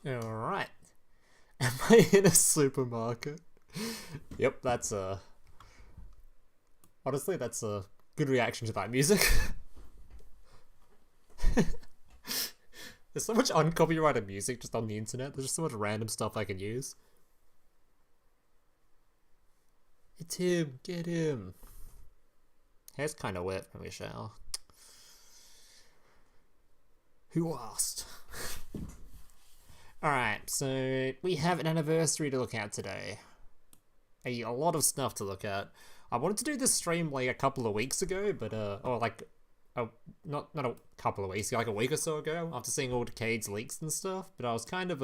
Alright. Am I in a supermarket? Yep, that's a... Honestly, that's a good reaction to that music. There's so much uncopyrighted music just on the internet. There's just so much random stuff I can use. It's him. Get him. Hair's kind of wet from your shower. Who asked? Alright, so we have an anniversary to look at today. A lot of stuff to look at. I wanted to do this stream like a couple of weeks ago, but or like not a couple of weeks, like a week or so ago, after seeing all Decade's leaks and stuff. But I was kind of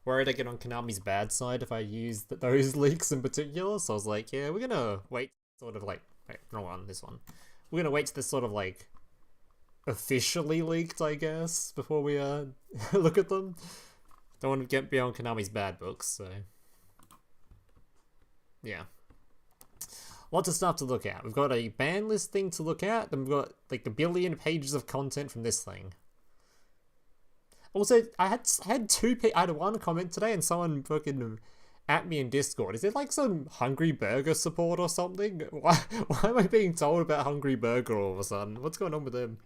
worried I get on Konami's bad side if I used those leaks in particular. So I was like, yeah, we're gonna wait, sort of like, wait, wrong one, this one. We're gonna wait to this sort of like officially leaked, I guess, before we look at them. Don't want to get beyond Konami's bad books, so yeah. Lots of stuff to look at. We've got a ban list thing to look at, then we've got like a billion pages of content from this thing. Also, I had one comment today and someone fucking at me in Discord. Is it like some Hungry Burger support or something? Why am I being told about Hungry Burger all of a sudden? What's going on with them?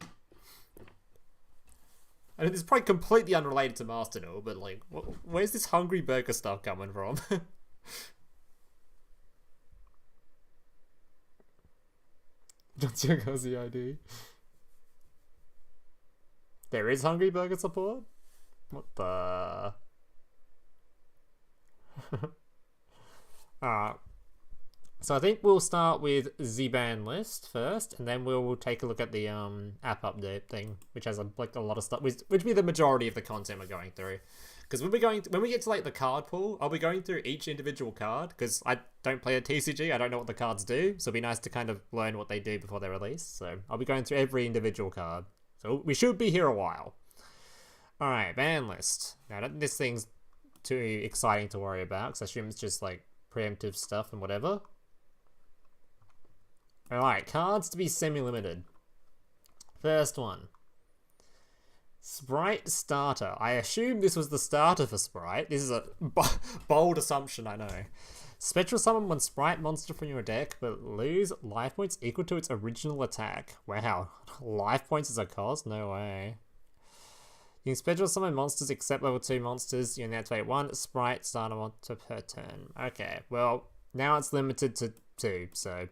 I mean, it's probably completely unrelated to Master Duel, but like, where's this Hungry Burger stuff coming from? What's your cozy ID? There is Hungry Burger support? What the... Alright. So I think we'll start with the ban list first, and then we'll take a look at the app update thing, which has like a lot of stuff, which will be the majority of the content we're going through. Because when we get to like the card pool, I'll be going through each individual card, because I don't play a TCG, I don't know what the cards do, so it'd be nice to kind of learn what they do before they're released. So I'll be going through every individual card. So we should be here a while. Alright, ban list. Now, this thing's too exciting to worry about, because I assume it's just like preemptive stuff and whatever. Alright, cards to be semi-limited. First one. Sprite starter. I assume this was the starter for Sprite. This is a bold assumption, I know. Special summon one Sprite monster from your deck, but lose life points equal to its original attack. Wow. Life points as a cost? No way. You can special summon monsters except level 2 monsters. You can activate one Sprite starter monster per turn. Okay, well, now it's limited to 2, so...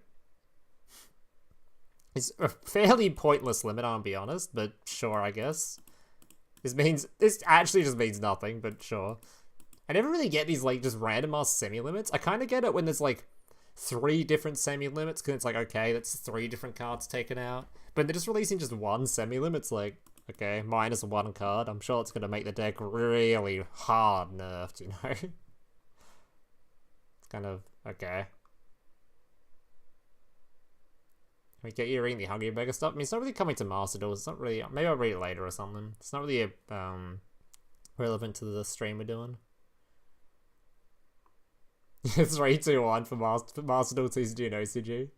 It's a fairly pointless limit, I'll be honest, but sure, I guess. This actually just means nothing, but sure. I never really get these, like, just random ass semi-limits. I kind of get it when there's, like, 3 different semi-limits, because it's like, okay, that's 3 different cards taken out. But they're just releasing just one semi-limit, it's like, okay, minus 1 card. I'm sure it's going to make the deck really hard nerfed, you know? It's kind of, okay. We get you reading the Hungry Burger stuff. I mean, it's not really coming to Master Duel. It's not really... Maybe I'll read it later or something. It's not really relevant to the stream we're doing. 3, 2, 1 for Master Duel TCG and OCG.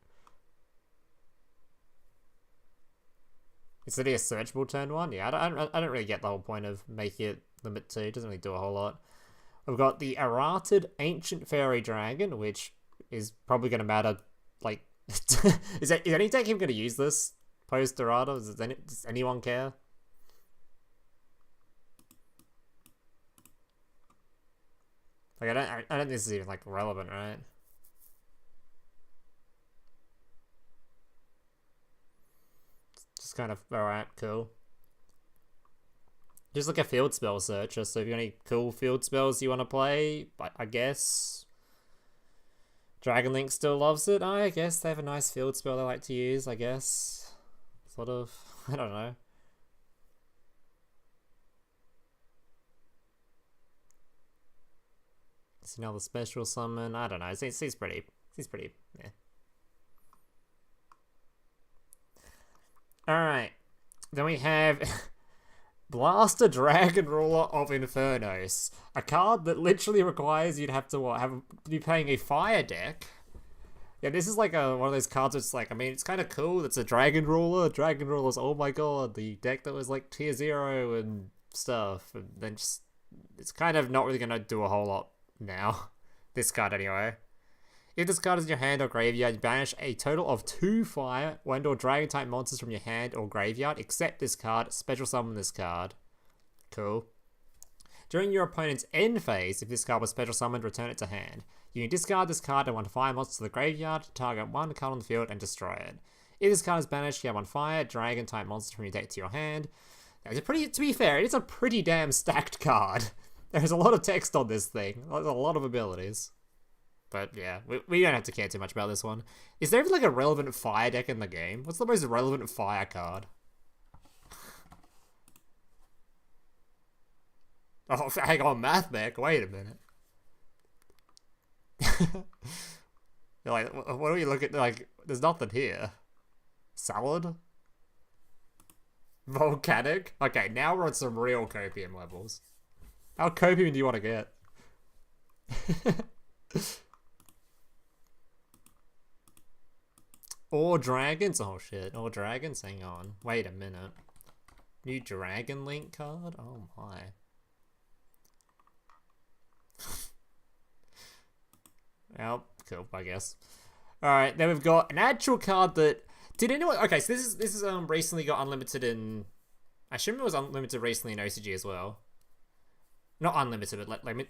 Is it a searchable turn 1? Yeah, I don't really get the whole point of making it limit 2. It doesn't really do a whole lot. We've got the Errated Ancient Fairy Dragon, which is probably going to matter, like... is any deck even going to use this post errata? Does anyone care? Like, I don't think this is even like relevant, right? Just kind of alright, cool. Just like a field spell searcher, so if you got any cool field spells you want to play, I guess. Dragon Link still loves it. I guess they have a nice field spell they like to use, I guess. Sort of. I don't know. It's another special summon. I don't know. He's pretty. Yeah. Alright. Then we have Blaster Dragon Ruler of Infernos. A card that literally requires you to have to be playing a fire deck. Yeah, this is like one of those cards that's like, I mean, it's kind of cool. It's a Dragon Ruler. Dragon Ruler's, oh my god, the deck that was like tier 0 and stuff. And then just it's kind of not really going to do a whole lot now. This card anyway. If this card is in your hand or graveyard, you banish a total of 2 fire and or dragon type monsters from your hand or graveyard, except this card, special summon this card. Cool. During your opponent's end phase, if this card was special summoned, return it to hand. You can discard this card and 1 fire monster to the graveyard, target 1 card on the field, and destroy it. If this card is banished, you have 1 fire, dragon type monster from your deck to your hand. Now, to be fair, it is a pretty damn stacked card. There's a lot of text on this thing. There's a lot of abilities. But yeah, we don't have to care too much about this one. Is there even like a relevant fire deck in the game? What's the most relevant fire card? Oh, hang on, math deck. Wait a minute. You're like, what do we look at? Like, there's nothing here. Salad? Volcanic? Okay, now we're on some real copium levels. How copium do you want to get? Or dragons? Oh shit, or dragons? Hang on. Wait a minute. New Dragon Link card? Oh my. Well, cool, I guess. Alright, then we've got an actual card that... Did anyone... Okay, so this is recently got unlimited in... I assume it was unlimited recently in OCG as well. Not unlimited, but like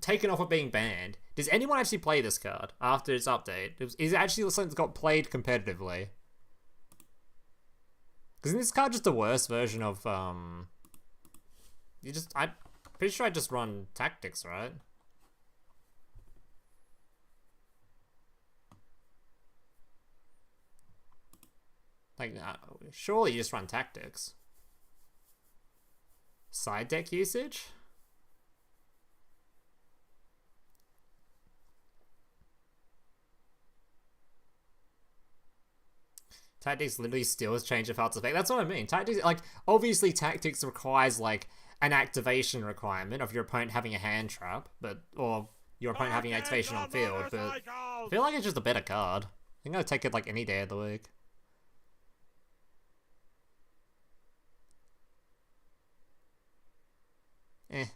taken off of being banned. Does anyone actually play this card after its update? Is it actually something that got played competitively? Because isn't this card just a worse version of... I'm pretty sure I just run Tactics, right? Like, surely you just run Tactics. Side deck usage? Tactics literally steals change of heart's effect. That's what I mean. Tactics, like, obviously Tactics requires, like, an activation requirement of your opponent having a hand trap, or your opponent having activation on field, but I feel like it's just a better card. I'm gonna take it, like, any day of the week. Eh.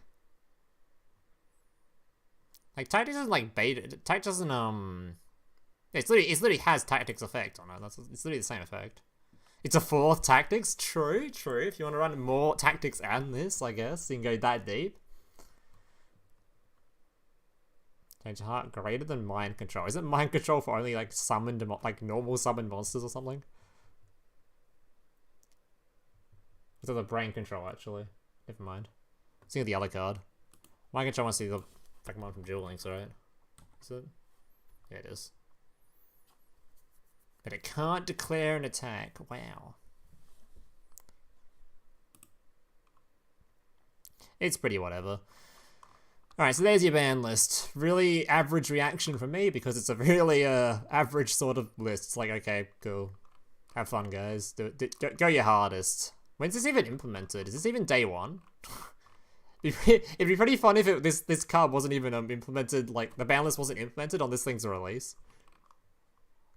Like, Tactics isn't, like, beta. Tactics doesn't, It literally has Tactics effect on it. It's literally the same effect. It's a 4th Tactics. True. If you want to run more Tactics and this, I guess you can go that deep. Change heart greater than Mind Control. Isn't Mind Control for only like summoned, like normal summoned monsters or something? It's the Brain Control actually. Never mind. Think of the other card. Mind Control must be the fucking one from Duel Links, right? Is it? Yeah, it is. But it can't declare an attack. Wow. It's pretty whatever. Alright, so there's your ban list. Really average reaction from me because it's a really average sort of list. It's like, okay, cool. Have fun, guys. Go your hardest. When's this even implemented? Is this even day 1? It'd be pretty fun if this card wasn't even implemented, like, the ban list wasn't implemented on this thing's release.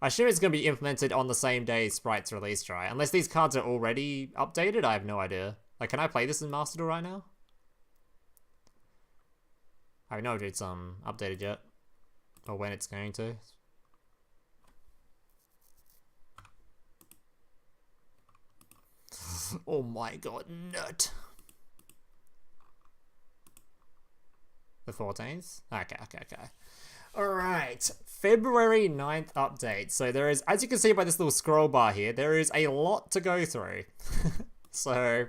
I assume it's going to be implemented on the same day as Sprite's released, right? Unless these cards are already updated, I have no idea. Like, can I play this in Master Duel right now? I don't know if it's updated yet. Or when it's going to. Oh my god, nut. The 14th? Okay. Alright, February 9th update. So there is, as you can see by this little scroll bar here, there is a lot to go through. So,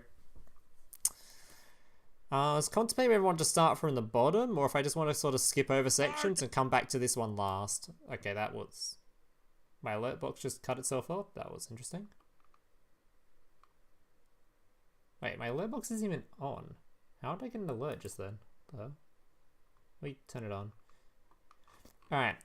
I was contemplating whether I want to start from the bottom, or if I just want to sort of skip over sections and come back to this one last. Okay, that was... My alert box just cut itself off. That was interesting. Wait, my alert box isn't even on. How did I get an alert just then? We turn it on. Alright.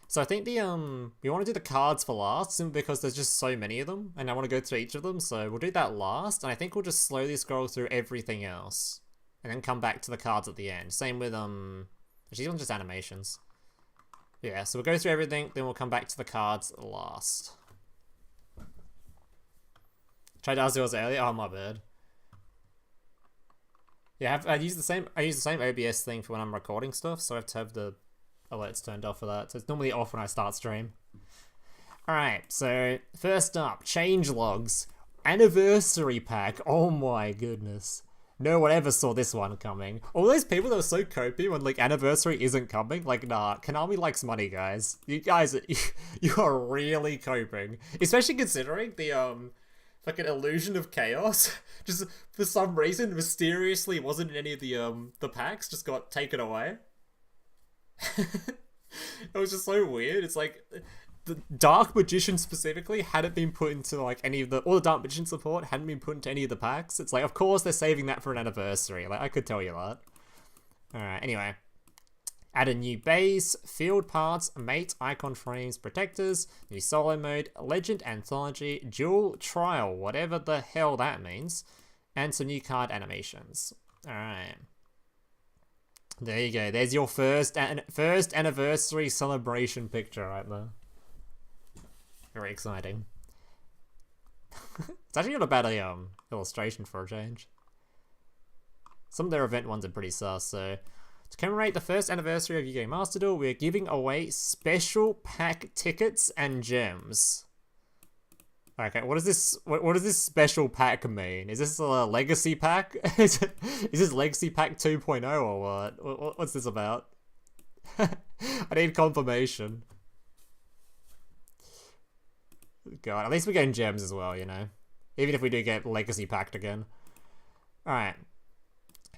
So I think we want to do the cards for last, simply because there's just so many of them, and I want to go through each of them, so we'll do that last, and I think we'll just slowly scroll through everything else, and then come back to the cards at the end. Same with, actually these ones just animations. Yeah, so we'll go through everything, then we'll come back to the cards last. Tried to ask yours earlier? Oh, my bad. Yeah, I use the same OBS thing for when I'm recording stuff, so I have to have the alerts turned off for that. So it's normally off when I start stream. Alright, so first up, change logs. Anniversary pack. Oh my goodness. No one ever saw this one coming. All those people that were so copy when like anniversary isn't coming, like nah, Konami likes money, guys. You guys, you are really coping. Especially considering the fucking illusion of chaos. Just for some reason, mysteriously wasn't in any of the packs, just got taken away. It was just so weird. It's like the Dark Magician specifically hadn't been put into like any of all the Dark Magician support hadn't been put into any of the packs. It's like, of course they're saving that for an anniversary. Like, I could tell you that. Alright, anyway. Add a new base, field parts, mate, icon frames, protectors, new solo mode, legend anthology, duel, trial, whatever the hell that means, and some new card animations. Alright. There you go. There's your first anniversary celebration picture right there. Very exciting. It's actually not a bad illustration for a change. Some of their event ones are pretty sus, so to commemorate the first anniversary of Yu-Gi-Oh! Master Duel, we're giving away special pack tickets and gems. Okay, what does this special pack mean? Is this a legacy pack? Is this legacy pack 2.0 or what? What's this about? I need confirmation. God, at least we're getting gems as well, you know? Even if we do get legacy packed again. Alright.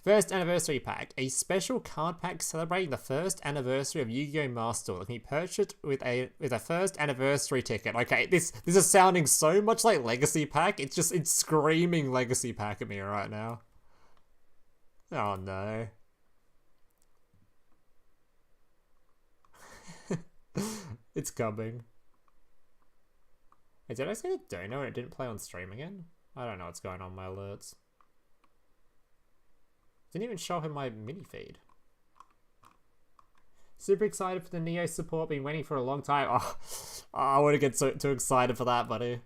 First anniversary pack. A special card pack celebrating the first anniversary of Yu-Gi-Oh! Master Duel that can be purchased with a first anniversry ticket. Okay, this is sounding so much like legacy pack. It's screaming legacy pack at me right now. Oh no. It's coming. Hey, did I say the dono and it didn't play on stream again? I don't know what's going on with my alerts. Didn't even show up in my mini feed. Super excited for the Neo support. Been waiting for a long time. Oh, I wouldn't get too excited for that, buddy.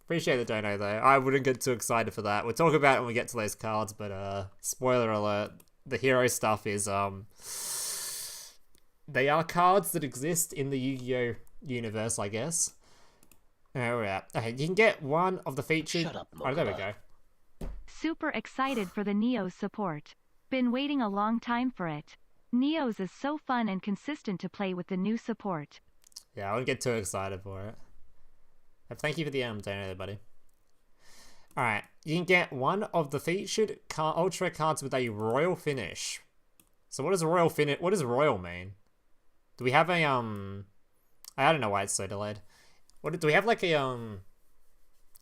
Appreciate the dono though. I wouldn't get too excited for that. We'll talk about it when we get to those cards, but spoiler alert, the hero stuff is they are cards that exist in the Yu-Gi-Oh! Universe, I guess. Alright. Okay, you can get one of the featured. Shut up, oh, there we go. Super excited for the Neos support. Been waiting a long time for it. Neos is so fun and consistent to play with the new support. Yeah, I wouldn't get too excited for it. But thank you for the dono there, buddy. Alright, you can get one of the featured Ultra cards with a royal finish. So what does royal finish? What does royal mean? Do we have a I don't know why it's so delayed. What do we have like a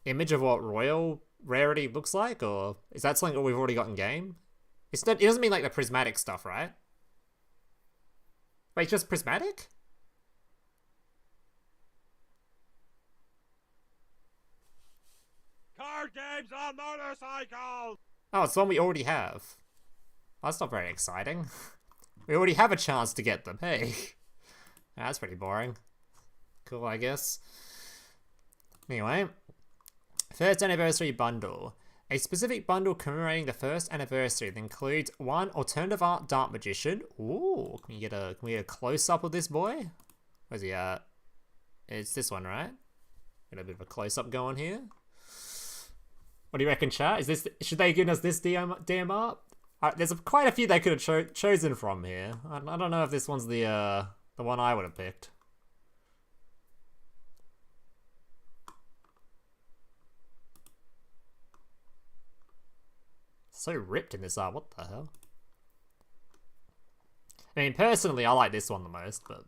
image of what royal rarity looks like, or is that something that we've already got in game? It doesn't mean like the prismatic stuff, right? Wait, just prismatic? Card games on motorcycles! Oh, it's the one we already have. That's not very exciting. We already have a chance to get them. Hey. That's pretty boring. Cool, I guess. Anyway. First anniversary bundle. A specific bundle commemorating the first anniversary that includes one alternative art Dark Magician. Ooh, can we get a close-up of this boy? Where's he at? It's this one, right? Get a bit of a close-up going here. What do you reckon, chat? Should they give us this DM art? There's quite a few they could have chosen from here. I don't know if this one's the one I would have picked. So ripped in this art, what the hell? I mean, personally, I like this one the most, but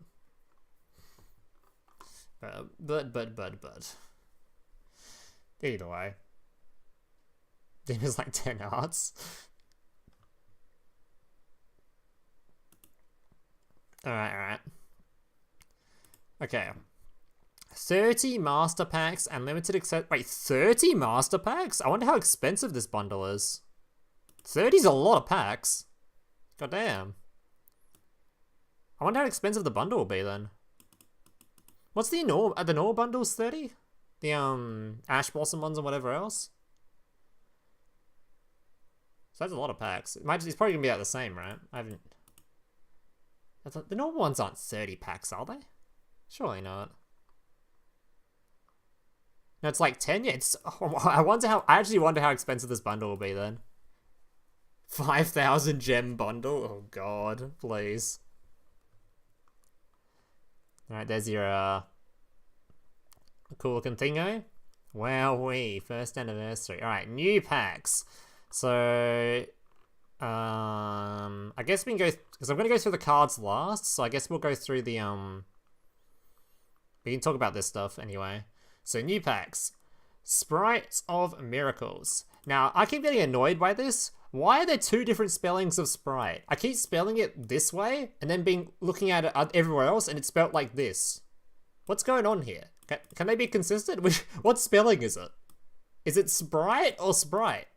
either way, there's like 10 arts. Alright. Okay. 30 master packs and limited wait, 30 master packs? I wonder how expensive this bundle is. 30's a lot of packs. God damn. I wonder how expensive the bundle will be then. What's the norm? Are the normal bundles 30? The Ash Blossom ones and whatever else? that's a lot of packs. It's probably gonna be about the same, right? The normal ones aren't 30 packs, are they? Surely not. No, it's like 10. Yeah, I actually wonder how expensive this bundle will be then. 5,000 gem bundle. Oh god, please. All right, there's your cool looking thingo. Wowee, first anniversary. All right, new packs. So, I guess we can go because I'm gonna go through the cards last. So I guess we'll go through the We can talk about this stuff anyway. So new packs, Sprites of Miracles. Now I keep getting annoyed by this. Why are there two different spellings of Sprite? I keep spelling it this way and then looking at it everywhere else and it's spelled like this. What's going on here? Can they be consistent? What spelling is it? Is it Sprite or Sprite?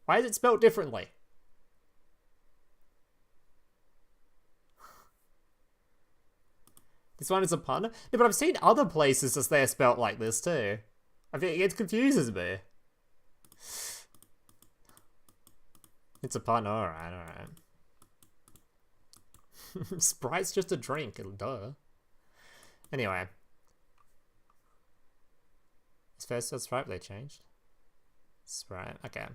Why is it spelled differently? This one is a pun? No, but I've seen other places that they're spelled like this too. I think it confuses me. It's a pun, alright. Sprite's just a drink, duh. Anyway. It's first as Sprite they changed. Sprite, okay.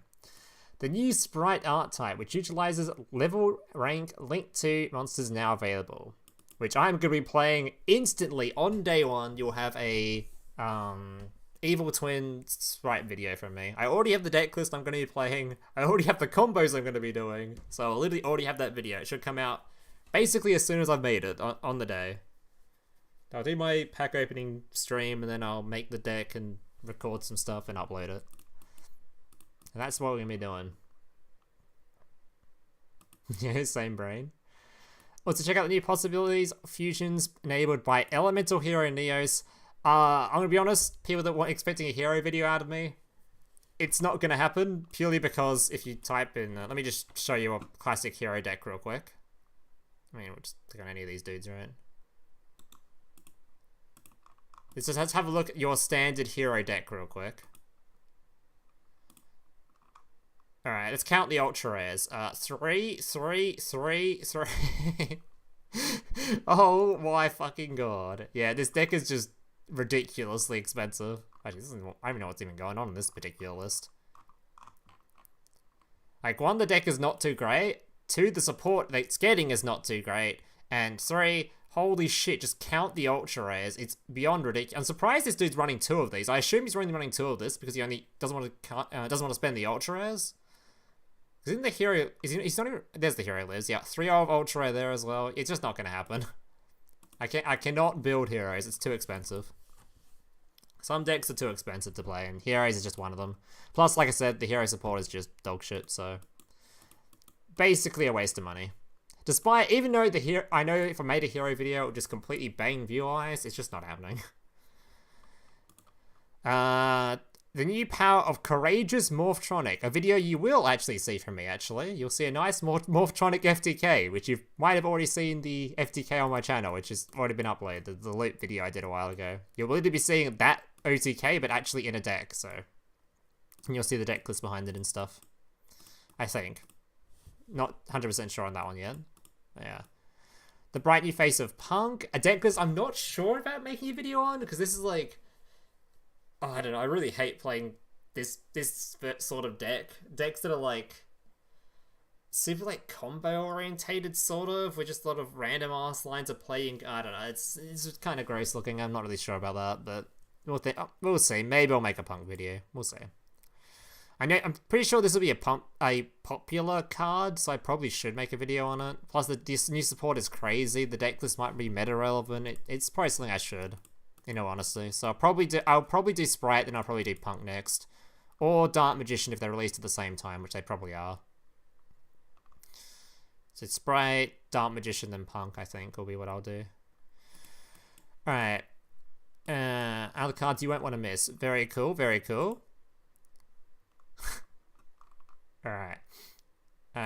The new Sprite Archetype, which utilizes level rank linked to monsters now available. Which I'm going to be playing instantly on day one. You'll have a Evil Twin Sprite video from me. I already have the deck list I'm going to be playing. I already have the combos I'm going to be doing. So I literally already have that video. It should come out basically as soon as I've made it on the day. I'll do my pack opening stream and then I'll make the deck and record some stuff and upload it. And that's what we're going to be doing. Yeah, same brain. Also, check out the new possibilities, fusions enabled by Elemental Hero Neos. I'm going to be honest, people that were expecting a hero video out of me, it's not going to happen, purely because if you type in... let me just show you a classic hero deck real quick. I mean, we'll just click on any of these dudes, right? Let's have a look at your standard hero deck real quick. Alright, let's count the ultra rares. 3. Oh my fucking god. Yeah, this deck is just ridiculously expensive. Actually, I don't even know what's even going on in this particular list. Like, 1, the deck is not too great. 2, the support that it's getting is not too great. And 3, holy shit, just count the ultra rares. It's beyond ridiculous. I'm surprised this dude's running 2 of these. I assume he's only running 2 of this because he only doesn't want to spend the ultra rares. Isn't the hero... He's not even... There's the hero lives. Yeah, 3 of ultra rare there as well. It's just not going to happen. I cannot build heroes. It's too expensive. Some decks are too expensive to play, and heroes is just one of them. Plus, like I said, the hero support is just dog shit, so... Basically a waste of money. Despite... Even though the hero... I know if I made a hero video, it would just completely bang view-wise. It's just not happening. The new power of Courageous Morphtronic, a video you will actually see from me, actually. You'll see a nice Morphtronic FTK, which you might have already seen the FTK on my channel, which has already been uploaded, the loot video I did a while ago. You'll literally be seeing that OTK, but actually in a deck, so... And you'll see the deck list behind it and stuff. I think. Not 100% sure on that one yet. Yeah. The bright new face of Punk, a deck list I'm not sure about making a video on, because this is like... Oh, I don't know, I really hate playing this sort of deck. Decks that are like super like combo orientated sort of, with just a lot of random ass lines of playing. I don't know, it's just kind of gross looking. I'm not really sure about that, but we'll see. Maybe I'll make a Punk video. We'll see. I'm pretty sure this will be a popular card, so I probably should make a video on it. Plus, this new support is crazy. The deck list might be meta relevant. It's probably something I should. In all honesty. So I'll probably do Sprite, then I'll probably do Punk next. Or Dark Magician if they're released at the same time, which they probably are. So Sprite, Dark Magician, then Punk, I think, will be what I'll do. Alright. Other cards you won't want to miss. Very cool, very cool. Alright.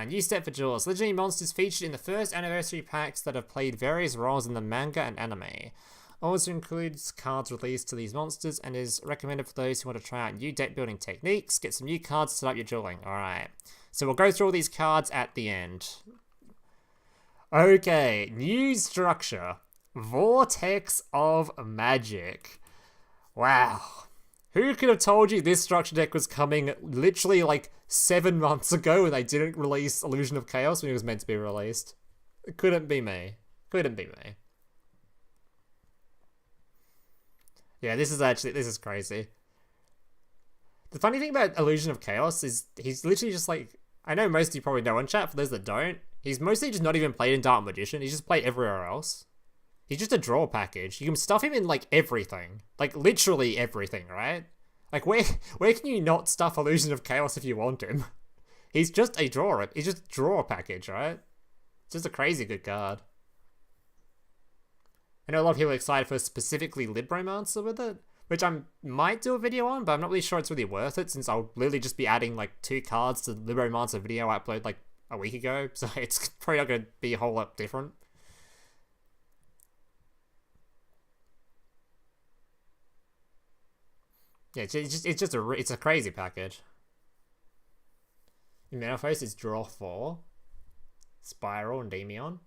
New step for Duel. Legendary monsters featured in the first anniversary packs that have played various roles in the manga and anime. Also includes cards released to these monsters and is recommended for those who want to try out new deck building techniques, get some new cards to set up your dueling. Alright, so we'll go through all these cards at the end. Okay, new structure. Vortex of Magic. Wow. Who could have told you this structure deck was coming literally like 7 months ago when they didn't release Illusion of Chaos when it was meant to be released? It couldn't be me. Couldn't be me. Yeah, this is crazy. The funny thing about Illusion of Chaos is he's literally just like, I know most of you probably know in chat, for those that don't, he's mostly just not even played in Dark Magician, he's just played everywhere else. He's just a draw package. You can stuff him in like everything. Like literally everything, right? Like where can you not stuff Illusion of Chaos if you want him? He's just a draw, he's just a draw package, right? Just a crazy good card. I know a lot of people are excited for specifically Libromancer with it, which I might do a video on, but I'm not really sure it's really worth it since I'll literally just be adding like 2 cards to the Libromancer video I uploaded like a week ago, so it's probably not going to be a whole lot different. Yeah, it's a crazy package. In Metaphase, it's draw 4, Spiral, and Demion.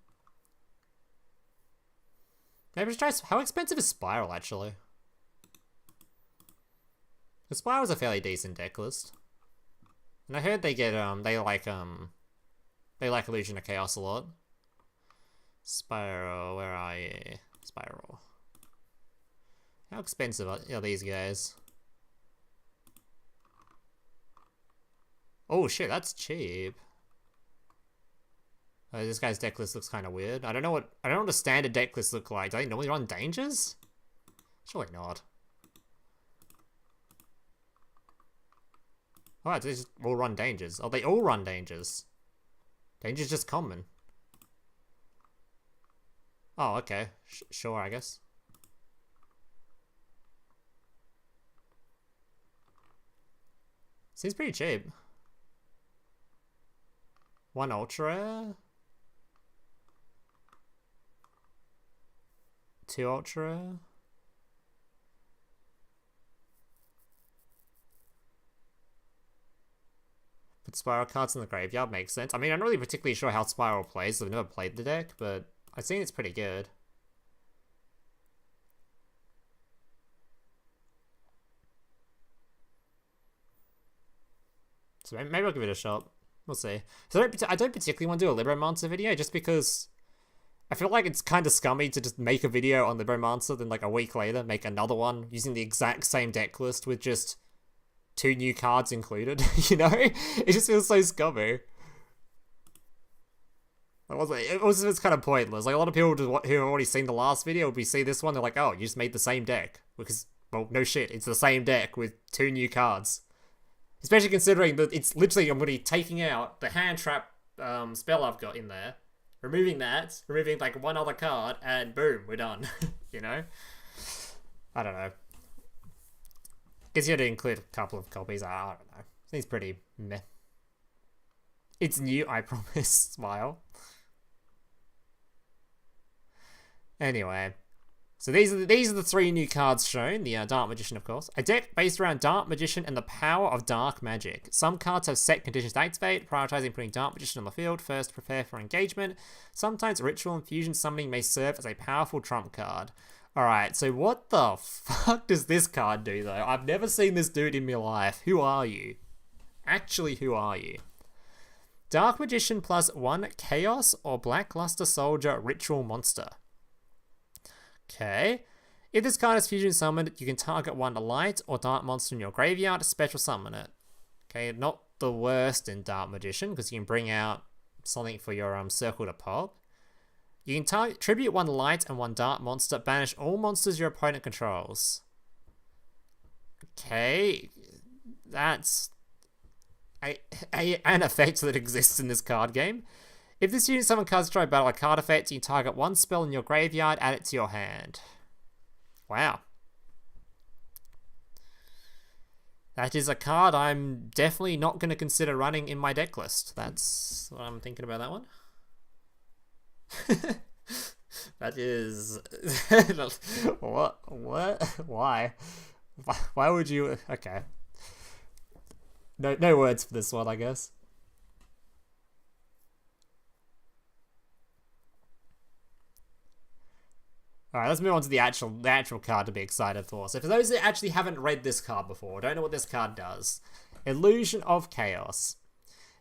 Maybe just try. How expensive is Spiral actually? The Spiral's a fairly decent deck list, and I heard they get they like Illusion of Chaos a lot. Spiral, where are you? Spiral. How expensive are these guys? Oh shit, that's cheap. This guy's deck list looks kind of weird. I don't know what the standard deck lists look like. Do they normally run Dangers? Surely not. Oh, they just all run Dangers. Oh, they all run Dangers. Danger's just common. Oh, okay. Sure, I guess. Seems pretty cheap. 1 ultra rare. 2 ultra rare. Put Spiral cards in the graveyard makes sense. I mean, I'm not really particularly sure how Spiral plays, so I've never played the deck, but I've seen it's pretty good. So maybe I'll give it a shot. We'll see. So I don't particularly want to do a Libromancer video, just because I feel like it's kind of scummy to just make a video on Libromancer, then like a week later make another one using the exact same deck list with just 2 new cards included, you know? It just feels so scummy. It's kind of pointless. Like a lot of people who have already seen the last video, if we see this one, they're like, oh, you just made the same deck. Because, well, no shit, it's the same deck with 2 new cards. Especially considering that it's literally, I'm going to be taking out the hand trap spell I've got in there, removing that, removing like 1 other card, and boom, we're done. You know? I don't know. Guess you had to include a couple of copies. I don't know. Seems pretty meh. It's new, I promise. Smile. Anyway. So these are the 3 new cards shown. The Dark Magician, of course. A deck based around Dark Magician and the power of Dark Magic. Some cards have set conditions to activate, prioritizing putting Dark Magician on the field first to prepare for engagement. Sometimes Ritual and Fusion Summoning may serve as a powerful trump card. Alright, so what the fuck does this card do, though? I've never seen this dude in my life. Who are you? Actually, who are you? Dark Magician plus 1 Chaos or Blackluster Soldier Ritual Monster. Okay. If this card is fusion summoned, you can target 1 light or dark monster in your graveyard to special summon it. Okay, not the worst in Dark Magician, because you can bring out something for your circle to pop. You can target tribute 1 light and 1 dark monster, banish all monsters your opponent controls. Okay, that's an effect that exists in this card game. If this unit summon cards destroy battle a card effect, you can target 1 spell in your graveyard, add it to your hand. Wow. That is a card I'm definitely not going to consider running in my deck list. That's what I'm thinking about that one. That is... What? Why? Why would you... Okay. No words for this one, I guess. Alright, let's move on to the actual card to be excited for. So for those that actually haven't read this card before, don't know what this card does. Illusion of Chaos.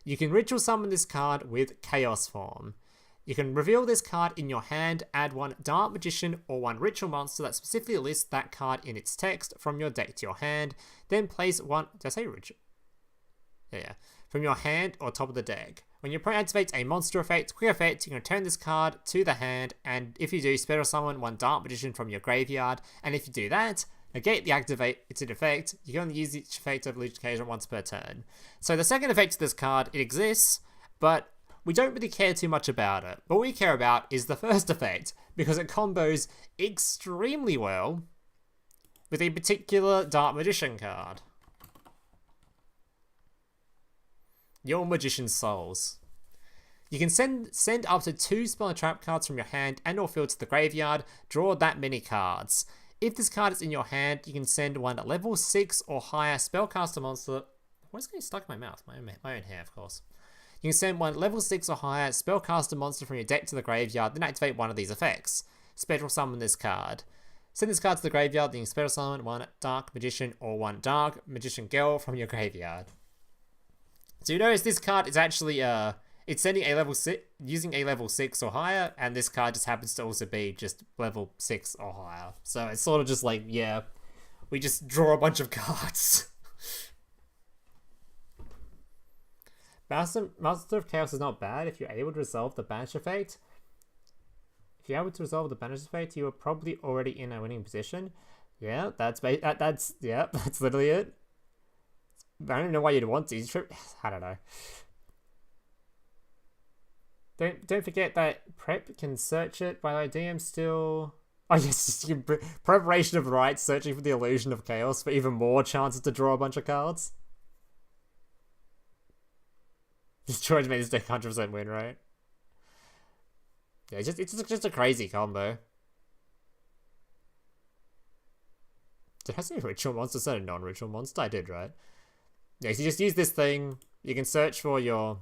You can ritual summon this card with Chaos form. You can reveal this card in your hand, add one Dark Magician or one Ritual Monster that specifically lists that card in its text from your deck to your hand, then place one... Did I say Ritual? Yeah. From your hand or top of the deck. When your opponent activates a monster effect, quick effect, you can return this card to the hand, and if you do, special summon one Dark Magician from your graveyard, and if you do that, negate the activated effect. You can only use each effect of Illusion Occasion once per turn. So the second effect of this card, it exists, but we don't really care too much about it. What we care about is the first effect, because it combos extremely well with a particular Dark Magician card. Your Magician's Souls. You can send up to 2 spell and trap cards from your hand and or field to the graveyard, draw that many cards. If this card is in your hand, you can send one level 6 or higher spellcaster monster... What's getting stuck in my mouth? My own hair, of course. You can send one level 6 or higher spellcaster monster from your deck to the graveyard, then activate one of these effects. Special summon this card. Send this card to the graveyard, then you can special summon one Dark Magician or one Dark Magician Girl from your graveyard. So you notice this card is actually, it's sending a level 6, using a level 6 or higher, and this card just happens to also be just level 6 or higher. So it's sort of just like, yeah, we just draw a bunch of cards. Master of Chaos is not bad if you're able to resolve the banish effect. If you're able to resolve the banish effect, you are probably already in a winning position. Yeah, that's literally it. I don't know why you'd want to. I don't know. Don't forget that prep can search it. By the way, DM still... Oh yes, preparation of rights, searching for the illusion of chaos for even more chances to draw a bunch of cards. Just trying to make this deck 100% win, right? Yeah, it's just a crazy combo. Did I say ritual monster instead of non-ritual monster? I did, right? Yeah, so you just use this thing, you can search for your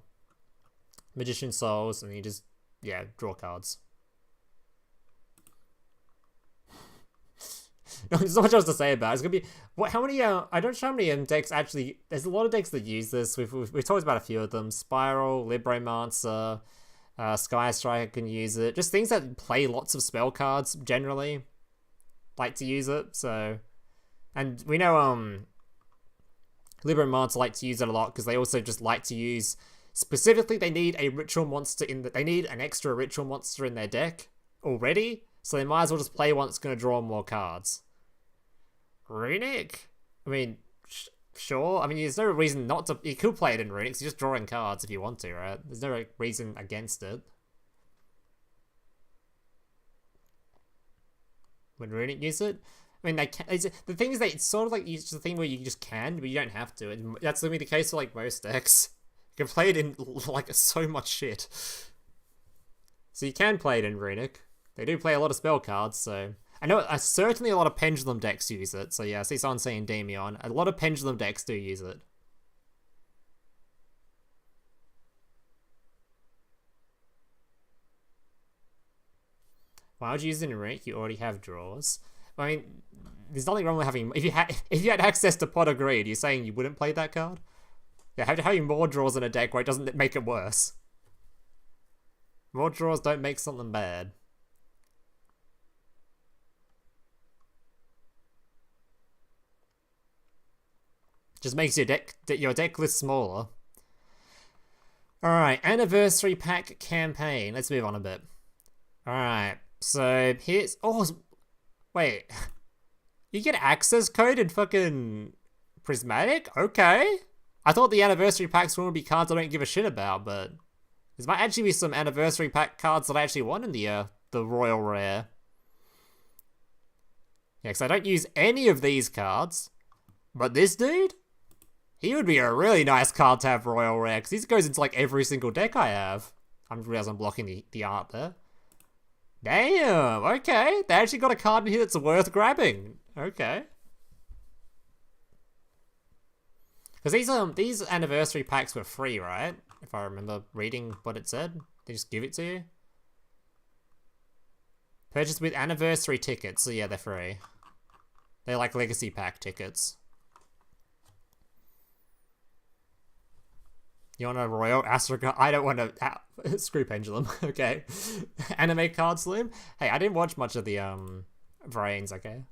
Magician Souls, and you just, yeah, draw cards. There's not much else to say about it. It's gonna be, how many, I don't know how many decks actually, there's a lot of decks that use this, we've talked about a few of them, Spiral, Libromancer, Sky Striker can use it, just things that play lots of spell cards, generally, like to use it, so, and we know, Libromancer like to use it a lot because they also just like to use... Specifically, they need a ritual monster they need an extra ritual monster in their deck already, so they might as well just play one that's going to draw more cards. Runic? I mean, sure. I mean, there's no reason not to... You could play it in Runic, so you're just drawing cards if you want to, right? There's no reason against it. When Runic use it? I mean, the thing is that it's sort of like it's the thing where you just can, but you don't have to. And that's going to be the case for like most decks. You can play it in like so much shit. So you can play it in Runic. They do play a lot of spell cards, so... I know certainly a lot of Pendulum decks use it. So yeah, I see someone saying Damion. A lot of Pendulum decks do use it. Why would you use it in Runic? You already have draws. I mean, there's nothing wrong with having... If you had access to Pot of Greed, you're saying you wouldn't play that card? Yeah, having more draws in a deck where it doesn't make it worse. More draws don't make something bad. Just makes your deck list smaller. Alright, Anniversary Pack Campaign. Let's move on a bit. Alright, so here's... Oh, wait. You get access code in fucking Prismatic? Okay. I thought the Anniversary Packs were going to be cards I don't give a shit about, but... There might actually be some Anniversary Pack cards that I actually want in the Royal Rare. Yeah, because I don't use any of these cards. But this dude? He would be a really nice card to have Royal Rare, because he goes into like every single deck I have. I realize I'm blocking the art there. Damn, okay. They actually got a card in here that's worth grabbing. Okay. Because these anniversary packs were free, right? If I remember reading what it said. They just give it to you. Purchased with anniversary tickets. So yeah, they're free. They're like legacy pack tickets. You want a Royal Astra? I don't want to screw Pendulum. Okay. Anime card slim. Hey, I didn't watch much of the Vrains, okay?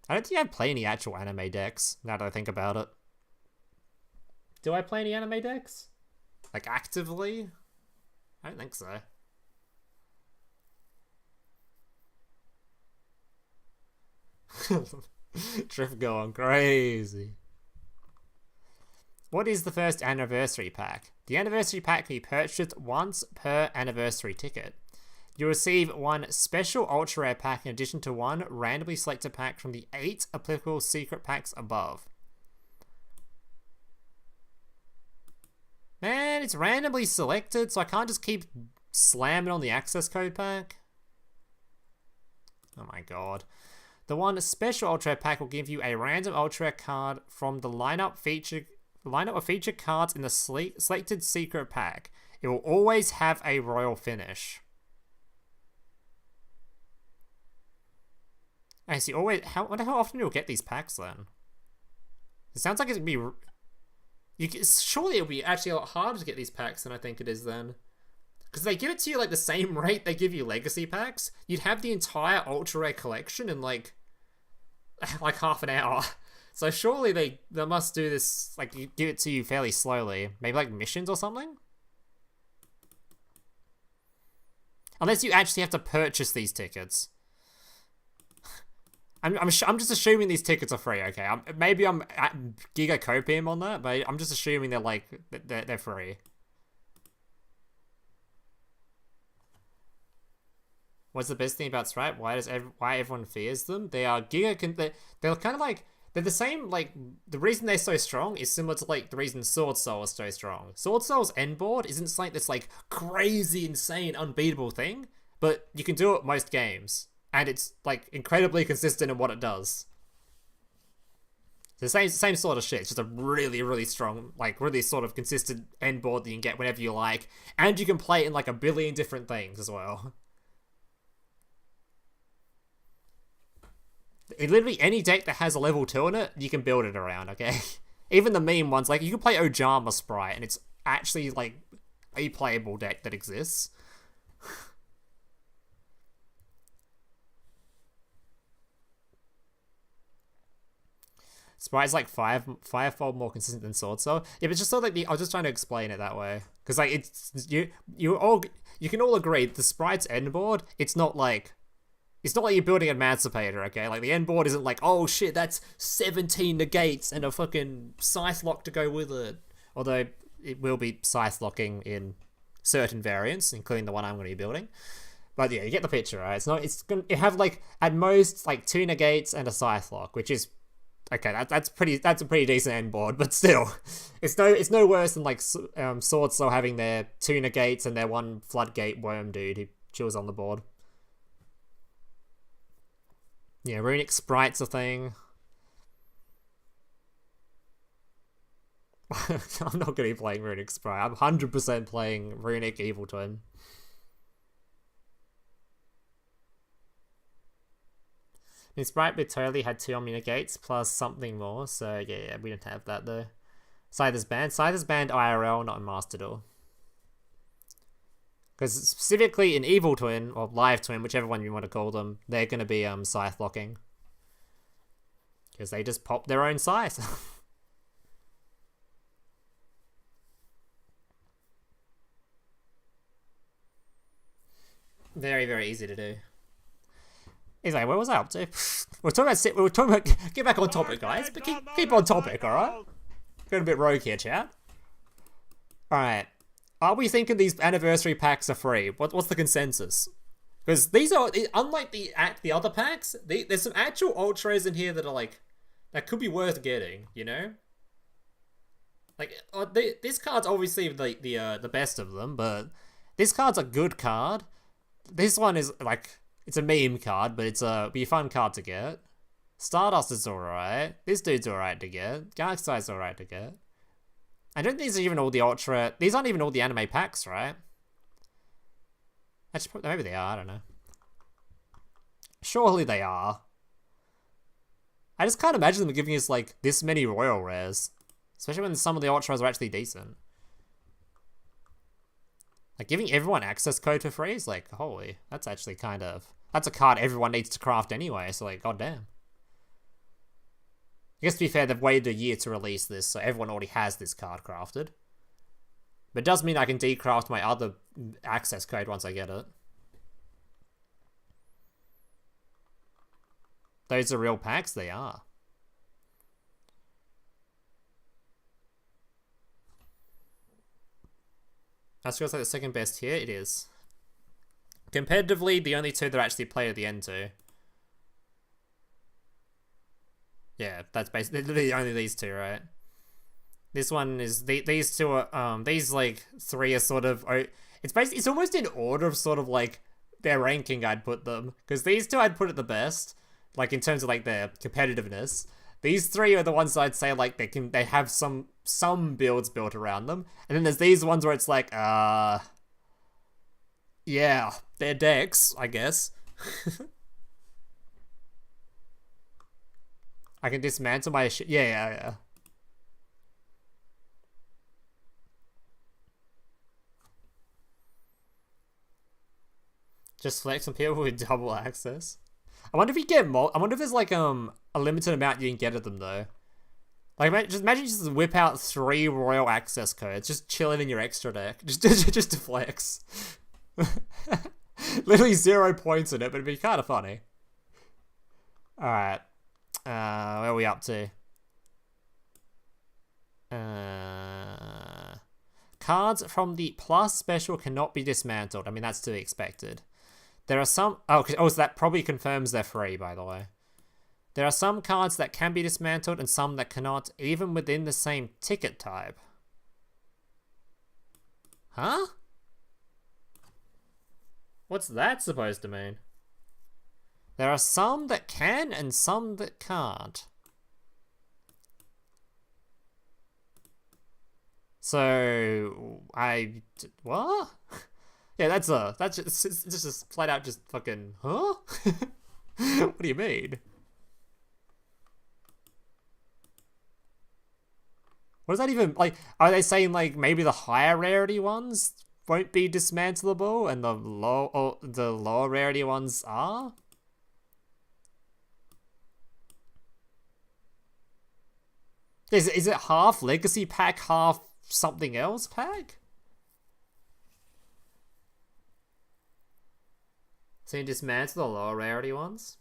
I don't think I play any actual anime decks, now that I think about it. Do I play any anime decks? Like, actively? I don't think so. Drift going crazy. What is the first anniversary pack? The anniversary pack can be purchased once per anniversary ticket. You receive one special ultra rare pack in addition to one randomly selected pack from the 8 applicable secret packs above. Man, it's randomly selected, so I can't just keep slamming on the access code pack. Oh my god. The one special ultra rare pack will give you a random ultra rare card from the lineup of featured cards in the selected secret pack. It will always have a royal finish. I see. Always. I wonder how often you'll get these packs then. It sounds like it's gonna be. Surely it'll be actually a lot harder to get these packs than I think it is then. Because they give it to you like the same rate they give you legacy packs. You'd have the entire ultra rare collection in like half an hour. So surely they must do this, like, give it to you fairly slowly. Maybe like missions or something? Unless you actually have to purchase these tickets. I'm just assuming these tickets are free, okay? Maybe I'm giga copium on that, but I'm just assuming they're like, they're free. What's the best thing about Sprite? Why everyone fears them? They are giga, they're kind of like, they're the same, like, the reason they're so strong is similar to, like, the reason Sword Soul is so strong. Sword Soul's end board isn't like this, like, crazy, insane, unbeatable thing, but you can do it most games. And it's, like, incredibly consistent in what it does. It's the same sort of shit. It's just a really, really strong, like, really sort of consistent end board that you can get whenever you like. And you can play it in, like, a billion different things as well. Literally any deck that has a level 2 in it, you can build it around, okay? Even the meme ones, like, you can play Ojama Sprite, and it's actually, like, a playable deck that exists. Sprite's like fivefold more consistent than Sword Soul. Yeah, but just so like I was just trying to explain it that way, because like it's you can all agree the Sprite's end board. It's not like you're building Emancipator, okay? Like the end board isn't like, oh shit, that's 17 negates and a fucking Scythe Lock to go with it. Although it will be Scythe Locking in certain variants, including the one I'm going to be building. But yeah, you get the picture, right? It's going to have like at most like 2 negates and a Scythe Lock, which is okay, that's a pretty decent end board, but still, it's no worse than like Sword Soul having their 2 negates and their 1 floodgate worm dude who chills on the board. Yeah, Runic Sprite's a thing. I'm not gonna be playing Runic Sprite. I'm 100% playing Runic Evil Twin. Sprite but totally had 2 Omni Negates plus something more, so yeah, we didn't have that though. Scyther's Band IRL, not in Master Duel. Because specifically in Evil Twin, or Live Twin, whichever one you want to call them, they're going to be Scythe Locking. Because they just pop their own Scythe. Very, very easy to do. Anyway, where was I up to? We were talking about get back on topic, guys. But keep on topic, alright? Got a bit rogue here, chat. Alright. Are we thinking these anniversary packs are free? What's the consensus? Because these are, unlike the other packs, there's some actual ultras in here that are like, that could be worth getting, you know? Like, this card's obviously the best of them, but This card's a good card. This one is, like, it's a meme card, but be a fun card to get. Stardust is alright. This dude's alright to get. Darkseid's alright to get. I don't think these are even all the Ultra... These aren't even all the anime packs, right? Actually, maybe they are, I don't know. Surely they are. I just can't imagine them giving us, like, this many Royal Rares. Especially when some of the Ultras are actually decent. Like, giving everyone access code for free is like, holy, that's actually kind of... That's a card everyone needs to craft anyway, so like, goddamn. I guess to be fair, they've waited a year to release this, so everyone already has this card crafted. But it does mean I can decraft my other access code once I get it. Those are real packs? They are. That feels like the second best here. It is. Competitively, the only two that actually play at the end too. Yeah, that's basically literally only these two, right? This one is these two are these like three are sort of it's almost in order of sort of like their ranking. I'd put them because these two I'd put at the best, like in terms of like their competitiveness. These three are the ones I'd say like they have some builds built around them, and then there's these ones where it's like yeah, they're decks, I guess. I can dismantle my shit. Yeah. Just flex on people with double access. I wonder if you get I wonder if there's like a limited amount you can get of them though. Like just imagine you just whip out 3 royal access codes, just chilling in your extra deck, just to flex. Literally 0 points in it, but it'd be kind of funny. All right. Where are we up to? Cards from the plus special cannot be dismantled. I mean, that's to be expected. There are some... Oh, so that probably confirms they're free, by the way. There are some cards that can be dismantled and some that cannot, even within the same ticket type. Huh? What's that supposed to mean? There are some that can and some that can't. So what? Yeah, that's just flat out just fucking huh? What do you mean? What does that even like? Are they saying like maybe the higher rarity ones won't be dismantleable and the lower rarity ones are? Is it half legacy pack, half something else pack? So you dismantle the lower rarity ones?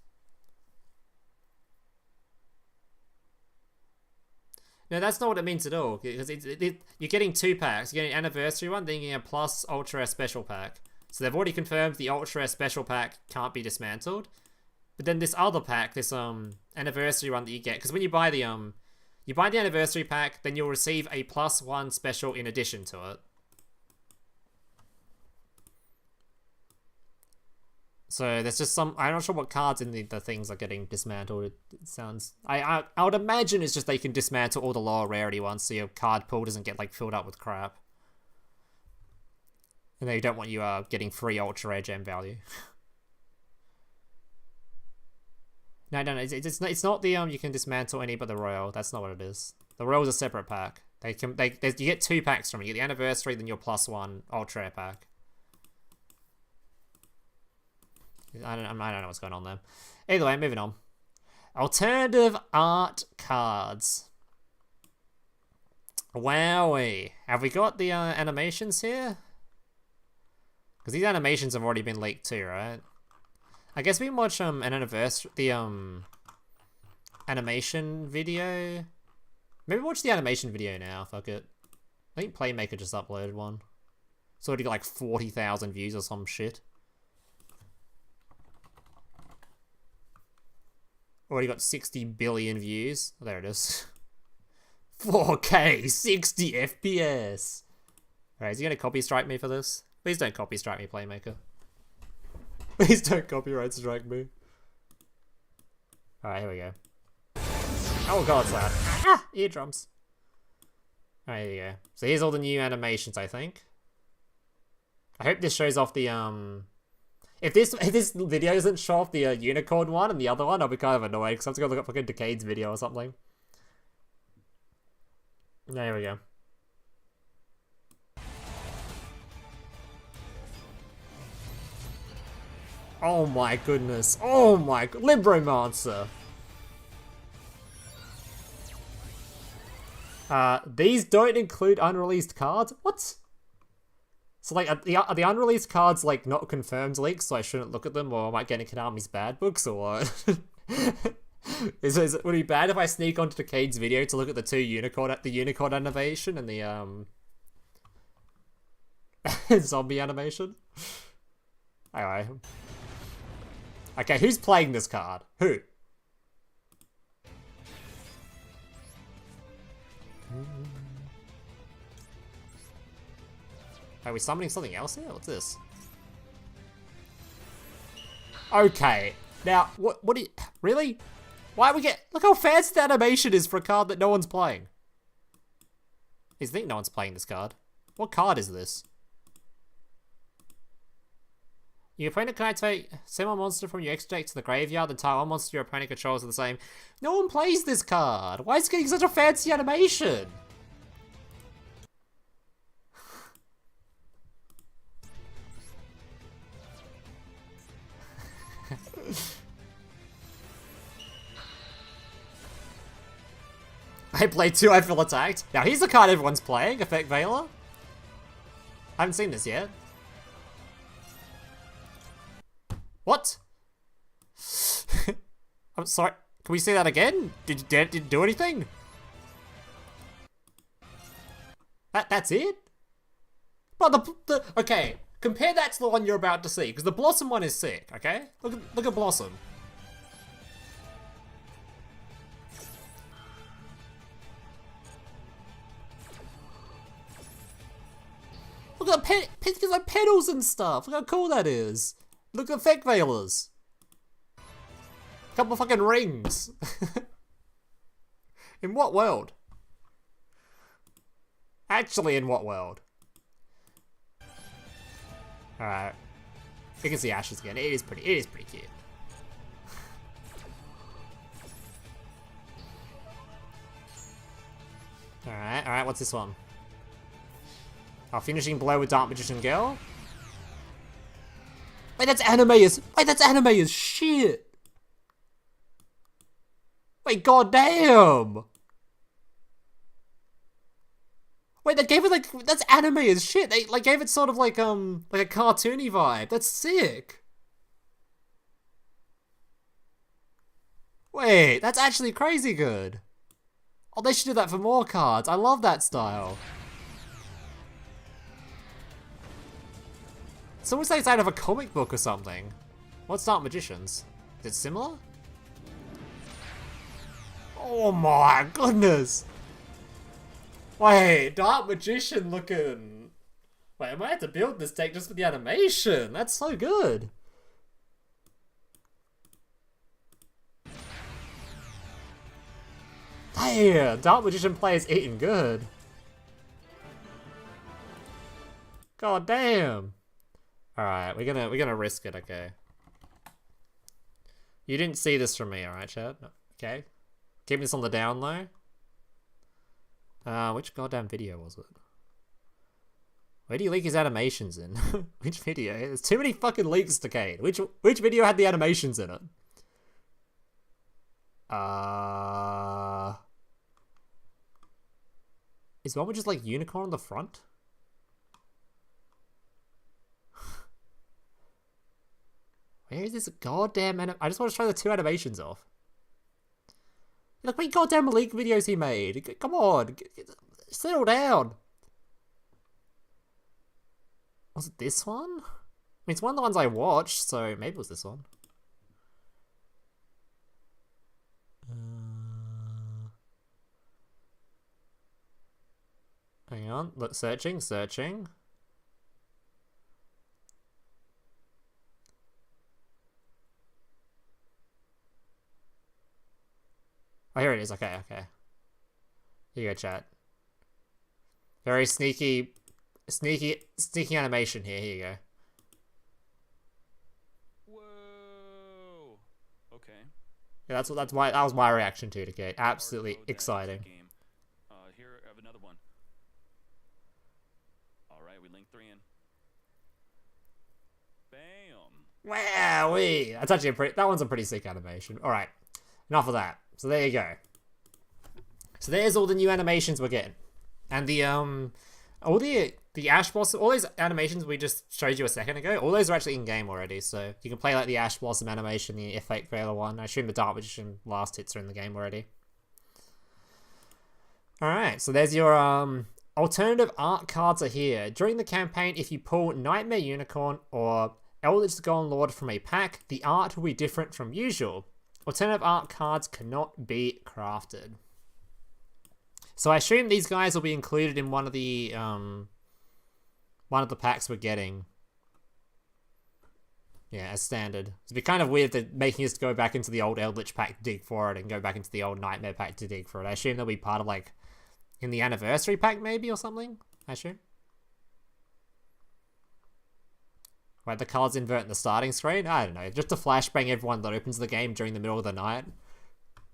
No, that's not what it means at all. Because you're getting 2 packs. You're getting an anniversary one, then you're getting a plus ultra rare special pack. So they've already confirmed the ultra rare special pack can't be dismantled. But then this other pack, this anniversary one that you get, because when you buy the anniversary pack, then you'll receive a +1 special in addition to it. So there's just some... I'm not sure what cards in the things are getting dismantled. It sounds... I would imagine it's just they can dismantle all the lower rarity ones so your card pool doesn't get like filled up with crap. And they don't want you getting free ultra rare gem value. No, it's not the you can dismantle any but the royal. That's not what it is. The royal is a separate pack. You get 2 packs from it. You get the anniversary, then your +1 ultra rare pack. I don't know what's going on there. Either way, moving on. Alternative art cards. Wowee. Have we got the animations here? Because these animations have already been leaked too, right? I guess we can watch an anniversary, the animation video. Maybe watch the animation video now, fuck it. I think Playmaker just uploaded one. It's already got like 40,000 views or some shit. Already got 60 billion views. Oh, there it is. 4K, 60 FPS. Alright, is he gonna copy strike me for this? Please don't copy strike me, Playmaker. Please don't copyright strike me. Alright, here we go. Oh god, it's loud. Ah! Eardrums. Alright, here you go. So here's all the new animations, I think. I hope this shows off the, If this video doesn't show off the unicorn one and the other one, I'll be kind of annoyed because I have to go look up fucking Decade's video or something. There we go. Oh my goodness. Oh my god. Libromancer. These don't include unreleased cards? What? So, like, are the unreleased cards, like, not confirmed leaks, so I shouldn't look at them, or I might get in Konami's bad books, or what? Would it be bad if I sneak onto Decade's video to look at the unicorn animation and the, zombie animation? Anyway. Okay, who's playing this card? Who? Are we summoning something else here? What's this? Okay. Now, what do you... Really? Why we get... Look how fancy the animation is for a card that no one's playing. I think no one's playing this card. What card is this? Your opponent can activate send one monster from your extra deck to the graveyard, the entire one monster your opponent controls are the same. No one plays this card! Why is it getting such a fancy animation? I played 2, I feel attacked. Now here's the card everyone's playing, Effect Veiler. I haven't seen this yet. What? I'm sorry, can we see that again? Did you do anything? That's it? But okay, compare that to the one you're about to see, because the Blossom one is sick, okay? Look at Blossom. Look at the pedals and stuff. Look how cool that is. Look at Effect Veilers. Couple of fucking rings. In what world? Actually, in what world? Alright. You can see Ashes again. It is pretty cute. Alright, what's this one? Our finishing blow with Dark Magician Girl. Wait, that's anime as shit. Wait, goddamn. Wait, they gave it like, that's anime as shit. They like gave it sort of like a cartoony vibe. That's sick. Wait, that's actually crazy good. Oh, they should do that for more cards. I love that style. It's almost like it's out of a comic book or something. What's Dark Magicians? Is it similar? Oh my goodness! Wait, Dark Magician looking... Wait, I might have to build this deck just for the animation. That's so good. Damn, Dark Magician players eating good. God damn. Alright, we're gonna risk it, okay. You didn't see this from me, alright, Chad? Okay. Keep this on the down low. Which goddamn video was it? Where do you leak his animations in? Which video? There's too many fucking leaks, Decade. Which video had the animations in it? Is one with just like unicorn on the front? Where is this goddamn I just want to try the 2 animations off. Look, what goddamn leak videos he made. Come on, settle down. Was it this one? I mean, it's one of the ones I watched, so maybe it was this one. Hang on, look, searching. Oh, here it is. Okay, okay. Here you go, chat. Very sneaky animation here. Here you go. Whoa. Okay. Yeah, that was my reaction to it. Okay, absolutely exciting. Here I have another one. All right, we link 3 in. Bam. Wowee! That's actually that one's a pretty sick animation. All right, enough of that. So there you go. So there's all the new animations we're getting, and all the Ash Blossom, all those animations we just showed you a second ago, all those are actually in game already. So you can play like the Ash Blossom animation, the F8 Trailer one. I assume the Dark Magician last hits are in the game already. All right, so there's your alternative art cards are here. During the campaign, if you pull Nightmare Unicorn or Eldritch Golem Lord from a pack, the art will be different from usual. Alternative art cards cannot be crafted. So I assume these guys will be included in one of the packs we're getting. Yeah, as standard. It'd be kind of weird that making us go back into the old Eldritch pack to dig for it and go back into the old Nightmare pack to dig for it. I assume they'll be part of like in the anniversary pack maybe or something. I assume. Wait, the cards invert in the starting screen? I don't know. Just to flashbang everyone that opens the game during the middle of the night.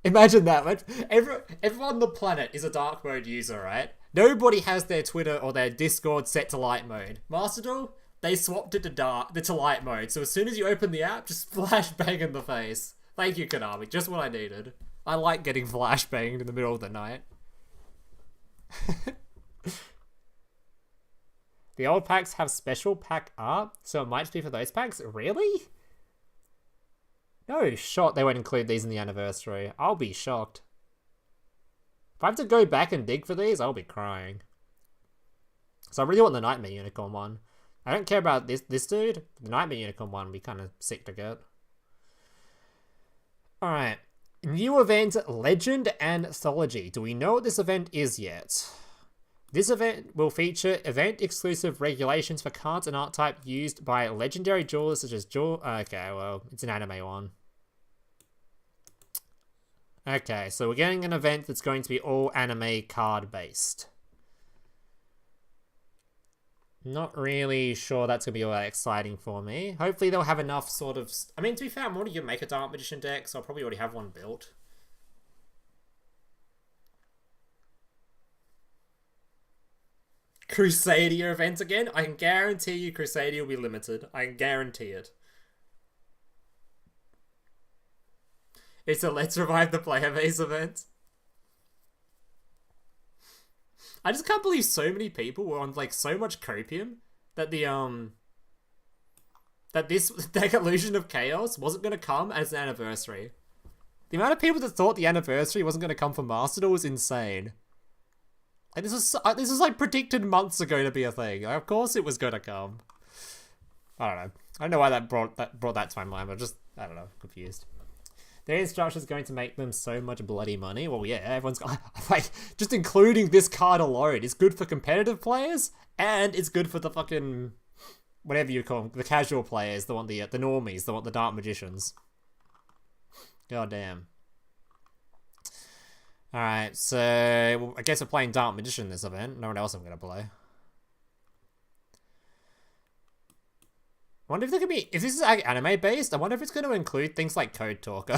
Imagine that. Everyone on the planet is a dark mode user, right? Nobody has their Twitter or their Discord set to light mode. Master Duel, they swapped it to light mode. So as soon as you open the app, just flashbang in the face. Thank you, Konami. Just what I needed. I like getting flashbanged in the middle of the night. The old packs have special pack art, so it might just be for those packs? Really? No shot they won't include these in the anniversary. I'll be shocked. If I have to go back and dig for these, I'll be crying. So I really want the Nightmare Unicorn one. I don't care about this dude. The Nightmare Unicorn one would be kind of sick to get. Alright. New event, Legend Anthology. Do we know what this event is yet? This event will feature event-exclusive regulations for cards and art type used by legendary jewelers such as Okay, well, it's an anime one. Okay, so we're getting an event that's going to be all anime card-based. Not really sure that's going to be all that exciting for me. Hopefully they'll have enough sort of... I mean, to be fair, I'm already going to make a Dark Magician deck, so I'll probably already have one built. Crusadia event again? I can guarantee you Crusadia will be limited. I can guarantee it. It's a Let's Revive the Player Base event. I just can't believe so many people were on like so much copium that that this deck Illusion of Chaos wasn't going to come as an anniversary. The amount of people that thought the anniversary wasn't going to come for Master Duel was insane. Like this is like predicted months ago to be a thing. Like, of course it was going to come. I don't know. I don't know why that brought that to my mind, but just I don't know, confused. Their instruction is going to make them so much bloody money. Well, yeah, everyone's got like just including this card alone is good for competitive players, and it's good for the fucking whatever you call them, the casual players, the normies, the Dark Magicians. God damn. Alright, so I guess we're playing Dark Magician this event. No one else I'm gonna play. I wonder if there could be, if this is anime based, I wonder if it's going to include things like Code Talker.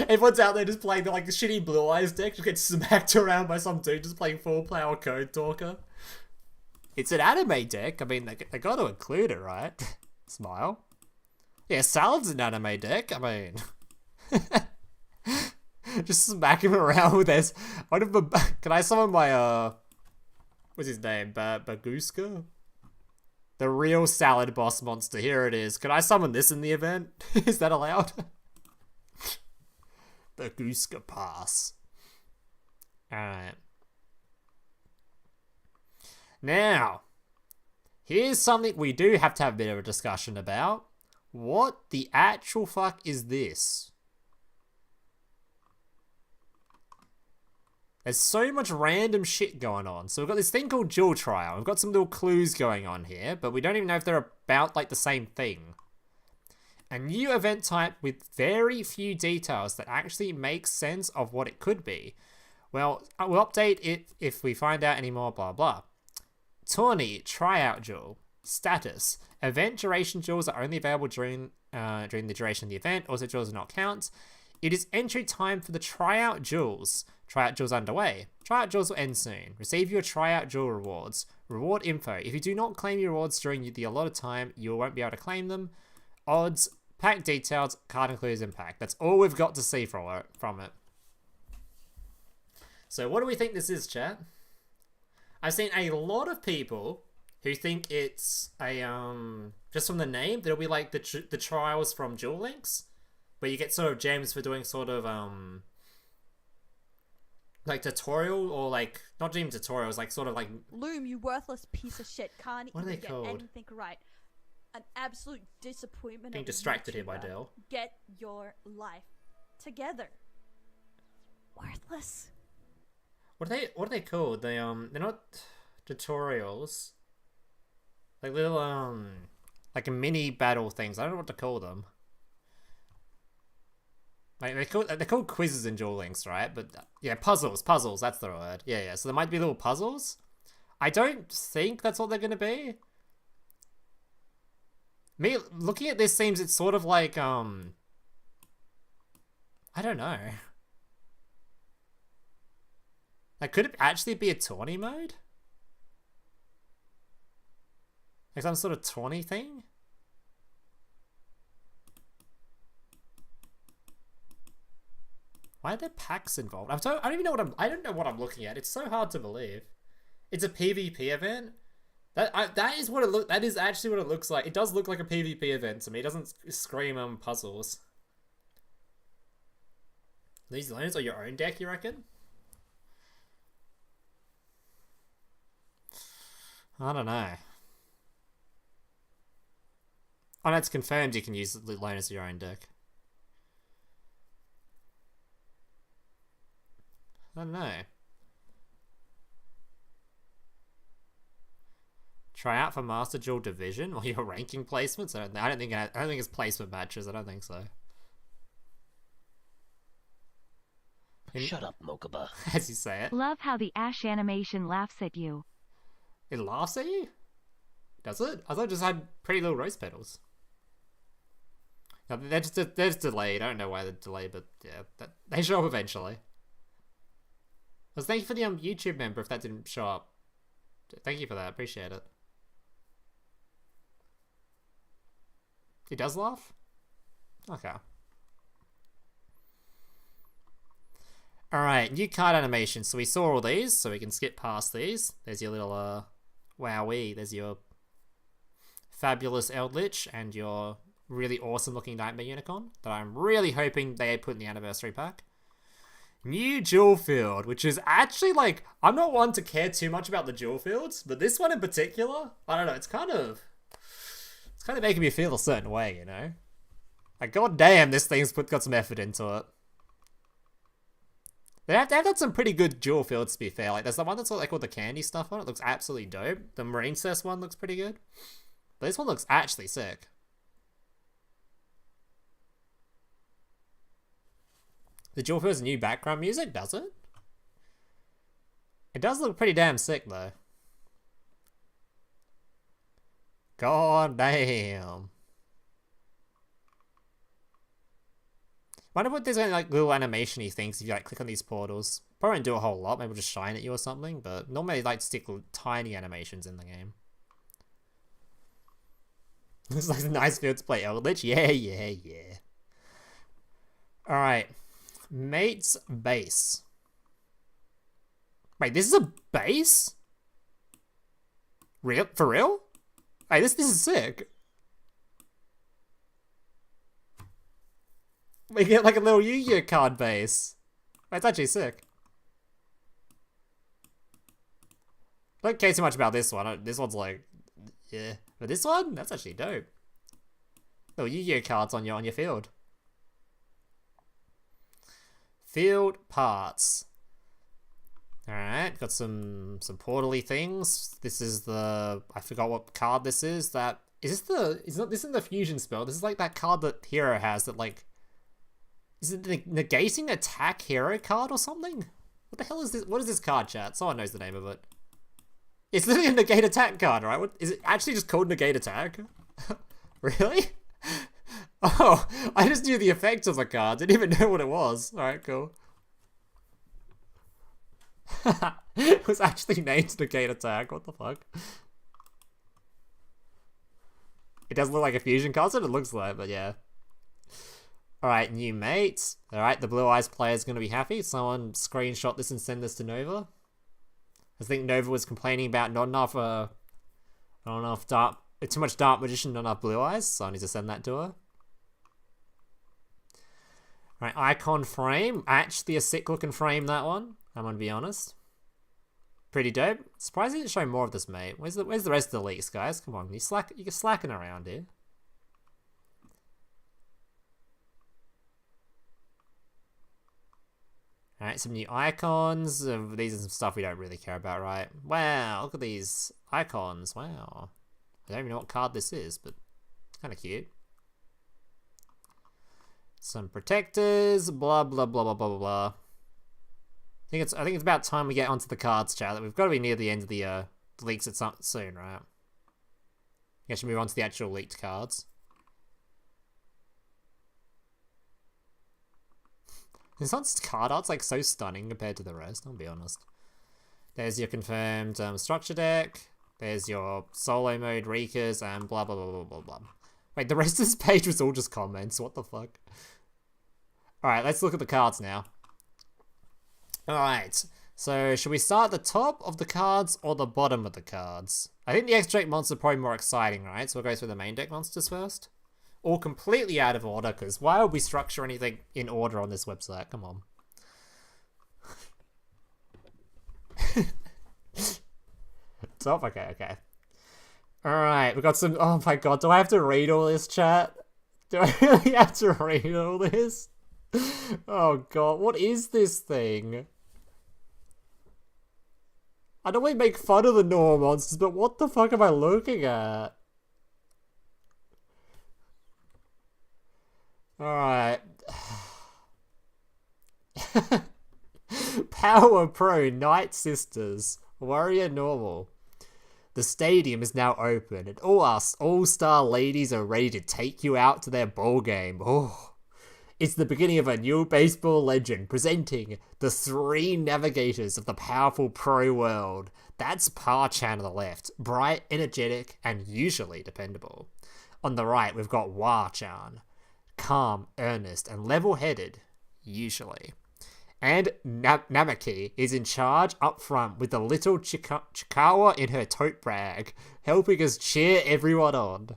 Everyone's out there just playing the shitty Blue Eyes deck, just get smacked around by some dude just playing full power Code Talker. It's an anime deck. I mean, they got to include it, right? Smile. Yeah, Salad's an anime deck. I mean, just smack him around with this. Can I summon my what's his name? Baguska? The real salad boss monster. Here it is. Can I summon this in the event? Is that allowed? The Gooska Pass. Alright. Now, here's something we do have to have a bit of a discussion about. What the actual fuck is this? There's so much random shit going on. So we've got this thing called Duel Trial. We've got some little clues going on here, but we don't even know if they're about like the same thing. A new event type with very few details that actually make sense of what it could be. Well, we'll update it if we find out any more, blah blah. Tourney, tryout duel. Status. Event duration duels are only available during the duration of the event. Also, duels do not count. It is entry time for the tryout duels. Tryout duels underway. Tryout duels will end soon. Receive your tryout duel rewards. Reward info. If you do not claim your rewards during the allotted time, you won't be able to claim them. Odds, pack details, card includes impact. That's all we've got to see from it. So what do we think this is, chat? I've seen a lot of people who think it's a just from the name that it'll be like the trials from Duel Links, where you get sort of gems for doing sort of like tutorial, or like not even tutorials, like sort of like Loom, you worthless piece of shit, can't what are even they get called? anything right. An absolute disappointment. Being distracted here by Dell. Get your life together. Worthless. What are they called? They're not tutorials. Like little like a mini battle things. I don't know what to call them. Like they're called quizzes in Duel Links, right? But yeah, puzzles, that's the word. Yeah. So there might be little puzzles. I don't think that's what they're gonna be. Me looking at this seems it's sort of like I don't know. Like, could it actually be a tourney mode? Like some sort of tourney thing? Why are there packs involved? I don't even know I don't know what I'm looking at. It's so hard to believe. It's a PvP event. That is what it look. That is actually what it looks like. It does look like a PvP event to me. It doesn't scream puzzles. These learners are your own deck, you reckon? I don't know. Oh no, it's confirmed you can use the loan as your own deck. I don't know. Try out for Master Duel Division or your ranking placements? I don't think it's placement matches. I don't think so. Shut up, Mokuba. As you say it. Love how the Ash animation laughs at you. It laughs at you? Does it? I thought it just had pretty little rose petals. No, they're just delayed. I don't know why they're delayed, but yeah, they show up eventually. Well, thank you for the YouTube member if that didn't show up. Thank you for that. Appreciate it. It does laugh? Okay. Alright, new card animation. So we saw all these, so we can skip past these. There's your little, wowee. There's your fabulous Eldritch and your really awesome looking Nightmare Unicorn that I'm really hoping they put in the anniversary pack. New Jewel Field, which is actually like, I'm not one to care too much about the Jewel Fields, but this one in particular, I don't know, it's kind of making me feel a certain way, you know? Like, goddamn, this thing's got some effort into it. They have had some pretty good Jewel Fields, to be fair. Like, there's the one that's got like all the candy stuff on it. Looks absolutely dope. The Marine Cess one looks pretty good. But this one looks actually sick. The Jewel Field's new background music, does it? It does look pretty damn sick, though. God damn. Wonder what there's any like little animation-y things if you like click on these portals. Probably don't do a whole lot, maybe we'll just shine at you or something, but normally they like stick tiny animations in the game. Looks like a nice field to play Eldritch. Yeah. Alright. Mate's base. Wait, this is a base? Real? For real? Hey, this is sick. We get like a little Yu-Gi-Oh card base. That's actually sick. Don't care too much about this one. This one's like, yeah. But this one, that's actually dope. Little Yu-Gi-Oh cards on your field. Field parts. Alright, got some portal-y things. This is the, I forgot what card this is. That this isn't the fusion spell. This is like that card that Hero has that like, is it the negating attack hero card or something? What the hell is this? What is this card, chat? Someone knows the name of it. It's literally a negate attack card, right? What, is it actually just called negate attack? Really? Oh, I just knew the effect of the card. Didn't even know what it was. Alright, cool. It was actually named negate attack. What the fuck? It doesn't look like a fusion card, so it looks like, but yeah. Alright, new mates. Alright, the Blue Eyes player is going to be happy. Someone screenshot this and send this to Nova. I think Nova was complaining about not enough too much Dark Magician, not enough Blue Eyes, so I need to send that to her. Alright, icon frame. Actually a sick looking frame, that one. I'm gonna be honest. Pretty dope. Surprised they didn't show more of this, mate. Where's the rest of the leaks, guys? Come on, you're slacking around here. Alright, some new icons. These are some stuff we don't really care about, right? Wow, look at these icons. Wow. I don't even know what card this is, but it's kind of cute. Some protectors, blah, blah, blah, blah, blah, blah, blah. I think it's about time we get onto the cards, chat. We've got to be near the end of the leaks at some soon, right? I guess we move on to the actual leaked cards. This one's card art's like so stunning compared to the rest, I'll be honest. There's your confirmed structure deck. There's your solo mode Reekers and blah blah blah blah blah blah. Wait, the rest of this page was all just comments. What the fuck? Alright, let's look at the cards now. Alright, so should we start at the top of the cards or the bottom of the cards? I think the extra deck monsters are probably more exciting, right? So we'll go through the main deck monsters first. All completely out of order, because why would we structure anything in order on this website? Come on. Top? Okay. Alright, we got some... Oh my god, do I have to read all this, chat? Do I really have to read all this? Oh god, what is this thing? I know we make fun of the normal monsters, but what the fuck am I looking at? Alright. Power Pro Night Sisters. Warrior Normal. The stadium is now open and all us all-star ladies are ready to take you out to their ball game. Oh. It's the beginning of a new baseball legend presenting the three navigators of the powerful pro world. That's Par-chan on the left, bright, energetic, and usually dependable. On the right, we've got War-chan, calm, earnest, and level-headed, usually. And Namaki is in charge up front with the little Chikawa in her tote bag, helping us cheer everyone on.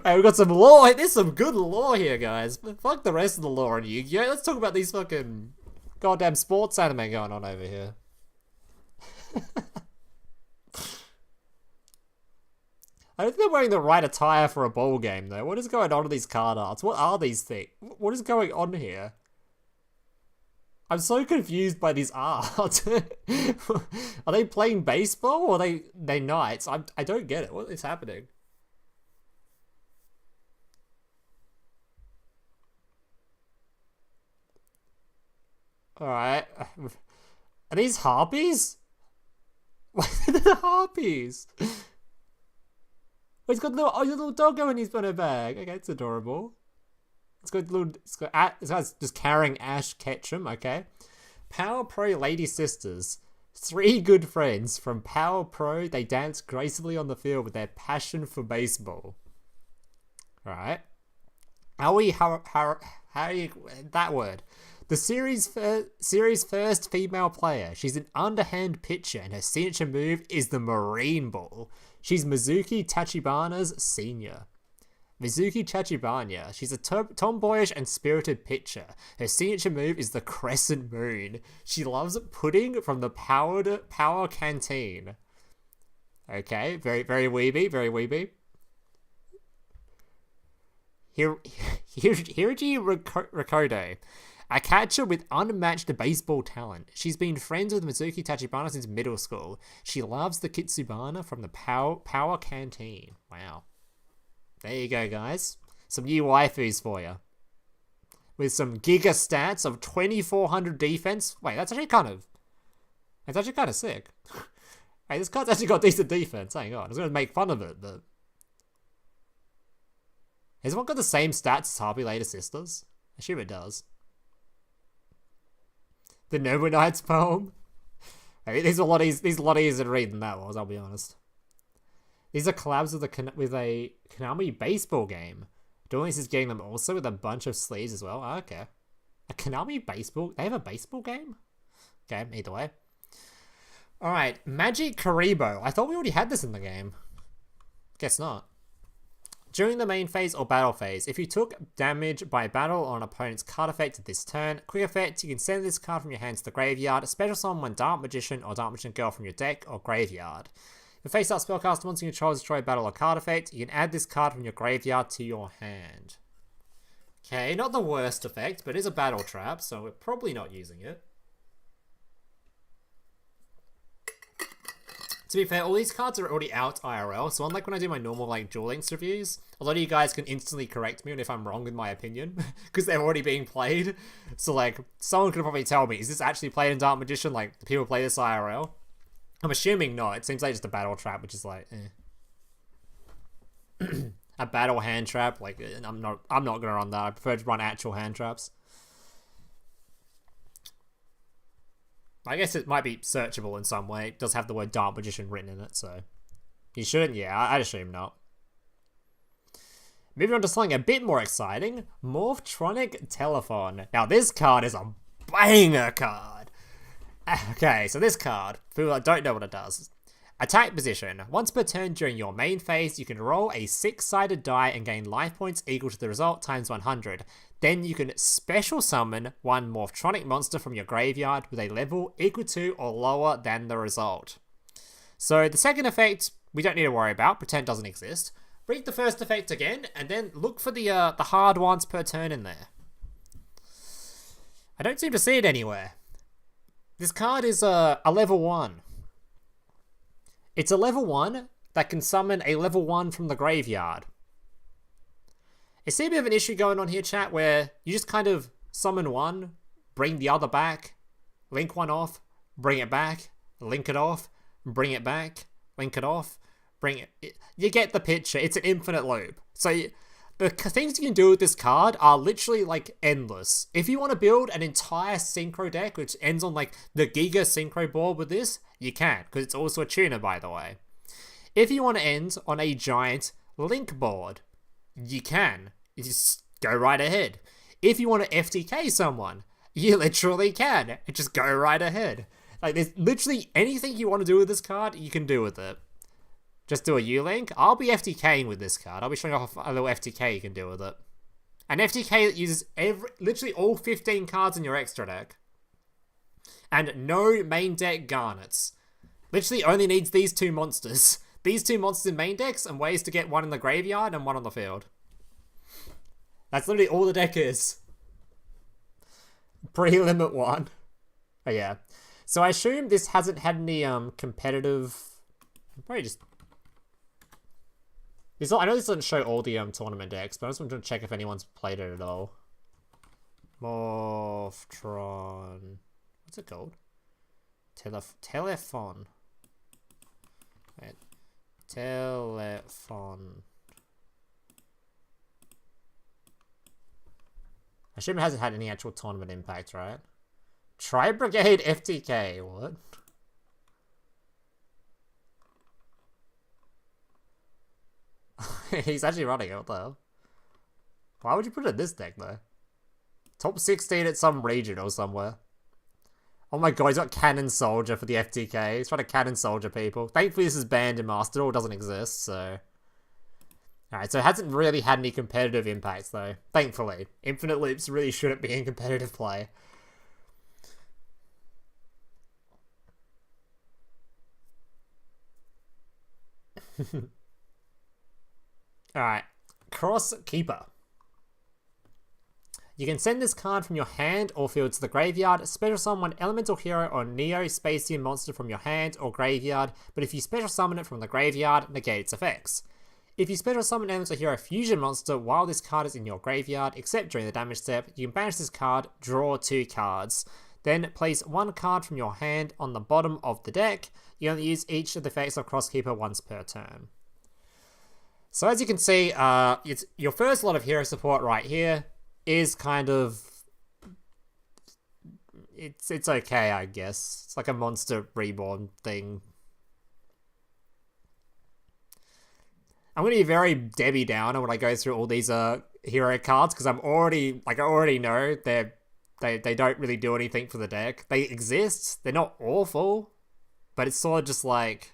Hey, we've got some lore. There's some good lore here, guys. Fuck the rest of the lore on Yu-Gi-Oh! Let's talk about these fucking goddamn sports anime going on over here. I don't think they're wearing the right attire for a ball game, though. What is going on with these card arts? What are these things? What is going on here? I'm so confused by these arts. Are they playing baseball or are they knights? I don't get it. What is happening? Alright. Are these harpies? What are the harpies? Oh, he's got a little doggo in his bag. Okay, it's adorable. It's just carrying Ash Ketchum, okay. Power Pro Lady Sisters. Three good friends from Power Pro. They dance gracefully on the field with their passion for baseball. Alright. That word. The series first female player. She's an underhand pitcher and her signature move is the Marine Ball. She's Mizuki Tachibana's senior. Mizuki Tachibana. She's a tomboyish and spirited pitcher. Her signature move is the Crescent Moon. She loves pudding from the Power Canteen. Okay, very weeby, very weeby. Hiriji Rikodo. A catcher with unmatched baseball talent. She's been friends with Mizuki Tachibana since middle school. She loves the Kitsubana from the Power Canteen. Wow. There you go, guys. Some new waifus for you. With some giga stats of 2400 defense. Wait, that's actually kind of sick. Hey, this card's actually got decent defense. Hang on, I was going to make fun of it, but... Has one got the same stats as Harpy Later Sisters? I assume it does. The Noble Knights poem? Hey, these are a lot easier to read than that was, I'll be honest. These are collabs with a Konami baseball game. Duel is getting them also with a bunch of sleeves as well. Oh, okay. A Konami baseball... They have a baseball game? Okay, either way. Alright, Magic Karibo. I thought we already had this in the game. Guess not. During the main phase or battle phase, if you took damage by battle on an opponent's card effect this turn, quick effect, you can send this card from your hand to the graveyard, special summon one Dark Magician or Dark Magician Girl from your deck or graveyard. If face up spellcaster wants to control destroy battle or card effect, you can add this card from your graveyard to your hand. Okay, not the worst effect, but it is a battle trap, so we're probably not using it. To be fair, all these cards are already out IRL, so unlike when I do my normal like Duel Links reviews, a lot of you guys can instantly correct me on if I'm wrong with my opinion, because they're already being played. So like, someone could probably tell me, is this actually played in Dark Magician? Like, do people play this IRL? I'm assuming not. It seems like just a battle trap, which is like, eh. A battle hand trap, like, I'm not gonna run that. I prefer to run actual hand traps. I guess it might be searchable in some way. It does have the word Dark Magician written in it, so... You shouldn't? Yeah, I'd assume not. Moving on to something a bit more exciting. Morphtronic Telephone. Now, this card is a banger card. Okay, so this card, for people that don't know what it does. Attack position. Once per turn during your main phase, you can roll a 6-sided die and gain life points equal to the result times 100. Then you can special summon one Morphtronic monster from your graveyard with a level equal to or lower than the result. So the second effect, we don't need to worry about. Pretend doesn't exist. Read the first effect again, and then look for the hard ones per turn in there. I don't seem to see it anywhere. This card is a level 1. It's a level 1 that can summon a level 1 from the graveyard. I see a bit of an issue going on here, chat, where you just kind of summon one, bring the other back, link one off, bring it back, link it off, bring it back, link it off, bring it... You get the picture. It's an infinite loop. So the things you can do with this card are literally, like, endless. If you want to build an entire Synchro deck, which ends on, like, the Giga Synchro board with this, you can, because it's also a tuner, by the way. If you want to end on a giant Link board, you can. You just go right ahead. If you want to FTK someone, you literally can. Just go right ahead. Like, there's literally anything you want to do with this card, you can do with it. Just do a U-Link. I'll be FTKing with this card. I'll be showing off a little FTK you can do with it. An FTK that uses literally all 15 cards in your extra deck. And no main deck garnets. Literally only needs these two monsters. These two monsters in main decks and ways to get one in the graveyard and one on the field. That's literally all the deck is. Pre-limit 1. Oh yeah. So I assume this hasn't had any competitive... Probably just... I know this doesn't show all the tournament decks, but I just want to check if anyone's played it at all. Morphtron... What's it called? Telephone. Wait. Telephone. I assume it hasn't had any actual tournament impact, right? Tri-Brigade FTK, what? He's actually running it, what the hell? Why would you put it in this deck, though? Top 16 at some region or somewhere. Oh my god, he's got Cannon Soldier for the FTK. He's trying to Cannon Soldier people. Thankfully this is banned in Master, or doesn't exist, so... Alright, so it hasn't really had any competitive impacts, though. Thankfully. Infinite Loops really shouldn't be in competitive play. Alright. Cross Keeper. You can send this card from your hand or field to the graveyard, special summon elemental hero or neo Spacian monster from your hand or graveyard, but if you special summon it from the graveyard, negate its effects. If you special summon elemental hero fusion monster while this card is in your graveyard, except during the damage step, you can banish this card, draw 2 cards. Then place 1 card from your hand on the bottom of the deck. You only use each of the effects of Crosskeeper once per turn. So as you can see, it's your first lot of hero support right here is kind of... It's okay, I guess. It's like a monster reborn thing. I'm going to be very Debbie Downer when I go through all these hero cards, because I'm already, like, I already know they don't really do anything for the deck. They exist, they're not awful, but it's sort of just like...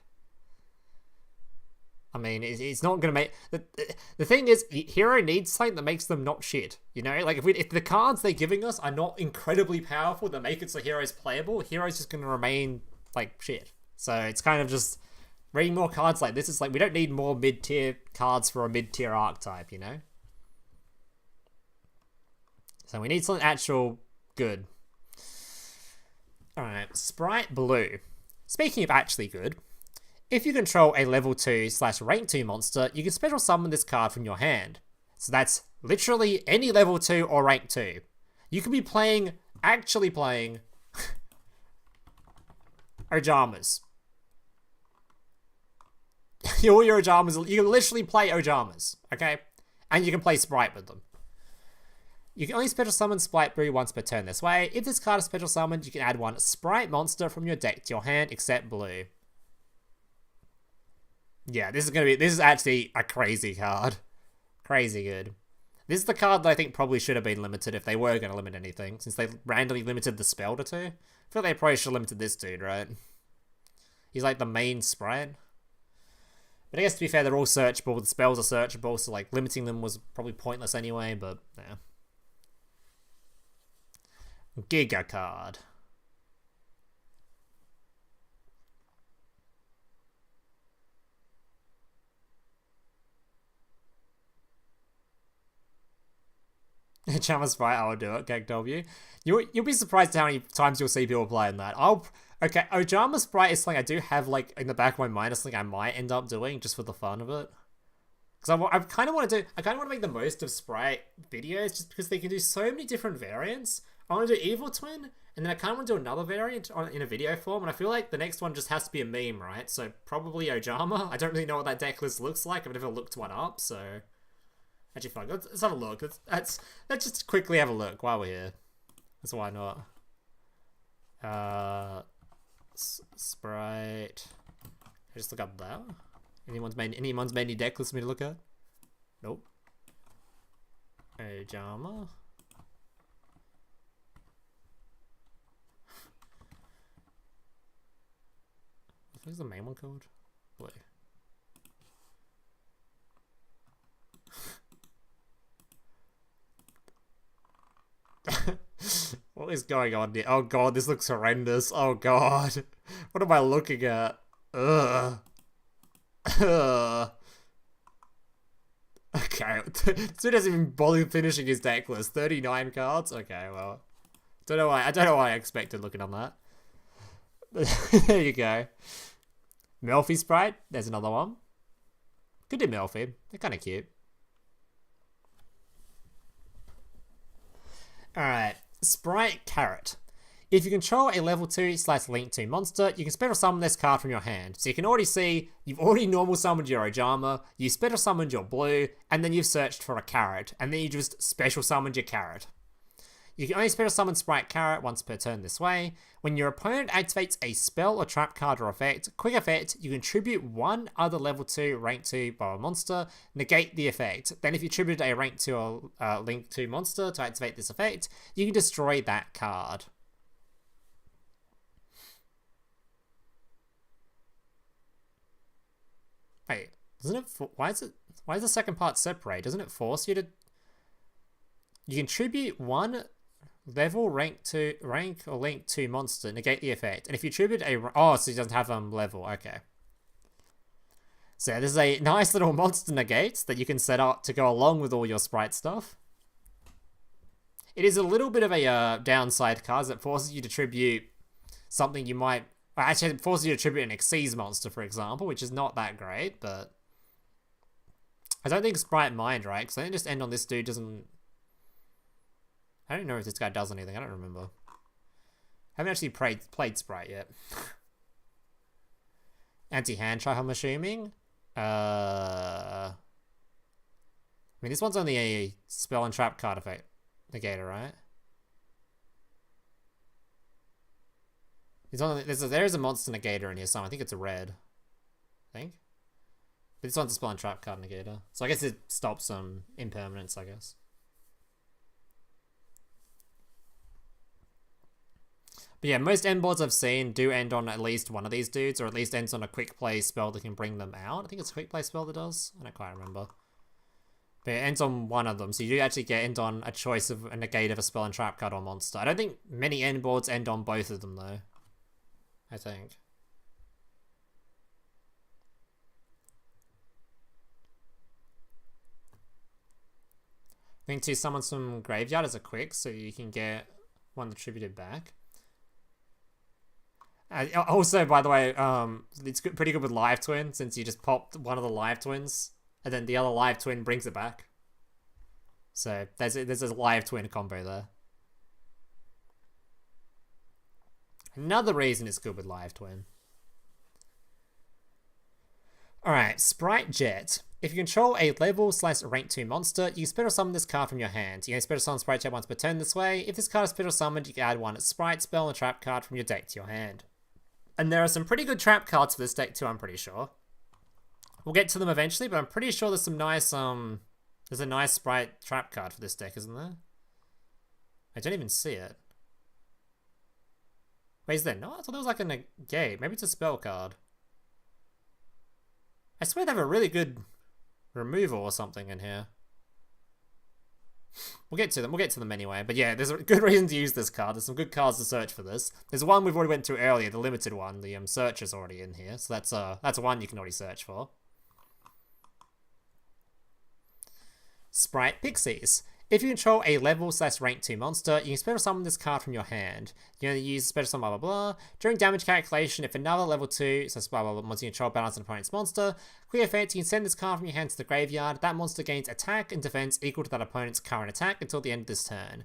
I mean, it's not going to make... The thing is, hero needs something that makes them not shit, you know? Like, if the cards they're giving us are not incredibly powerful that make it so hero's playable, hero's just going to remain, like, shit. So it's kind of just... Reading more cards like this is like, we don't need more mid-tier cards for a mid-tier archetype, you know? So we need something actual good. Alright, Sprite Blue. Speaking of actually good, if you control a level 2/rank 2 monster, you can special summon this card from your hand. So that's literally any level 2 or rank 2. You could be actually playing Ojamas. All your Ojamas, you can literally play Ojamas, okay? And you can play Sprite with them. You can only special summon Sprite Blue once per turn this way. If this card is special summoned, you can add 1 Sprite monster from your deck to your hand, except blue. Yeah, this is actually a crazy card. Crazy good. This is the card that I think probably should have been limited if they were going to limit anything, since they randomly limited the spell to 2. I feel like they probably should have limited this dude, right? He's like the main Sprite. But I guess to be fair, they're all searchable, the spells are searchable, so like limiting them was probably pointless anyway, but yeah. Giga card. Chama Sprite, I'll do it, GagW. You'll be surprised how many times you'll see people playing that. Okay, Ojama Sprite is something I do have, like, in the back of my mind. It's something I might end up doing just for the fun of it. Because I kind of want to make the most of Sprite videos just because they can do so many different variants. I want to do Evil Twin, and then I kind of want to do another variant in a video form, and I feel like the next one just has to be a meme, right? So probably Ojama. I don't really know what that deck list looks like. I've never looked one up, so... Actually, fine. Let's have a look. Let's just quickly have a look while we're here. That's why not. Sprite. I just look up that. Anyone's made any deck lists for me to look at? Nope. Ojama. What is the main one called? Blue. What is going on here? Oh god, this looks horrendous. Oh god. What am I looking at? Ugh. Ugh. Okay. Dude hasn't even bothered finishing his deck list. 39 cards? Okay, well. I don't know why I expected looking on that. There you go. Melfi Sprite. There's another one. Good to Melfi. They're kind of cute. Alright, Sprite Carrot. If you control a level 2/link 2 monster, you can special summon this card from your hand. So you can already see, you've already normal summoned your Ojama, you special summoned your blue, and then you've searched for a carrot, and then you just special summoned your carrot. You can only special summon Sprite Carrot once per turn this way. When your opponent activates a spell or trap card or effect, quick effect, you can tribute 1 other level 2 rank 2 borrow monster, negate the effect. Then if you tribute a rank 2 or link 2 monster to activate this effect, you can destroy that card. Wait, doesn't it... Why is the second part separate? Doesn't it force you to... You can tribute 1... level rank or link 2 monster, negate the effect. And if you tribute a... Oh, so he doesn't have level. Okay. So this is a nice little monster negate that you can set up to go along with all your Sprite stuff. It is a little bit of a downside card that forces you to tribute something you might... Well, actually, it forces you to tribute an Xyz monster, for example, which is not that great, but... I don't think Sprite mind, right? Because I think just end on this dude doesn't... I don't know if this guy does anything. I don't remember. I haven't actually played Sprite yet. Anti-hand trap, I'm assuming. I mean, this one's only a spell and trap card effect negator, right? There is a monster negator in here, so I think it's a red. I think. But this one's a spell and trap card negator. So I guess it stops some impermanence, I guess. But yeah, most end boards I've seen do end on at least one of these dudes, or at least ends on a quick play spell that can bring them out. I think it's a quick play spell that does. I don't quite remember. But it ends on one of them, so you do actually end on a choice of a negate of a spell and trap card or monster. I don't think many end boards end on both of them, though. I think. I think to summon some graveyard as a quick, so you can get one attributed back. Also, by the way, it's pretty good with Live Twin, since you just popped one of the Live Twins, and then the other Live Twin brings it back. So there's a Live Twin combo there. Another reason it's good with Live Twin. Alright, Sprite Jet. If you control a level/rank 2 monster, you can special summon this card from your hand. You can special summon Sprite Jet once per turn this way. If this card is special summoned, you can add one Sprite, spell, and trap card from your deck to your hand. And there are some pretty good trap cards for this deck too, I'm pretty sure. We'll get to them eventually, but I'm pretty sure there's some nice, there's a nice Sprite trap card for this deck, isn't there? I don't even see it. Wait, is there not? I thought there was like a negate. Maybe it's a spell card. I swear they have a really good removal or something in here. We'll get to them. We'll get to them anyway. But yeah, there's a good reason to use this card. There's some good cards to search for this. There's one we've already went to earlier, the limited one. The searcher's already in here, so that's one you can already search for. Sprite Pixies. If you control a level/rank 2 monster, you can special summon this card from your hand. You can use special summon blah blah blah. During damage calculation, if another level 2, so blah blah blah, monster you control balance an opponent's monster, quick effect, you can send this card from your hand to the graveyard. That monster gains attack and defense equal to that opponent's current attack until the end of this turn.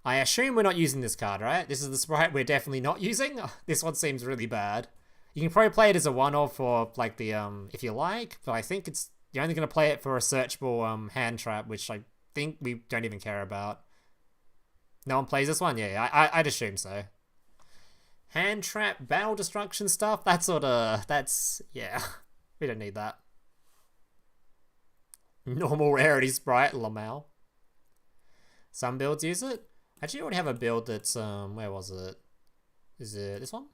I assume we're not using this card, right? This is the Sprite we're definitely not using. This one seems really bad. You can probably play it as a one-off for like the if you like, but I think you're only going to play it for a searchable hand trap, which I think we don't even care about. No one plays this one? Yeah, I'd assume so. Hand trap, battle destruction stuff, yeah, we don't need that. Normal rarity Sprite, Lamau. Some builds use it. Actually, I already have a build that's, where was it? Is it this one?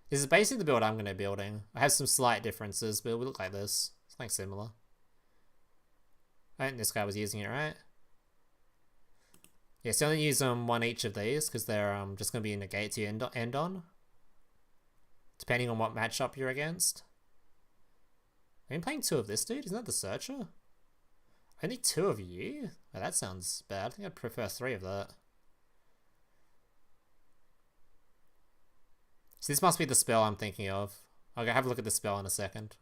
This is basically the build I'm going to be building. I have some slight differences, but it will look like this. Something similar. I think this guy was using it, right? Yeah, so only use one each of these, because they're just going to be negates you end on. Depending on what matchup you're against. I've been playing 2 of this dude, isn't that the searcher? Only 2 of you? Oh, that sounds bad. I think I'd prefer 3 of that. So this must be the spell I'm thinking of. I'll go have a look at the spell in a second.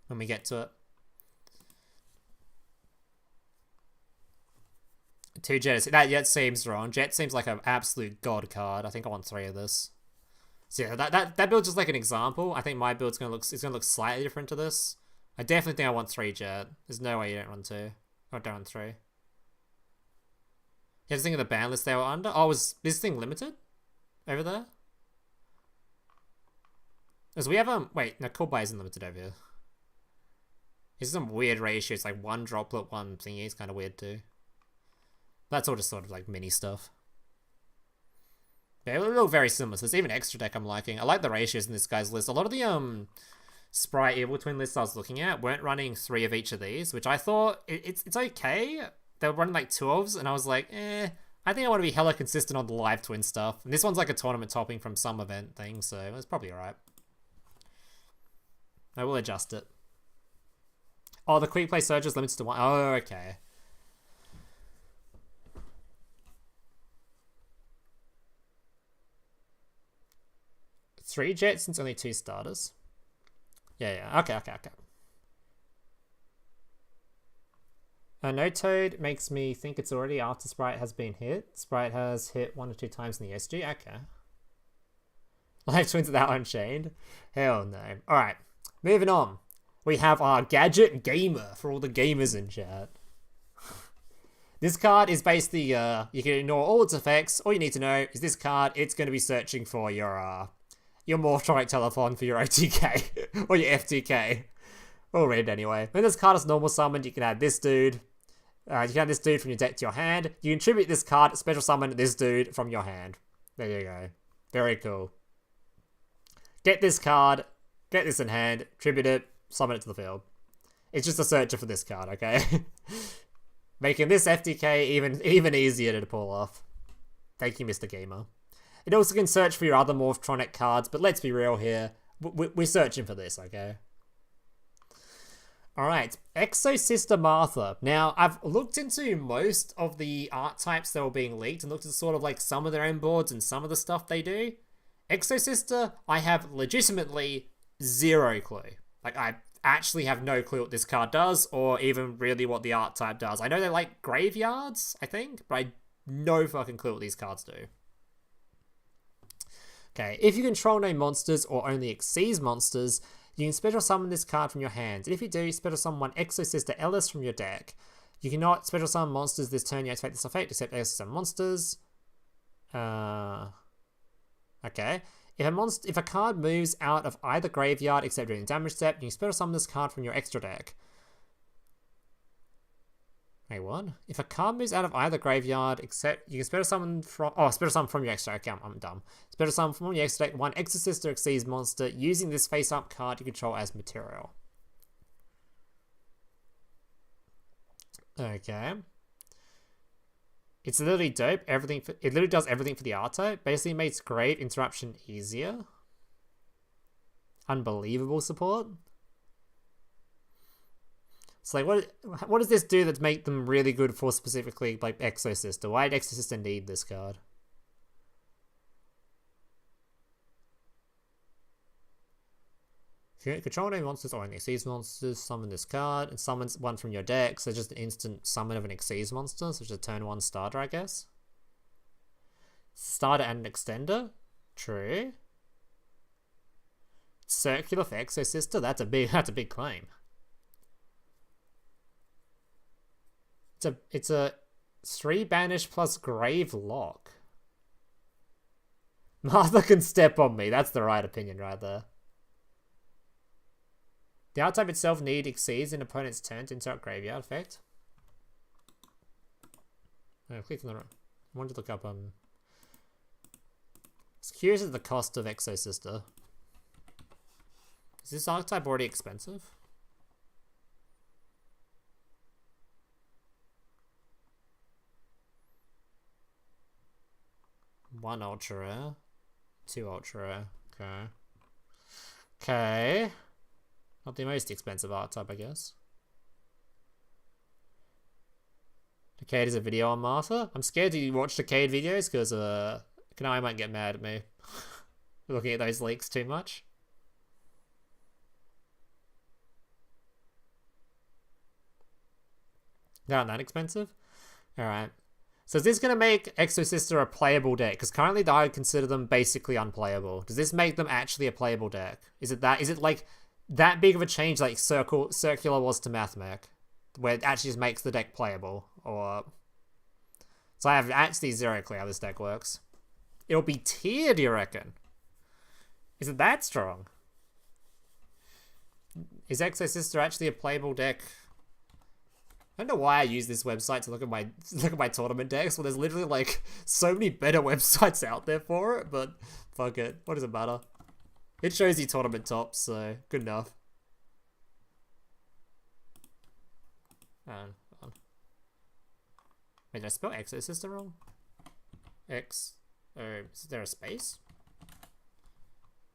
When we get to it. 2 Jet. That seems wrong. Jet seems like an absolute god card. I think I want 3 of this. So yeah, that build's just like an example. I think my build's gonna look slightly different to this. I definitely think I want 3 Jet. There's no way you don't run 2. Or don't run 3. You have to think of the ban list they were under. Oh, was this thing limited? Over there? Because we have wait, no, Cool Buy isn't limited over here. It's some weird ratio. It's like 1 droplet, 1 thingy. It's kind of weird too. That's all just sort of like mini stuff. They look very similar. So there's even extra deck I'm liking. I like the ratios in this guy's list. A lot of the Sprite Evil Twin lists I was looking at weren't running 3 of each of these, which I thought it's okay. They were running like 2s, and I was like, I think I want to be hella consistent on the Live Twin stuff. And this one's like a tournament topping from some event thing, so it's probably alright. I will adjust it. Oh, the quick play surge is limited to 1. Oh, okay. 3 jets since only 2 starters. Yeah. Okay. No Toad makes me think it's already after Sprite has been hit. Sprite has hit 1 or 2 times in the SG. Okay. Live twins without Unchained? Hell no. Alright, moving on. We have our Gadget Gamer for all the gamers in chat. This card is basically, you can ignore all its effects. All you need to know is this card, it's going to be searching for your Morphtronic Telephone for your OTK, or your FTK. We'll read it anyway. When this card is normal summoned, you can add this dude. You can add this dude from your deck to your hand. You can tribute this card, special summon this dude from your hand. There you go. Very cool. Get this card, get this in hand, tribute it, summon it to the field. It's just a searcher for this card, okay? Making this FTK even easier to pull off. Thank you, Mr. Gamer. It also can search for your other Morphtronic cards, but let's be real here. We're searching for this, okay? Alright, Exosister Martha. Now, I've looked into most of the art types that were being leaked and looked at sort of like some of their own boards and some of the stuff they do. Exosister, I have legitimately zero clue. Like, I actually have no clue what this card does, or even really what the art type does. I know they're like graveyards, I think, but I no fucking clue what these cards do. Okay, if you control no monsters or only exceeds monsters, you can special summon this card from your hand. And if you do, special summon one Exosister Ellis from your deck. You cannot special summon monsters this turn you activate this effect, except Exosister monsters. Okay. If a card moves out of either graveyard except during the damage step, you can special summon this card from your extra deck. Wait, what? If a card moves out of either graveyard except you can special summon from special summon from your extra deck. Okay, I'm dumb. Special summon from your extra deck one Exosister Exceeds monster using this face-up card you control as material. Okay. It's literally dope. It literally does everything for the Archetype. Basically makes Grave Interruption easier. Unbelievable support. So like, what does this do that make them really good for specifically like Exosister? Why did Exosister need this card? If you control no monsters or only Exceeds monsters, summon this card and summons one from your deck. So just an instant summon of an Exceeds monster, so just a turn 1 starter, I guess. Starter and an extender. True. Circular for Exosister. That's a big claim. It's a 3 banish plus grave lock. Martha can step on me. That's the right opinion right there. The Archetype itself need exceeds an opponent's turn to interrupt graveyard effect. I clicked on the wrong. I wanted to look up I was curious at the cost of Exosister. Is this Archetype already expensive? One ultra rare, 2 ultra rare. Okay. Okay. Not the most expensive Archetype, I guess. Decade is a video on Martha. I'm scared to watch Decade videos because Konami might get mad at me looking at those leaks too much. Not that expensive? Alright. So is this going to make Exosister a playable deck? Because currently I would consider them basically unplayable. Does this make them actually a playable deck? Is it like that big of a change like Circular was to Mathmech? Where it actually just makes the deck playable? Or... So I have actually zero clue how this deck works. It'll be tiered, you reckon? Is it that strong? Is Exosister actually a playable deck? I don't know why I use this website to look at my tournament decks. Well, there's literally like so many better websites out there for it, but fuck it. What does it matter? It shows you tournament tops, so good enough. Wait, did I spell Exosister wrong? Is there a space?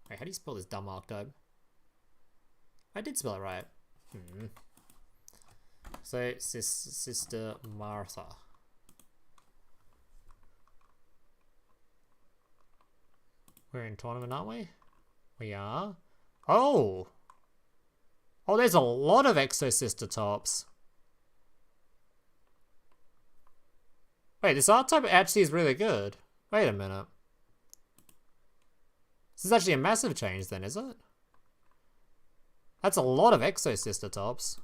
Wait, how do you spell this dumb archetype? I did spell it right. So, Sister Martha. We're in tournament, aren't we? We are. Oh! Oh, there's a lot of Exosister tops. Wait, this Archetype actually is really good. Wait a minute. This is actually a massive change then, is it? That's a lot of Exosister tops.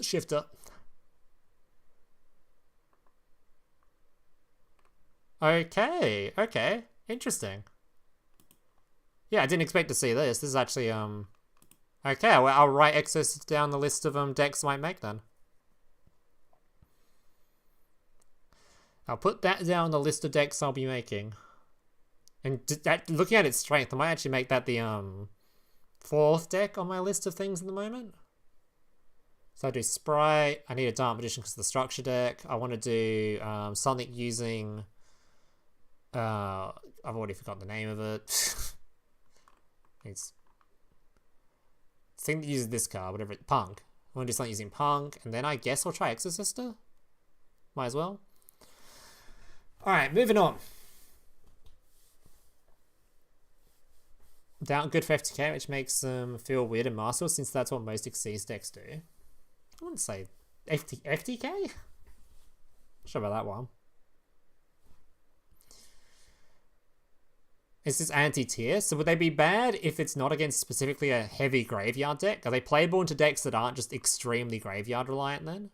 Shifter. Okay, okay. Interesting. Yeah, I didn't expect to see this. This is actually, okay, well, I'll write Exosister down the list of, decks I might make then. I'll put that down the list of decks I'll be making. And looking at its strength, I might actually make that the, 4th deck on my list of things at the moment. So I do Sprite, I need a Dark Magician because of the structure deck. I want to do, something using... I've already forgotten the name of it. It's thing that uses this card, whatever. Punk. I want to do something using Punk, and then I guess I'll try Exosister. Might as well. Alright, moving on. Down good for FTK, which makes them feel weird and masterful, since that's what most Exceeds decks do. I wouldn't say FTK? Not sure about that one. Is this anti-tier? So would they be bad if it's not against specifically a heavy graveyard deck? Are they playable into decks that aren't just extremely graveyard reliant then?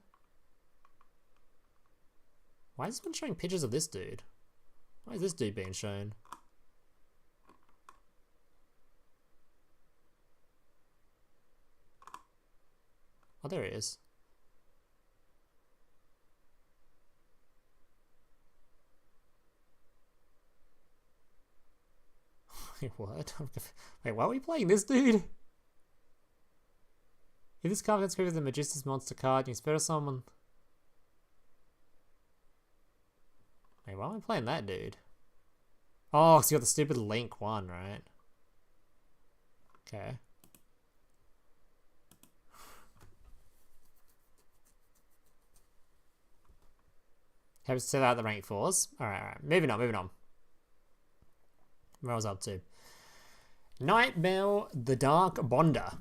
Why is one showing pictures of this dude? Why is this dude being shown? Oh, there he is. Wait, what? Wait, why are we playing this dude? If this card gets rid of the Magician's monster card, you can spell someone. Wait, why am I playing that dude? Oh, so you got the stupid Link one, right? Okay. Have to set out the rank 4s. Alright. Moving on. Where I was up to. Nightmare the Dark Bonder.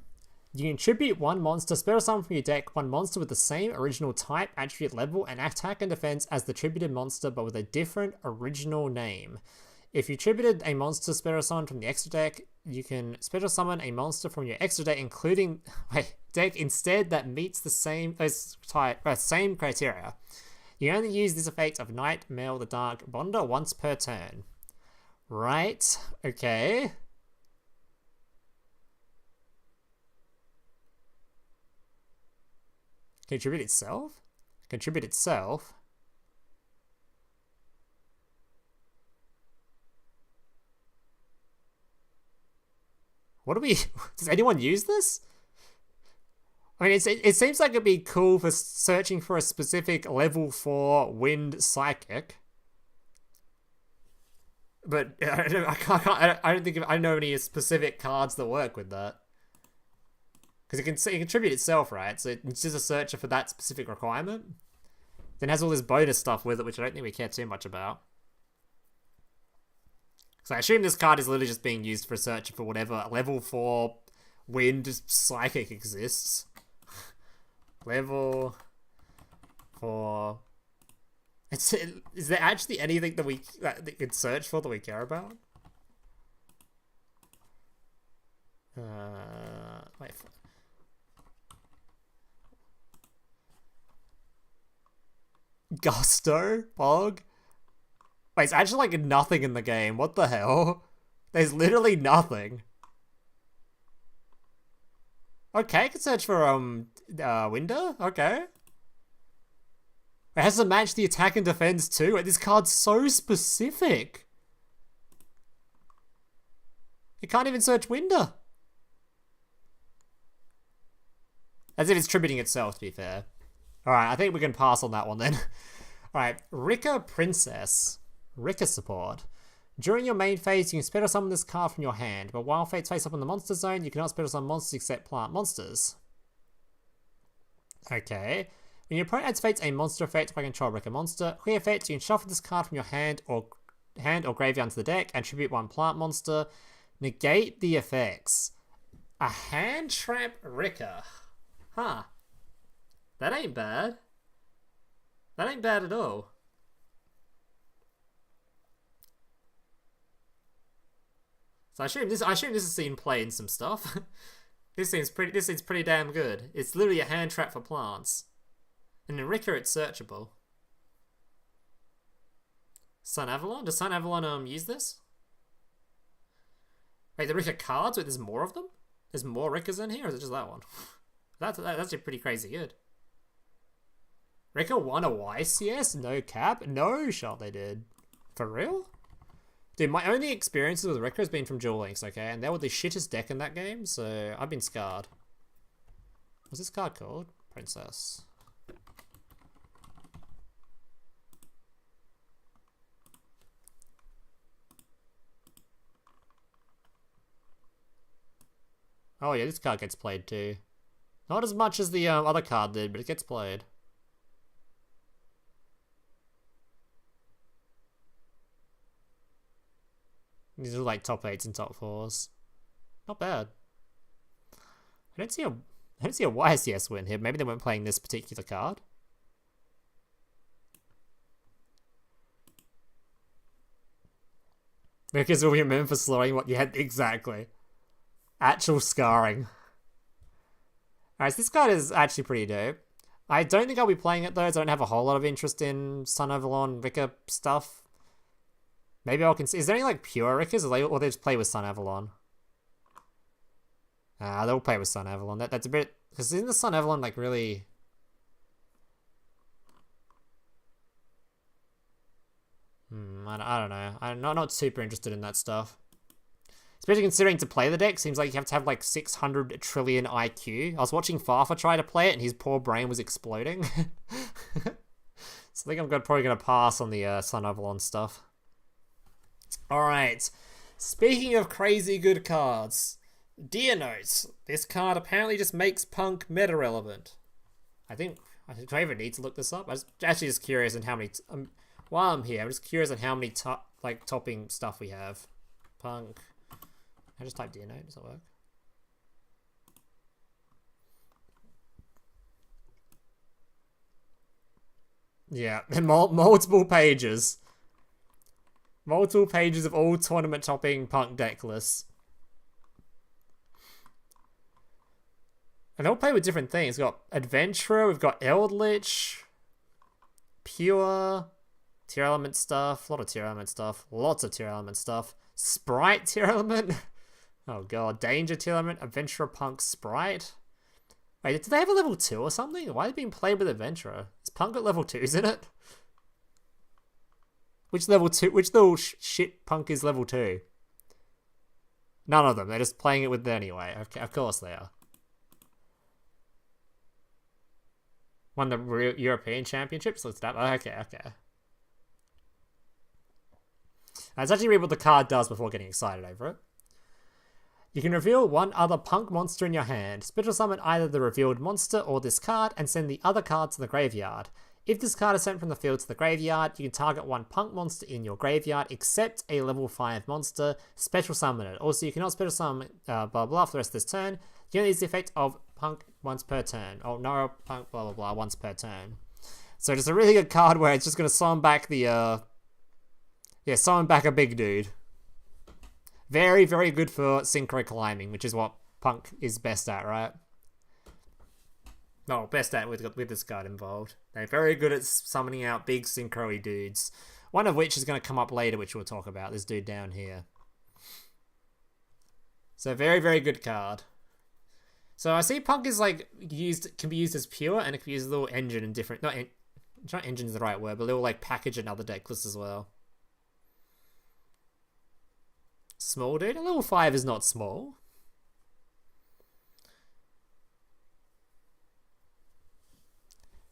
You can tribute one monster, spell summon from your deck, one monster with the same original type, attribute level, and attack and defense as the tributed monster, but with a different original name. If you tributed a monster spell summon from the extra deck, you can special summon a monster from your extra deck, including deck instead that meets the same same criteria. You only use this effect of Nightmare the Dark Bonder once per turn. Right, okay. Contribute itself? Contribute itself? What do we... Does anyone use this? I mean, it seems like it'd be cool for searching for a specific level 4 wind psychic. But I don't think I know any specific cards that work with that. Because it can contribute itself, right? So it's just a searcher for that specific requirement. Then it has all this bonus stuff with it, which I don't think we care too much about. So I assume this card is literally just being used for a searcher for whatever level 4 wind psychic exists. Level 4... Is there actually anything that we can search for that we care about? Wait. Gusto? Bog? Wait, it's actually like nothing in the game. What the hell? There's literally nothing. Okay, I can search for window. Okay. It has to match the attack and defense too. Wait, this card's so specific. It can't even search window. As if it's tributing itself, to be fair. Alright, I think we can pass on that one then. Alright, Rika Princess. Rika support. During your main phase, you can special summon this card from your hand, but while fates face up in the monster zone, you cannot special summon monsters except plant monsters. Okay. When your opponent activates a monster effect by control Wrecker monster, clear effect, you can shuffle this card from your hand or graveyard to the deck and tribute one plant monster. Negate the effects. A hand trap Wrecker. Huh. That ain't bad. That ain't bad at all. So I assume this is seen play in some stuff. This seems pretty damn good. It's literally a hand trap for plants. And in Ricker it's searchable. Sun Avalon? Does Sun Avalon use this? Wait, the Ricker cards? Wait, there's more of them? There's more Rickers in here, or is it just that one? That's actually pretty crazy good. Ricker won a YCS? No cap? No shot they did. For real? Dude, my only experiences with Ricker has been from Duel Links, okay? And they were the shittest deck in that game, so I've been scarred. What's this card called? Princess. Oh yeah, this card gets played too. Not as much as the other card did, but it gets played. These are like top 8s and top 4s. Not bad. I don't see a YCS win here. Maybe they weren't playing this particular card. Because we'll be remembered for slowing what you had exactly. Actual scarring. Alright, so this card is actually pretty dope. I don't think I'll be playing it though, as I don't have a whole lot of interest in Sun Avalon Ricker stuff. Maybe I'll consider. Is there any like pure Rickers, or they just play with Sun Avalon? They'll play with Sun Avalon. That's a bit, because isn't the Sun Avalon like really? I don't know. I'm not super interested in that stuff. Especially considering to play the deck, seems like you have to have like 600 trillion IQ. I was watching Farfa try to play it, and his poor brain was exploding. So I think I'm probably gonna pass on the Sun Avalon stuff. Alright, speaking of crazy good cards, Dear Notes. This card apparently just makes Punk meta relevant. Do I even need to look this up? I'm actually just curious on how many, while I'm here, I'm just curious on how many topping stuff we have. Punk. I just type Dear Note, does that work? Yeah, multiple pages. Multiple pages of all tournament topping Punk deck lists. And they'll play with different things. We've got Adventurer, we've got Eldritch, Pure, Tier Element stuff, a lot of Tier Element stuff, lots of Tier Element stuff, Sprite Tier Element, oh god, Danger Tier Element, Adventurer Punk Sprite. Wait, do they have a level 2 or something? Why are they being played with Adventurer? Is Punk got level 2s in it? Which level 2? Which little shit Punk is level 2? None of them. They're just playing it with it anyway. Okay, of course they are. Won the European Championships? Let's that. Okay. Let's actually read what the card does before getting excited over it. You can reveal one other Punk monster in your hand. Special summon either the revealed monster or this card and send the other card to the graveyard. If this card is sent from the field to the graveyard, you can target one Punk monster in your graveyard except a level 5 monster. Special summon it. Also, you cannot special summon blah blah for the rest of this turn. You only use the effect of Punk once per turn. Oh, no, Punk blah blah blah once per turn. So it's a really good card where it's just going to summon back the summon back a big dude. Very, very good for synchro climbing, which is what Punk is best at, right? No, best at with this card involved. They're very good at summoning out big synchro-y dudes. One of which is going to come up later, which we'll talk about. This dude down here. So very, very good card. So I see Punk is like can be used as pure, and it can be used as a little engine and different. Not engine is the right word, but a little like package and other deck lists as well. Small dude. A level 5 is not small.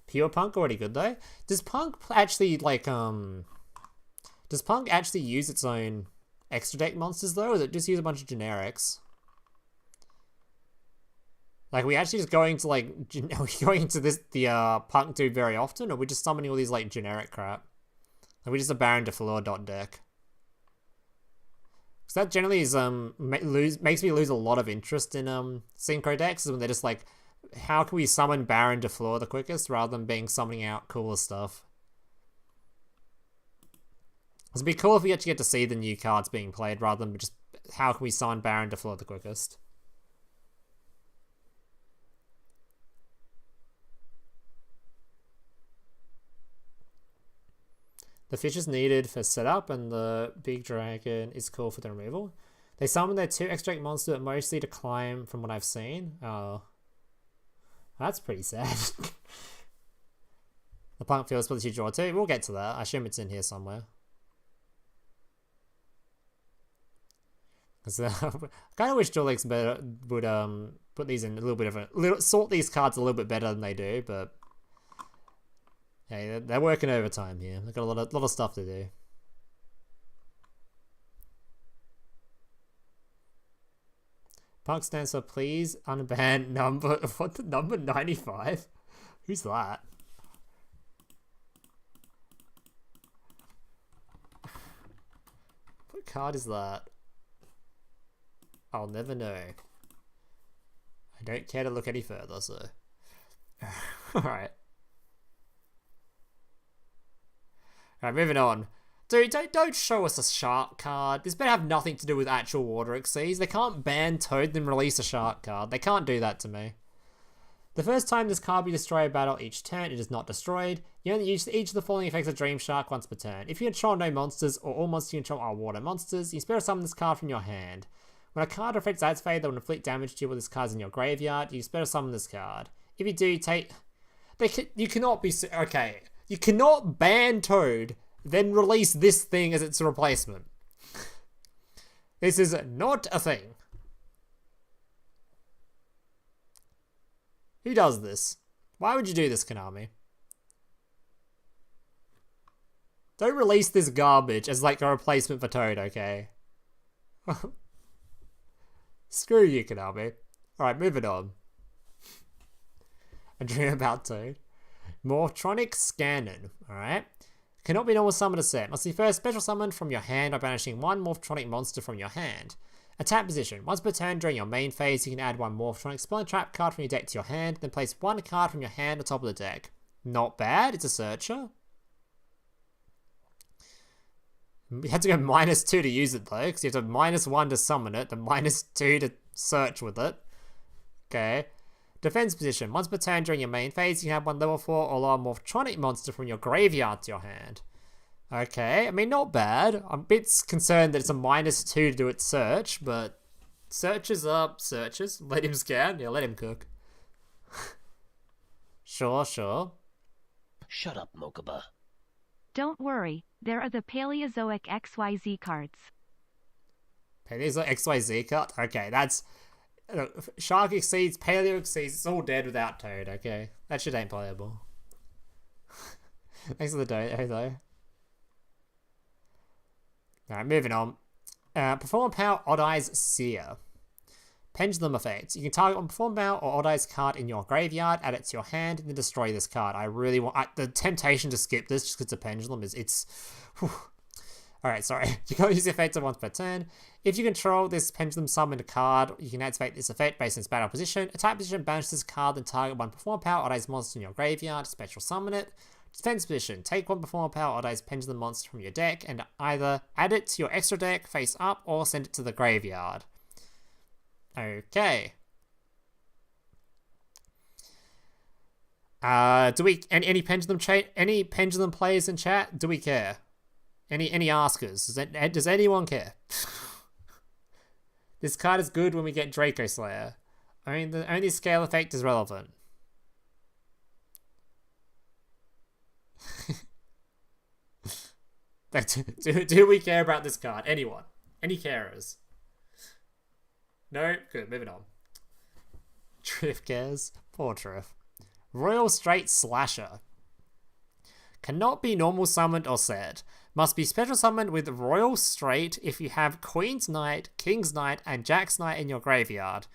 Pure Punk already good though. Does Punk actually like does Punk actually use its own extra deck monsters though, or does it just use a bunch of generics? Like, are we actually just going to, like, are we going to the punk dude very often, or are we just summoning all these, like, generic crap? Like, we just a Baron de Fleur deck. Because that generally is, makes me lose a lot of interest in, synchro decks, when they're just like, how can we summon Baron de Fleur the quickest, rather than being summoning out cooler stuff? It'd be cool if we actually get to see the new cards being played, rather than just, how can we summon Baron de Fleur the quickest? The fish is needed for setup, and the big dragon is cool for the removal. They summon their 2 extra monster, mostly to climb, from what I've seen. Oh. That's pretty sad. The punk field split that you draw too. We'll get to that. I assume it's in here somewhere. Because I kind of wish Duel Links would put these in a little bit of sort these cards a little bit better than they do, but hey, they're working overtime here. They've got a lot of stuff to do. Punk stands for please unban number. What, the number 95? Who's that? What card is that? I'll never know. I don't care to look any further, so. Alright. Alright, moving on. Dude, don't show us a shark card. This better have nothing to do with actual Water Xyz. They can't ban Toad then release a shark card. They can't do that to me. The first time this card be destroyed a battle each turn, it is not destroyed. You only use each of the following effects of Dream Shark once per turn. If you control no monsters, or all monsters you control are water monsters, you spirit summon this card from your hand. When a card affects adds fate that will inflict damage to you with this card in your graveyard, you spirit summon this card. If you do, you take... You cannot be... Okay. You cannot ban Toad, then release this thing as its replacement. This is not a thing. Who does this? Why would you do this, Konami? Don't release this garbage as like a replacement for Toad, okay? Screw you, Konami. Alright, moving on. A dream about Toad. Morphtronic Scannon, alright? Cannot be normal summoned a set. Must be first special summoned from your hand by banishing 1 Morphtronic monster from your hand. Attack position. Once per turn during your main phase, you can add 1 Morphtronic spell and trap card from your deck to your hand, then place 1 card from your hand on top of the deck. Not bad, it's a searcher. You have to go -2 to use it though, because you have to have -1 to summon it, then -2 to search with it. Okay. Defense position. Once per turn during your main phase, you can have 1 level 4 or lower Morphtronic monster from your graveyard to your hand. Okay, I mean, not bad. I'm a bit concerned that it's a -2 to do its search, but searches up, searches. Let him scan. Yeah, let him cook. Sure. Shut up, Mokuba. Don't worry, there are the Paleozoic XYZ cards. Paleozoic XYZ card? Okay, that's... Shark Exceeds, Paleo Exceeds, it's all dead without Toad, okay? That shit ain't playable. Thanks for the dodo, though. Alright, moving on. Perform Power Odd Eyes Seer. Pendulum effects. You can target one Perform Power or Odd Eyes card in your graveyard, add it to your hand, and then destroy this card. I really want... the temptation to skip this just because it's a pendulum is... It's... Alright, sorry. You can't use the effect once per turn. If you control this pendulum summoned card, you can activate this effect based on its battle position. Attack position, banish this card, then target 1 Perform Power Odd Eyes monster in your graveyard, special summon it. Defense position, take 1 Perform Power Odd Eyes pendulum monster from your deck and either add it to your extra deck face up or send it to the graveyard. Okay. Do we any pendulum players in chat? Do we care? Any askers? Does anyone care? This card is good when we get Draco Slayer. Only scale effect is relevant. do we care about this card? Anyone? Any carers? No? Good, moving on. Triff cares. Poor Triff. Royal Straight Slasher. Cannot be normal summoned or set. Must be special summoned with Royal Straight if you have Queen's Knight, King's Knight, and Jack's Knight in your graveyard.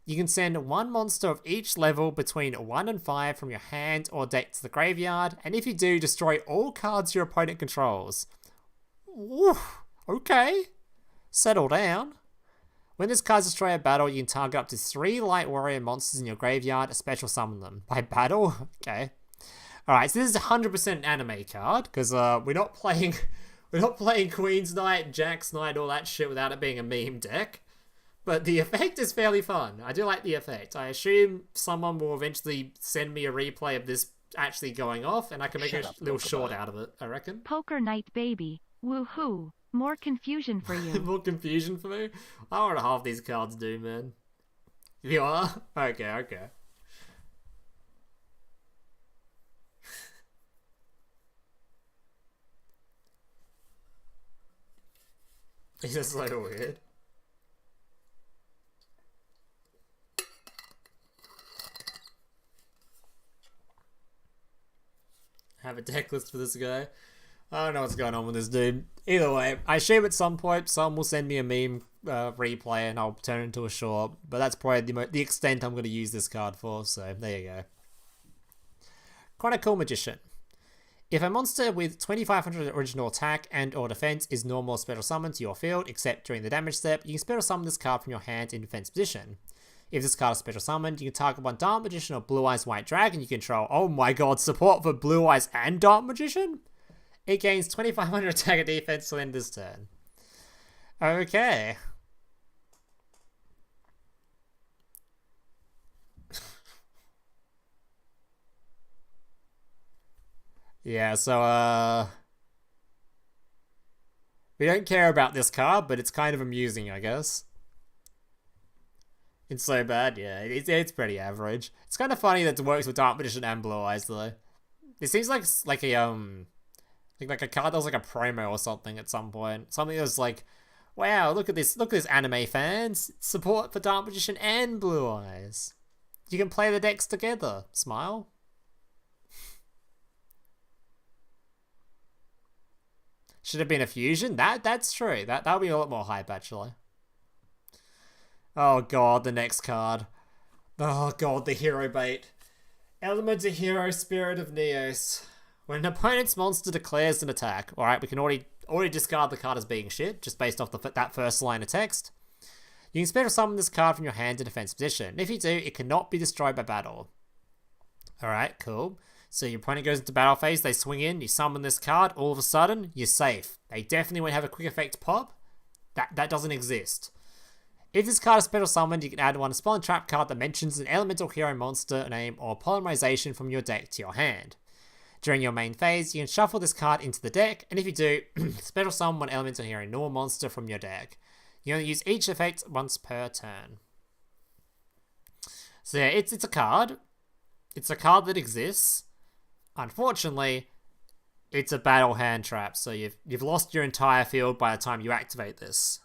You can send one monster of each level between 1 and 5 from your hand or deck to the graveyard, and if you do, destroy all cards your opponent controls. Oof, okay. Settle down. When this card's destroy a battle, you can target up to 3 Light Warrior monsters in your graveyard, special summon them. By battle? Okay. Alright, so this is 100% an anime card, because we're not playing Queen's Knight, Jack's Knight, all that shit without it being a meme deck. But the effect is fairly fun. I do like the effect. I assume someone will eventually send me a replay of this actually going off, and I can make a little short out of it, I reckon. Poker Night baby. Woohoo. More confusion for you. More confusion for me? I don't know what half these cards do, man. You are? Okay, okay. This is so weird. Have a deck list for this guy. I don't know what's going on with this dude. Either way, I assume at some point someone will send me a meme replay and I'll turn it into a short. But that's probably the extent I'm going to use this card for, so there you go. Chronicle Magician. If a monster with 2500 original attack and or defense is normal special summon to your field, except during the damage step, you can special summon this card from your hand in defense position. If this card is special summoned, you can target one Dark Magician or Blue Eyes White Dragon you control. Oh my god, support for Blue Eyes and Dark Magician? It gains 2500 attack and defense to end this turn. Okay. Yeah, so, we don't care about this card, but it's kind of amusing, I guess. It's so bad, yeah. It's pretty average. It's kind of funny that it works with Dark Magician and Blue Eyes, though. It seems like a, like a card that was like a promo or something at some point. Something that was like, wow, look at this anime fans. Support for Dark Magician and Blue Eyes. You can play the decks together. Smile. Should have been a fusion? That's true. That would be a lot more hype, actually. Oh god, the next card. Oh god, the hero bait. Element of Hero, Spirit of Neos. When an opponent's monster declares an attack, alright, we can already discard the card as being shit, just based off that first line of text. You can special summon this card from your hand to defense position. If you do, it cannot be destroyed by battle. Alright, cool. So your opponent goes into battle phase, they swing in, you summon this card, all of a sudden, you're safe. They definitely won't have a quick effect pop. That doesn't exist. If this card is special summoned, you can add one spell and trap card that mentions an elemental hero monster name or polymerization from your deck to your hand. During your main phase, you can shuffle this card into the deck, and if you do, special summon one elemental hero normal monster from your deck. You only use each effect once per turn. So yeah, it's a card. It's a card that exists. Unfortunately, it's a battle hand trap, so you've lost your entire field by the time you activate this.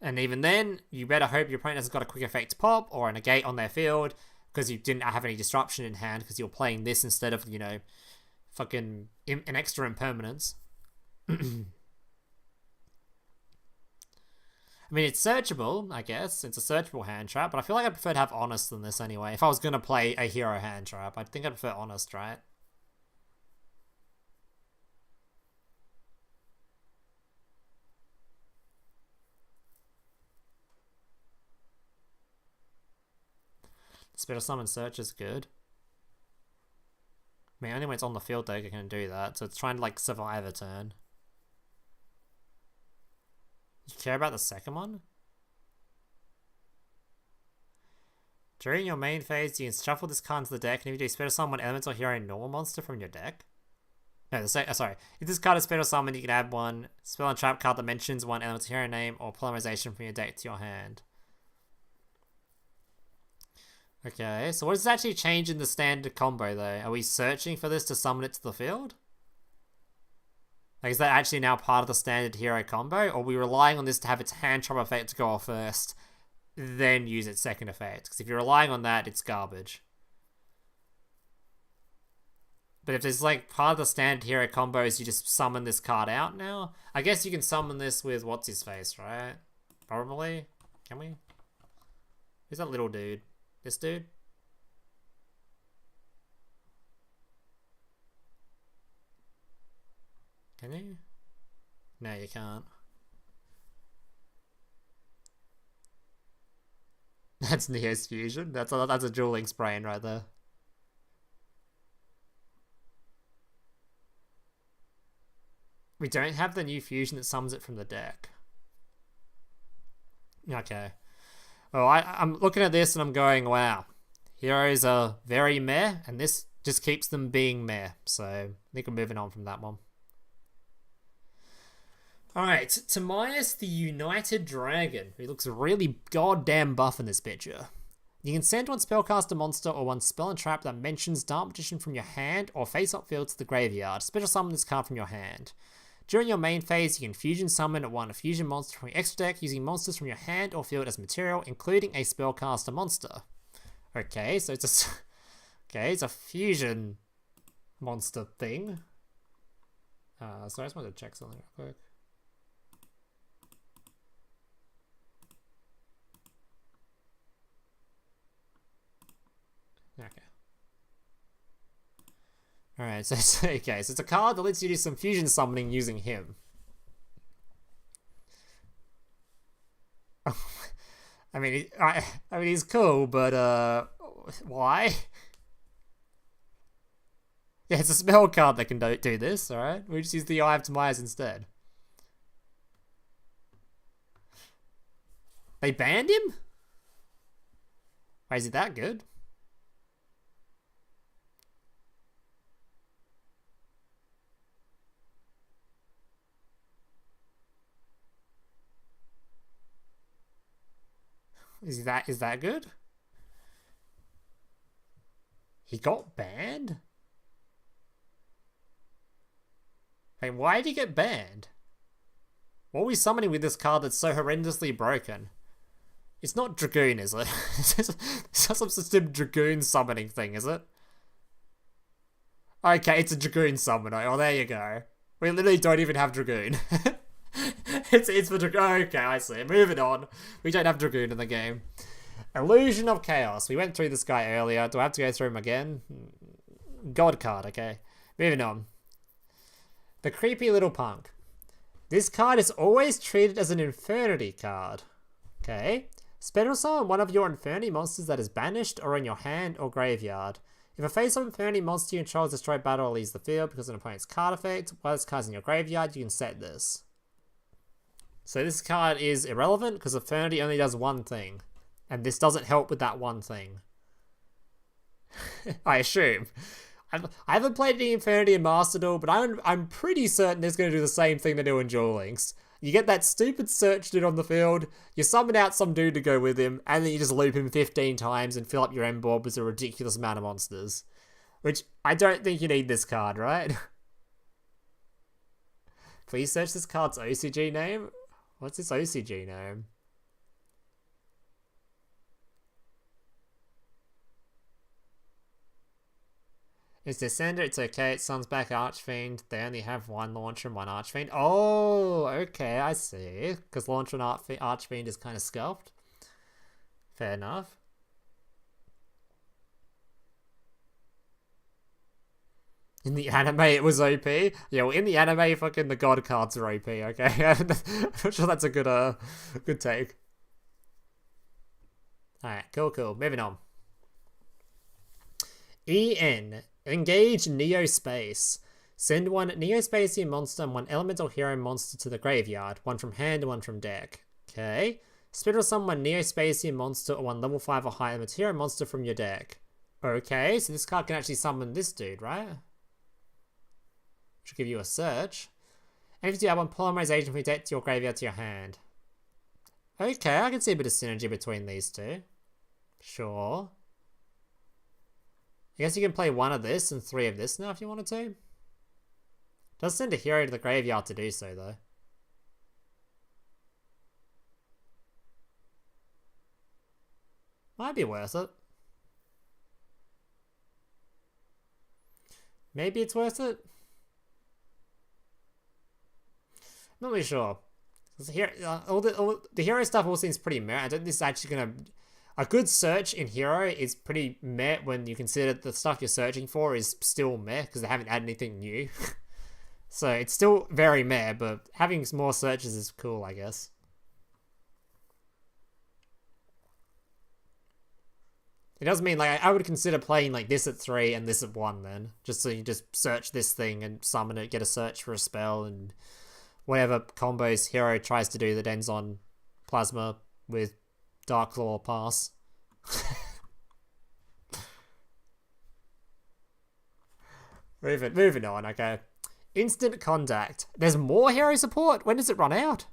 And even then, you better hope your opponent hasn't got a quick effect pop or a negate on their field, because you didn't have any disruption in hand because you're playing this instead of, you know, fucking an extra impermanence. I mean, it's searchable, I guess. It's a searchable hand trap, but I feel like I prefer to have Honest than this anyway. If I was going to play a hero hand trap, I think I'd prefer Honest, right? Special Summon Search is good. I mean, only when it's on the field deck I can do that, so it's trying to, like, survive a turn. You care about the second one? During your main phase, you can shuffle this card into the deck, and if you do special summon elemental hero normal monster from your deck. No, sorry. If this card is special summon, you can add one spell and trap card that mentions one elemental hero name or polymerization from your deck to your hand. Okay, so what does actually change in the standard combo, though? Are we searching for this to summon it to the field? Like, is that actually now part of the standard hero combo? Or are we relying on this to have its hand trap effect to go off first, then use its second effect? Because if you're relying on that, it's garbage. But if there's, like, part of the standard hero combos, you just summon this card out now? I guess you can summon this with what's-his-face, right? Probably? Can we? Who's that little dude? This dude? Can you? No, you can't. That's Neo's fusion. That's a Duel Link sprain right there. We don't have the new fusion that summons it from the deck. Okay. Well, I'm looking at this and I'm going, wow. Heroes are very meh, and this just keeps them being meh. So I think we're moving on from that one. Alright, Tamias the United Dragon, who looks really goddamn buff in this picture. You can send one spellcaster monster or one spell and trap that mentions Dark Magician from your hand or face-up field to the graveyard. Special summon this card from your hand. During your main phase, you can fusion summon one fusion monster from your extra deck using monsters from your hand or field as material, including a spellcaster monster. Okay, so it's a fusion monster thing. Sorry, I just wanted to check something real quick. Okay. Alright, so it's a card that lets you do some fusion summoning using him. I mean, he's cool, but why? Yeah, it's a spell card that can do this. All right, we just use the Eye of Tamias instead. They banned him? Why is he that good? Is that good? He got banned? Hey, why did he get banned? What are we summoning with this card that's so horrendously broken? It's not Dragoon, is it? It's not some system Dragoon summoning thing, is it? Okay, it's a Dragoon summoner. Oh, there you go. We literally don't even have Dragoon. It's for Dragoon. Okay, I see. Moving on. We don't have Dragoon in the game. Illusion of Chaos. We went through this guy earlier. Do I have to go through him again? God card, okay. Moving on. The Creepy Little Punk. This card is always treated as an Infernity card. Okay. Special summon one of your Infernity monsters that is banished or in your hand or graveyard. If a face-up Infernity monster you control is destroyed, battle, or leaves the field because of an opponent's card effect, while this card's in your graveyard, you can set this. So this card is irrelevant because Infernity only does one thing. And this doesn't help with that one thing. I assume. I haven't played any Infernity in Master Duel, but I'm pretty certain it's going to do the same thing they do in Duel Links. You get that stupid search dude on the field, you summon out some dude to go with him, and then you just loop him 15 times and fill up your end board with a ridiculous amount of monsters. Which, I don't think you need this card, right? Please search this card's OCG name. What's its OCG name? It's Descender, it's okay, it summons back Archfiend. They only have one Launcher and one Archfiend. Oh, okay, I see. Because Launcher and Archfiend is kind of scuffed. Fair enough. In the anime, it was OP. Yeah, well, in the anime, fucking the God cards are OP, okay? I'm not sure that's a good take. Alright, cool. Moving on. EN. Engage Neo Space. Send one Neo Spacian monster and one Elemental Hero monster to the graveyard. One from hand and one from deck. Okay. Special summon one Neo Spacian monster or one level 5 or higher Material monster from your deck. Okay, so this card can actually summon this dude, right? Which will give you a search. And if you add one Polymerization from your deck to your graveyard to your hand. Okay, I can see a bit of synergy between these two. Sure. I guess you can play one of this and 3 of this now if you wanted to. Does send a hero to the graveyard to do so, though. Might be worth it. Maybe it's worth it. Not really sure. All the hero stuff all seems pretty meh. I don't think this is actually gonna. A good search in Hero is pretty meh when you consider the stuff you're searching for is still meh because they haven't added anything new. So it's still very meh, but having more searches is cool, I guess. It does mean, like, I would consider playing, like, this at 3 and this at 1 then. Just so you just search this thing and summon it, get a search for a spell, and whatever combos Hero tries to do that ends on Plasma with Dark Claw pass. Moving on, okay. Instant Contact. There's more Hero support? When does it run out?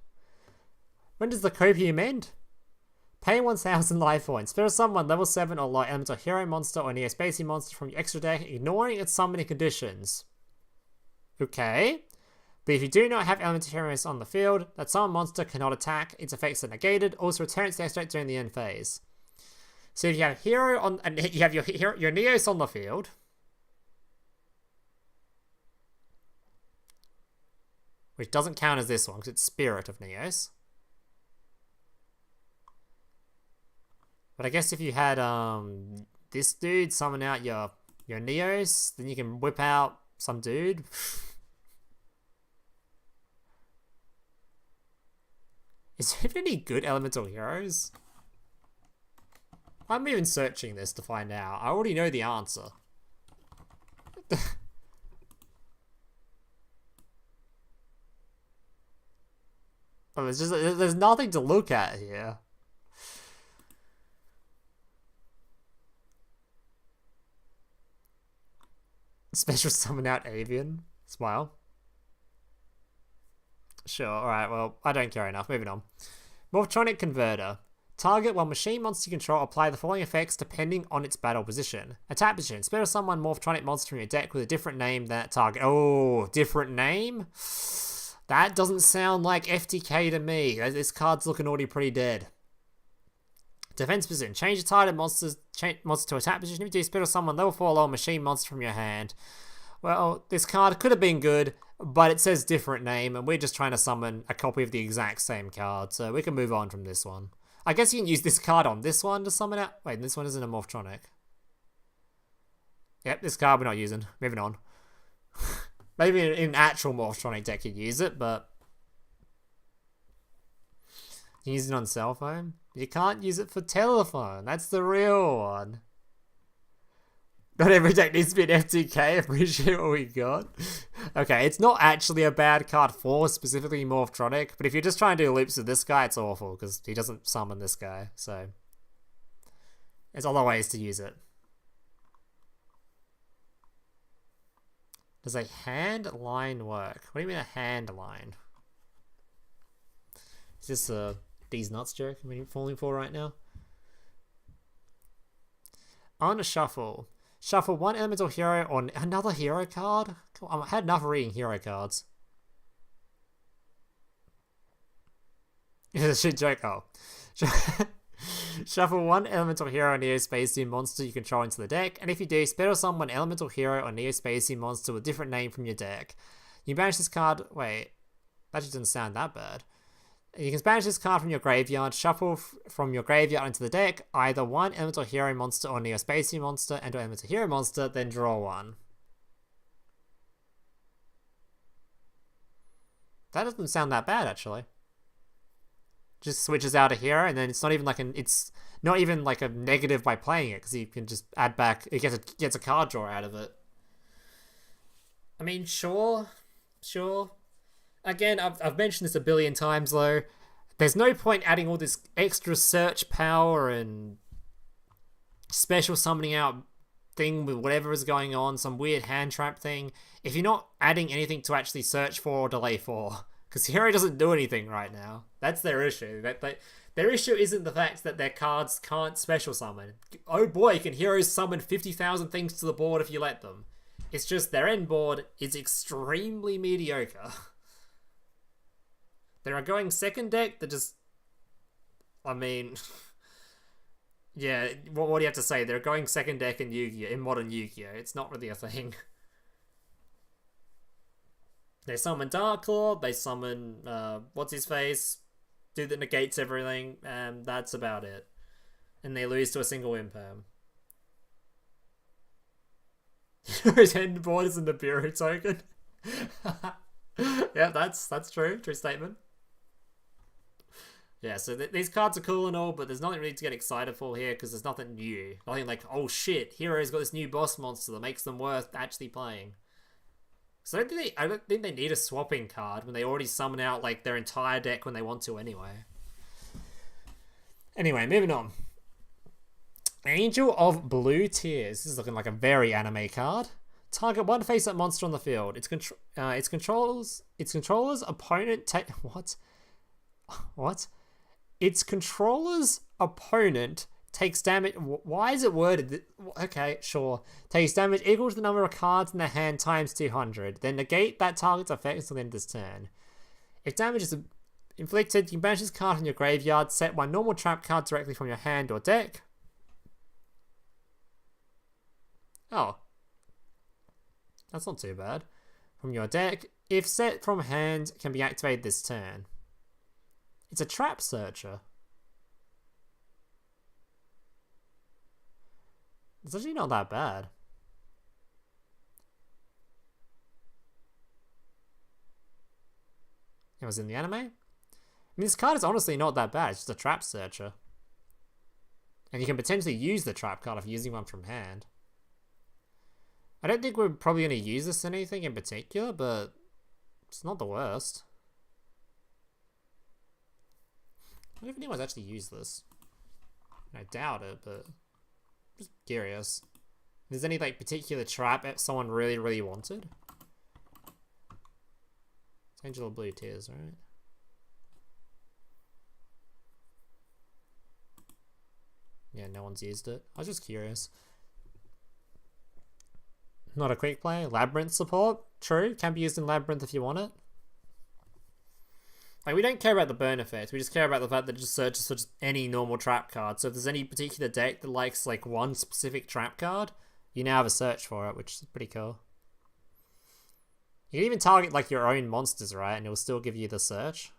When does the copium end? Pay 1,000 life points. Spare someone level 7 or low elemental hero monster or neo-spacey monster from your extra deck, ignoring its summoning conditions. Okay. But if you do not have elemental heroes on the field, that summoned monster cannot attack, its effects are negated, also returns to extract during the end phase. So if you have hero on, and you have your Neos on the field, which doesn't count as this one because it's Spirit of Neos. But I guess if you had this dude summon out your Neos, then you can whip out some dude. Is there any good elemental heroes? I'm even searching this to find out. I already know the answer. Oh, there's nothing to look at here. Special summon out Avian. Smile. Sure, alright, well, I don't care enough. Moving on. Morphtronic Converter. Target one machine monster you control, apply the following effects depending on its battle position. Attack position. Special summon Morphtronic monster from your deck with a different name than that target. Oh, different name? That doesn't sound like FTK to me. This card's looking already pretty dead. Defense position. Change the target monster to attack position. If you do, special summon level 4 lower machine monster from your hand. Well, this card could have been good, but it says different name, and we're just trying to summon a copy of the exact same card, so we can move on from this one. I guess you can use this card on this one to summon out. Wait, this one isn't a Morphtronic. Yep, this card we're not using. Moving on. Maybe in an actual Morphtronic deck you'd use it, but you use it on cell phone. You can't use it for telephone. That's the real one. Not every deck needs to be an FTK. Appreciate what we got. Okay, it's not actually a bad card for specifically Morphtronic, but if you're just trying to do loops with this guy, it's awful because he doesn't summon this guy. So there's other ways to use it. Does a hand line work? What do you mean a hand line? Is this a D's nuts joke I'm falling for right now? On a shuffle. Shuffle one elemental hero on another hero card? Come on, I had enough reading hero cards. It's a shit joke. Oh. Shuffle one elemental hero or neo-spacey monster you control into the deck, and if you do, special summon one elemental hero or neo-spacey monster with a different name from your deck. You banish this card. Wait, that just doesn't sound that bad. You can banish this card from your graveyard, shuffle from your graveyard into the deck, either one elemental hero monster or neo-spacey monster and or elemental hero monster, then draw one. That doesn't sound that bad, actually. Just switches out a hero, and then it's not even like it's not even like a negative by playing it, because you can just add back, it gets a card draw out of it. I mean, sure. Again, I've mentioned this a billion times though. There's no point adding all this extra search power and special summoning out thing with whatever is going on, some weird hand trap thing, if you're not adding anything to actually search for or delay for. Because Hero doesn't do anything right now. That's their issue. Their issue isn't the fact that their cards can't special summon. Oh boy, can Heroes summon 50,000 things to the board if you let them. It's just their end board is extremely mediocre. They're a going second deck that just... I mean... yeah, what do you have to say? They're a going second deck in Yu-Gi-Oh! In modern Yu-Gi-Oh! It's not really a thing. They summon Dark Claw, they summon, what's-his-face, dude that negates everything, and that's about it. and they lose to a single imperm. Hero's hand board is in the bureau token. Yeah, that's true. True statement. Yeah, so these cards are cool and all, but there's nothing really to get excited for here because there's nothing new. Nothing like, oh shit, Hero's got this new boss monster that makes them worth actually playing. So I don't think they need a swapping card when they already summon out like their entire deck when they want to anyway. Anyway, moving on. Angel of Blue Tears. This is looking like a very anime card. Target one face-up monster on the field. Its controller's opponent take what? What? Its controller's opponent takes damage. Why is it worded? Okay, sure. Takes damage equal to the number of cards in the hand times 200. Then negate that target's effects until the end of this turn. If damage is inflicted, you can banish this card from your graveyard. Set one normal trap card directly from your hand or deck. Oh. That's not too bad. From your deck. If set from hand, can be activated this turn. It's a trap searcher. It's actually not that bad. It was in the anime? I mean, this card is honestly not that bad. It's just a trap searcher. And you can potentially use the trap card if you're using one from hand. I don't think we're probably going to use this in anything in particular, but it's not the worst. I don't know if anyone's actually used this. I doubt it, but just curious. If there's any like particular trap that someone really, really wanted? It's Angel of Blue Tears, right? Yeah, no one's used it. I was just curious. Not a quick play. Labyrinth support. True. Can be used in Labyrinth if you want it. Like, we don't care about the burn effect. We just care about the fact that it just searches for just any normal trap card. So if there's any particular deck that likes like one specific trap card, you now have a search for it, which is pretty cool. You can even target like your own monsters, right? And it will still give you the search.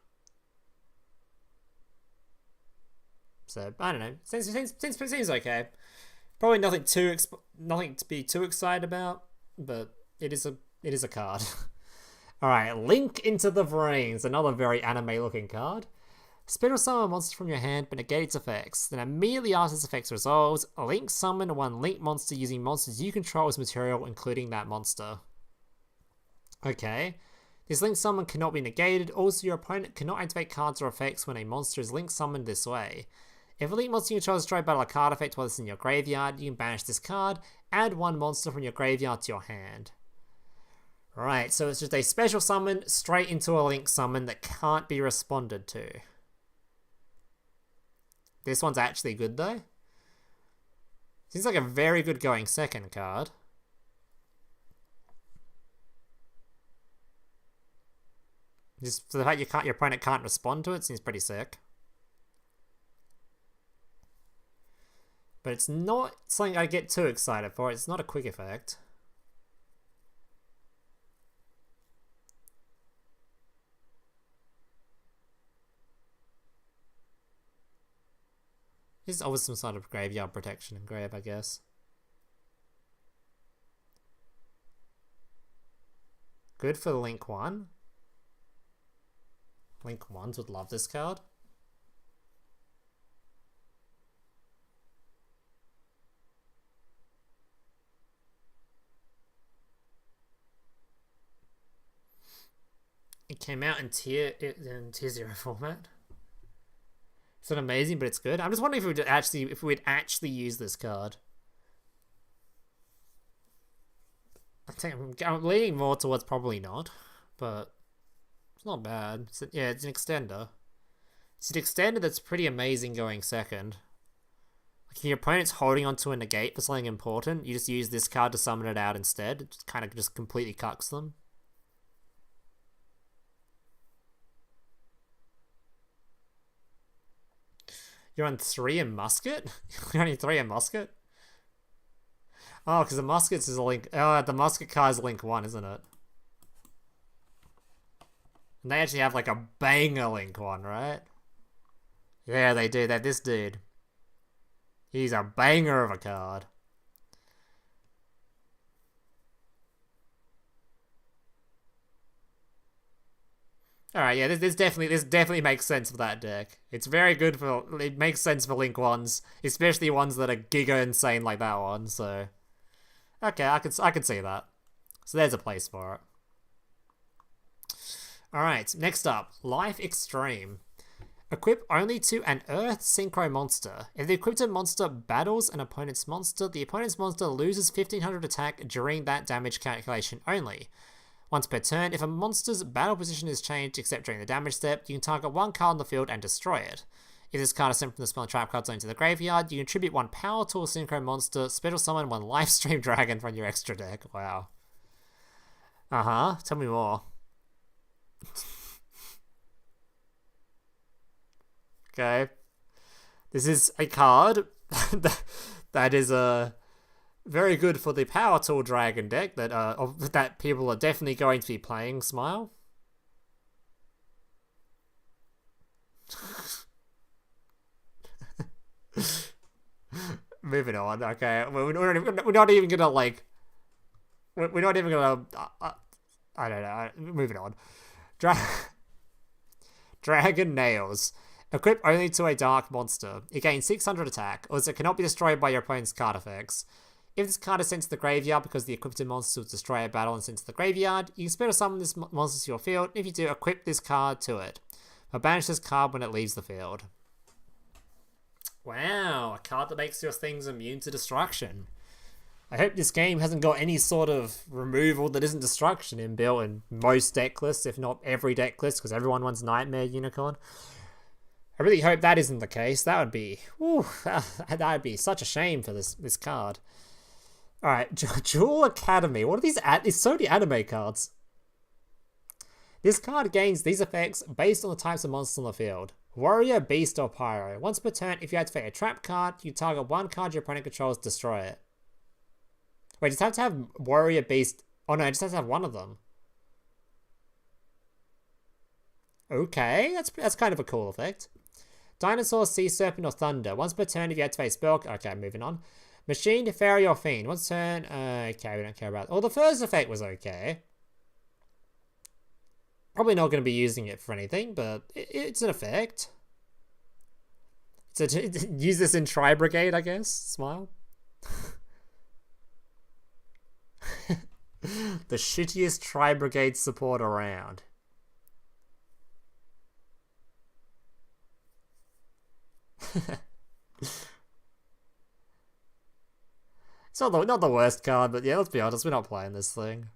So I don't know. Seems okay. Probably nothing to be too excited about, but it is a card. All right, Link into the Brains, another very anime-looking card. Spin or summon a monster from your hand, but negate its effects. Then immediately after its effects resolves, Link summon one Link monster using monsters you control as material, including that monster. Okay. This Link summon cannot be negated. Also, your opponent cannot activate cards or effects when a monster is Link summoned this way. If a Link monster you control is destroyed by a card effect while it's in your graveyard, you can banish this card, add one monster from your graveyard to your hand. Right, so it's just a special summon straight into a Link summon that can't be responded to. This one's actually good though. Seems like a very good going second card. Just for the fact your opponent can't respond to it seems pretty sick. But it's not something I get too excited for. It's not a quick effect. This is always some sort of graveyard protection in grave, I guess. Good for the Link 1. Link 1s would love this card. It came out in tier 0 format. It's not amazing, but it's good. I'm just wondering if we'd actually use this card. I'm leaning more towards probably not, but it's not bad. It's an extender. It's an extender that's pretty amazing going second. Like if your opponent's holding onto a negate for something important, you just use this card to summon it out instead. It just kind of just completely cucks them. You're on 3 in Musket? You're only 3 in Musket? Oh, because the Muskets is a Link. Oh, the Musket card is Link 1, isn't it? And they actually have like a banger Link 1, right? Yeah, they do. They're this dude. He's a banger of a card. Alright, yeah, this definitely makes sense for that deck. It's very good for... It makes sense for Link ones, especially ones that are giga insane like that one, so... Okay, I could see that. So there's a place for it. Alright, next up, Life Extreme. Equip only to an Earth Synchro monster. If the equipped monster battles an opponent's monster, the opponent's monster loses 1500 attack during that damage calculation only. Once per turn, if a monster's battle position is changed except during the damage step, you can target one card on the field and destroy it. If this card is sent from the spell and trap card zone to the graveyard, you contribute one power to a Synchro monster, special summon one Lifestream Dragon from your extra deck. Wow. Uh-huh, tell me more. Okay. This is a card that is very good for the Power Tool Dragon deck that people are definitely going to be playing, Smile. Moving on, okay. We're not even gonna, like... We're not even gonna... I don't know. Moving on. Dragon Nails. Equip only to a dark monster. It gains 600 attack, or it cannot be destroyed by your opponent's card effects. If this card is sent to the graveyard because the equipped monster will destroy a battle and sent to the graveyard, you can special summon this monster to your field. If you do, equip this card to it. Or banish this card when it leaves the field. Wow, a card that makes your things immune to destruction. I hope this game hasn't got any sort of removal that isn't destruction inbuilt in most deck lists, if not every deck list, because everyone wants Nightmare Unicorn. I really hope that isn't the case. That would be... Whew, that would be such a shame for this card. Alright, Duel Academy. What are these... It's so many anime cards. This card gains these effects based on the types of monsters on the field. Warrior, Beast, or Pyro. Once per turn, if you activate a trap card, you target one card your opponent controls, destroy it. Wait, does it have to have Warrior, Beast... Oh no, it just has to have one of them. Okay, that's kind of a cool effect. Dinosaur, Sea Serpent, or Thunder. Once per turn, if you activate a spell... Okay, moving on. Machine, Fairy, or Fiend. Once per turn... Okay, we don't care about... Well, the first effect was okay. Probably not going to be using it for anything, but it's an effect. So use this in Tri-Brigade, I guess. Smile. The shittiest Tri-Brigade support around. It's not the worst card, but yeah, let's be honest, we're not playing this thing.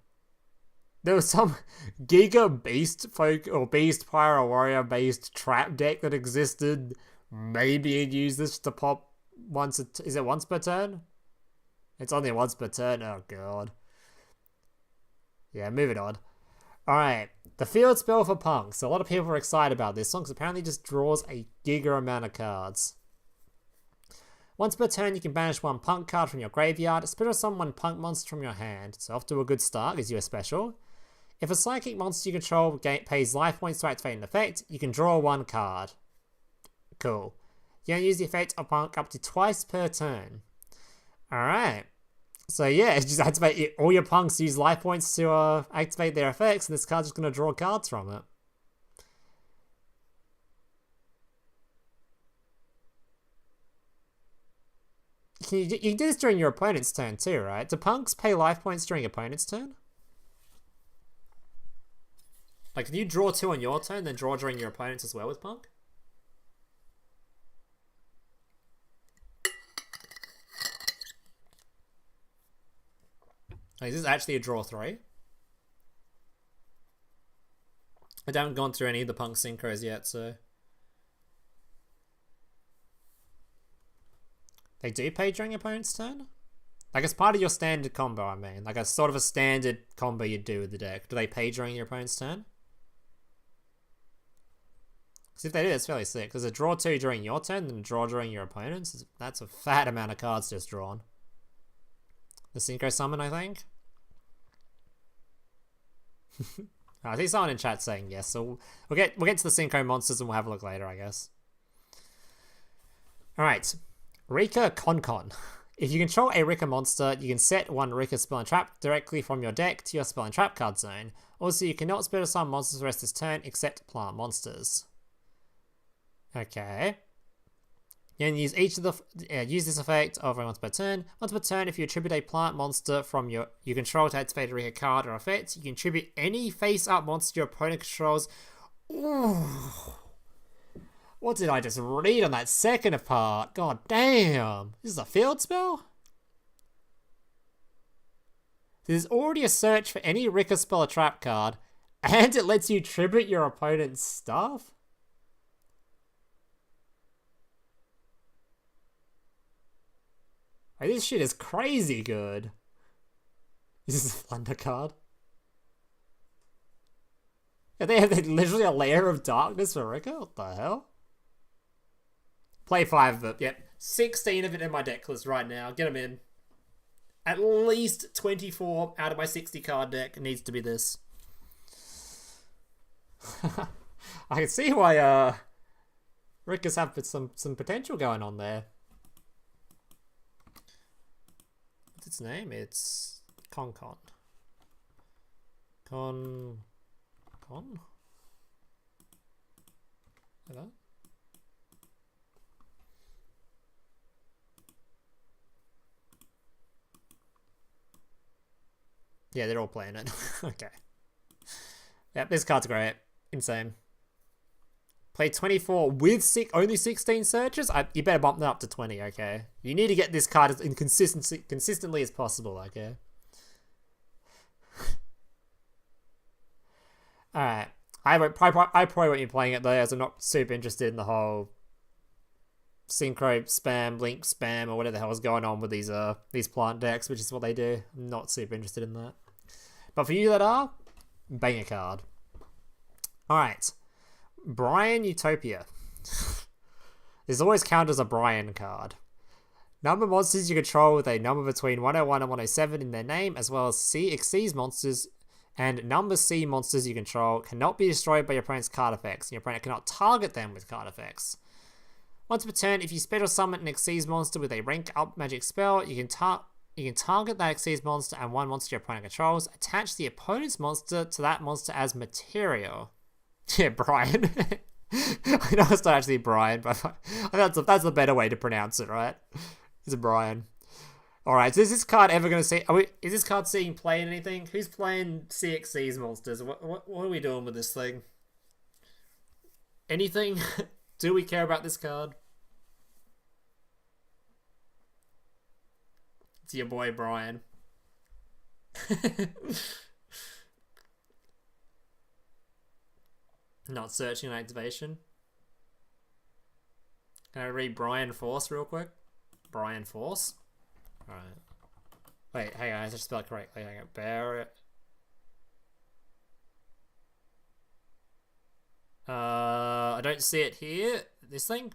There was some Giga Beast Folk or Beast Pyro Warrior based trap deck that existed. Maybe you'd use this to pop once. Is it once per turn? It's only once per turn. Oh god. Yeah, moving on. Alright, the field spell for punks. So a lot of people are excited about this one because apparently it just draws a giga amount of cards. Once per turn, you can banish one punk card from your graveyard, special summon one punk monster from your hand. So off to a good start, gives you a special. If a psychic monster you control pays life points to activate an effect, you can draw one card. Cool. You can use the effect of punk up to twice per turn. Alright. So yeah, just activate it. All your punks use life points to activate their effects, and this card's just going to draw cards from it. You can do this during your opponent's turn too, right? Do punks pay life points during opponent's turn? Like, if you draw 2 on your turn, then draw during your opponent's as well with punk? Is this actually a draw 3? I haven't gone through any of the punk synchros yet, so... They do pay during your opponent's turn? Like, as part of your standard combo, I mean. Like, a sort of a standard combo you'd do with the deck. Do they pay during your opponent's turn? Because if they do, it's fairly sick. There's a draw 2 during your turn, then a draw during your opponent's. That's a fat amount of cards just drawn. The Synchro Summon, I think. I see someone in chat saying yes, so we'll get to the Synchro monsters and we'll have a look later, I guess. Alright. Rika Konkon. If you control a Rika monster, you can set one Rika spell and trap directly from your deck to your spell and trap card zone. Also, you cannot special summon monsters for the rest of this turn except plant monsters. Okay. You can use each of the use this effect over once per turn. Once per turn, if you attribute a plant monster from you control to activate a Rika card or effect, you can attribute any face-up monster your opponent controls. Ooh. What did I just read on that second part? God damn. This is a field spell? There's already a search for any Rika spell or trap card, and it lets you tribute your opponent's stuff? Like, this shit is crazy good. This is a Thunder card. Yeah, they have literally a layer of darkness for Rika? What the hell? Play 5 of it. Yep. 16 of it in my deck list right now. Get them in. At least 24 out of my 60 card deck needs to be this. I can see why Rika's have some potential going on there. What's its name? It's Konkon. Con? Like that? Yeah, they're all playing it. Okay. Yep, this card's great. Insane. Play 24 with only 16 searches? You better bump that up to 20, okay? You need to get this card as consistently as possible, okay? Alright. I probably won't be playing it though, as I'm not super interested in the whole synchro spam, link spam, or whatever the hell is going on with these plant decks, which is what they do. I'm not super interested in that. But for you that are, bang a card. Alright. Brian Utopia. This always counted as a Brian card. Number of monsters you control with a number between 101 and 107 in their name, as well as C exceeds monsters and number C monsters you control cannot be destroyed by your opponent's card effects, and your opponent cannot target them with card effects. Once per turn, if you special summon an Exceeds monster with a rank up magic spell, you can target that Exceeds monster and one monster your opponent controls. Attach the opponent's monster to that monster as material. Yeah, Brian. I know it's not actually Brian, but that's the better way to pronounce it, right? It's Brian. Alright, so is this card ever going to see... is this card seeing play in anything? Who's playing CXC's monsters? What are we doing with this thing? Anything? Do we care about this card? It's your boy, Brian. Not searching an activation. Can I read Brian Force real quick? Brian Force? Alright. Wait, hang on, I just spelled it correctly. Hang on. Bear. I don't see it here. This thing?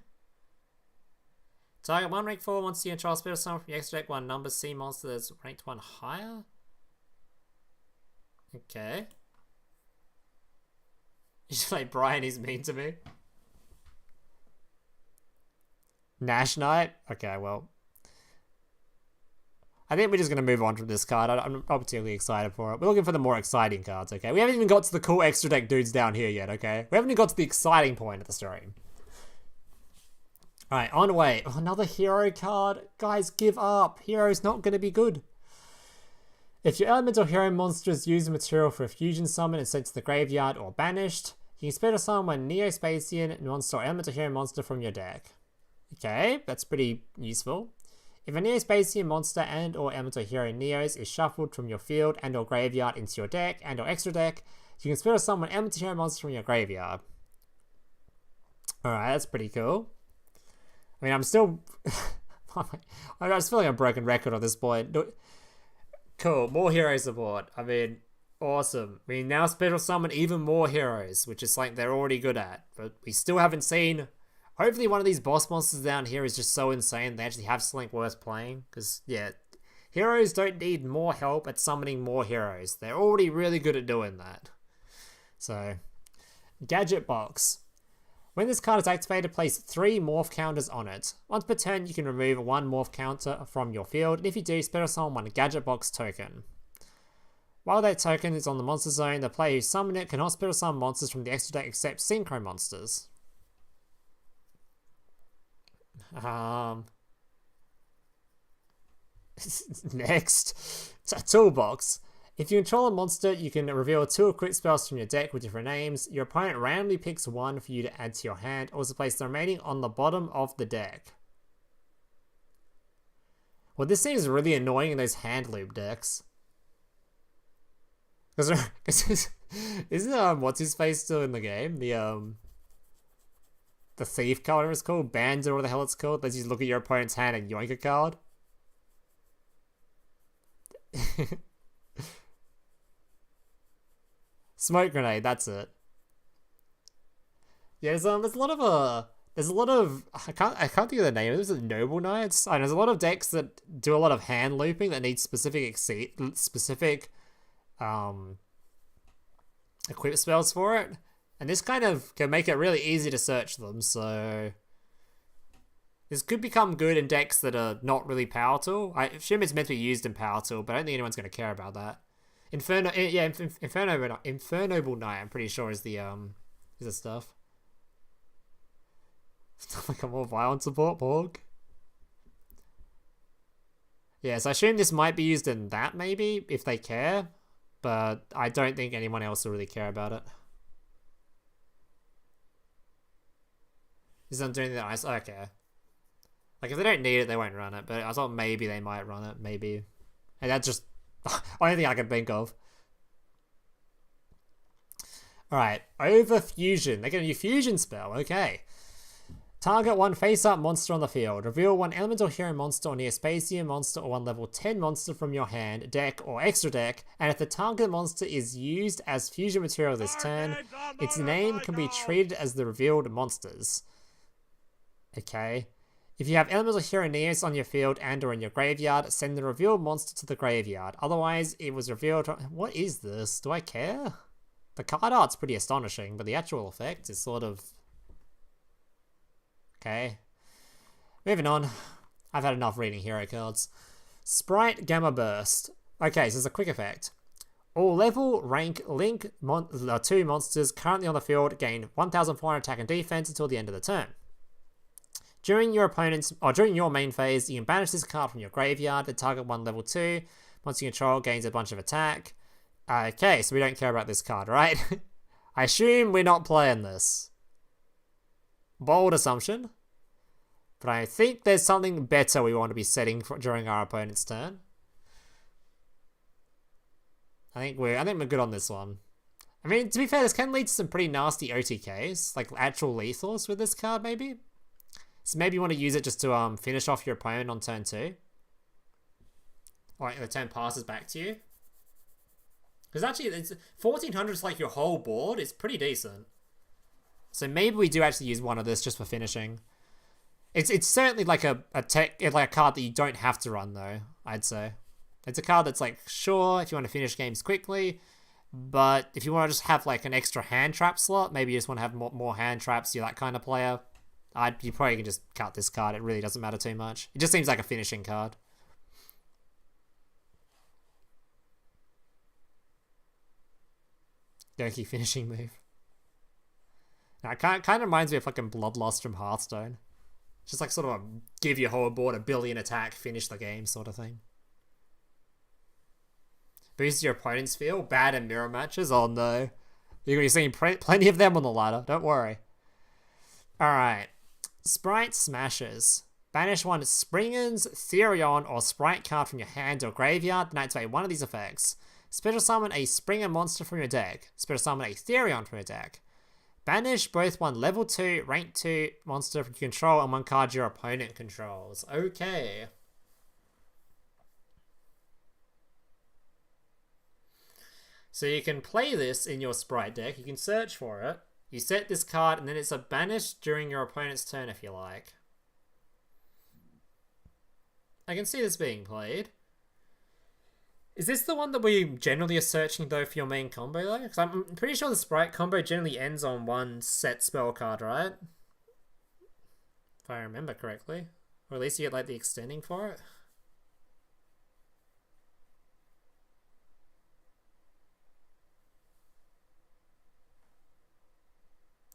Target 1 rank 4 monster you control special summon from your extra deck, one number C monster that's ranked 1 higher. Okay. You just like Brian is mean to me. Nash Knight? Okay, well. I think we're just going to move on from this card. I'm not particularly excited for it. We're looking for the more exciting cards, okay? We haven't even got to the cool extra deck dudes down here yet, okay? We haven't even got to the exciting point of the stream. Alright, on the way. Oh, another hero card. Guys, give up. Hero's not going to be good. If your elemental hero monster is used material for a fusion summon and sent to the graveyard or banished, you can special summon one Neo-Spacian monster or elemental hero monster from your deck. Okay, that's pretty useful. If a Neo-Spacian monster and or elemental hero Neos is shuffled from your field and or graveyard into your deck and or extra deck, you can special summon an elemental hero monster from your graveyard. Alright, that's pretty cool. I mean, I'm still... I'm just feeling a broken record at this point. Cool, more hero support. I mean, awesome. We now special summon even more heroes, which is like they're already good at. But we still haven't seen... Hopefully one of these boss monsters down here is just so insane they actually have something worth playing. Because, yeah, heroes don't need more help at summoning more heroes. They're already really good at doing that. So, Gadget Box. When this card is activated, place 3 morph counters on it. Once per turn, you can remove 1 morph counter from your field, and if you do, special summon 1 gadget box token. While that token is on the monster zone, the player who summoned it cannot special summon monsters from the extra deck except synchro monsters. Next, toolbox. If you control a monster, you can reveal 2 equipped spells from your deck with different names. Your opponent randomly picks 1 for you to add to your hand. Also place the remaining on the bottom of the deck. Well, this seems really annoying in those hand loop decks. Because isn't what's his face still in the game? The thief card, whatever it's called, Band or what the hell it's called. Lets you look at your opponent's hand and yoink a card. Smoke grenade, that's it. Yeah, there's a lot of I can't think of the name. There's Noble Knights. And there's a lot of decks that do a lot of hand looping that need specific equip spells for it, and this kind of can make it really easy to search them. So this could become good in decks that are not really Power Tool. I assume it's meant to be used in Power Tool, but I don't think anyone's going to care about that. Infernoble Knight, I'm pretty sure is the stuff. Stuff like a more violent support, Porg. Yeah, so I assume this might be used in that maybe, if they care, but I don't think anyone else will really care about it. Isn't doing that nice? Okay. Like if they don't need it, they won't run it, but I thought maybe they might run it, maybe. And that's just only thing I can think of. Alright, over fusion. They get a new fusion spell, okay. Target 1 face-up monster on the field. Reveal 1 elemental hero monster or Neospatian monster or 1 level 10 monster from your hand, deck, or extra deck, and if the target monster is used as fusion material this turn, its name can be treated as the revealed monsters. Okay. If you have elemental hero Neos on your field and or in your graveyard, send the revealed monster to the graveyard. Otherwise, it was revealed... What is this? Do I care? The card art's pretty astonishing, but the actual effect is sort of... Okay. Moving on. I've had enough reading hero cards. Sprite Gamma Burst. Okay, so it's a quick effect. All level, rank, link 2 monsters currently on the field gain 1,400 attack and defense until the end of the turn. During your main phase, you can banish this card from your graveyard and target 1 level 2. Once you control, gains a bunch of attack. Okay, so we don't care about this card, right? I assume we're not playing this. Bold assumption. But I think there's something better we want to be setting during our opponent's turn. I think we're good on this one. I mean, to be fair, this can lead to some pretty nasty OTKs, like actual lethals with this card, maybe. So maybe you want to use it just to finish off your opponent on turn 2. Or the turn passes back to you. Because actually, 1,400 is like your whole board. It's pretty decent. So maybe we do actually use one of this just for finishing. It's certainly like a card that you don't have to run though, I'd say. It's a card that's like, sure, if you want to finish games quickly, but if you want to just have like an extra hand trap slot, maybe you just want to have more hand traps, you're that kind of player, you probably can just cut this card. It really doesn't matter too much. It just seems like a finishing card. Donkey finishing move. Now, it kind of reminds me of fucking Bloodlust from Hearthstone. Just like sort of give your whole board 1 billion attack, finish the game sort of thing. Boost your opponent's field, bad in mirror matches. Oh no. You're going to be seeing plenty of them on the ladder, don't worry. Alright. Sprite Smashes. Banish 1 Springens, Therion, or Sprite card from your hand or graveyard, then activate one of these effects. Special summon a Springer monster from your deck. Special summon a Therion from your deck. Banish both 1 level 2, rank 2 monster from control and 1 card your opponent controls. Okay. So you can play this in your Sprite deck. You can search for it. You set this card and then it's a banish during your opponent's turn if you like. I can see this being played. Is this the one that we generally are searching though for your main combo though? Because I'm pretty sure the Sprite combo generally ends on one set spell card, right? If I remember correctly. Or at least you get like the extending for it.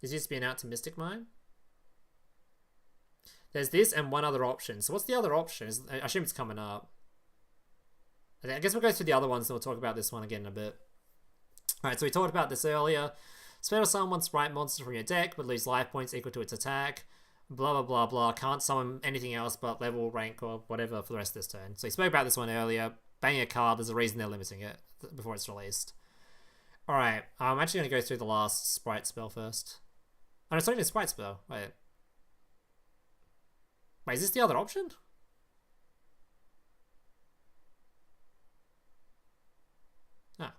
Is this being out to Mystic Mine? There's this and one other option. So what's the other option? I assume it's coming up. I guess we'll go through the other ones and we'll talk about this one again in a bit. Alright, so we talked about this earlier. Special summon one Sprite monster from your deck, but lose life points equal to its attack. Blah, blah, blah, blah. Can't summon anything else but level, rank, or whatever for the rest of this turn. So we spoke about this one earlier. Banging a card, there's a reason they're limiting it before it's released. Alright, I'm actually going to go through the last Sprite spell first. Oh, no, it's only a Sprite spell. Wait, is this the other option? Ah.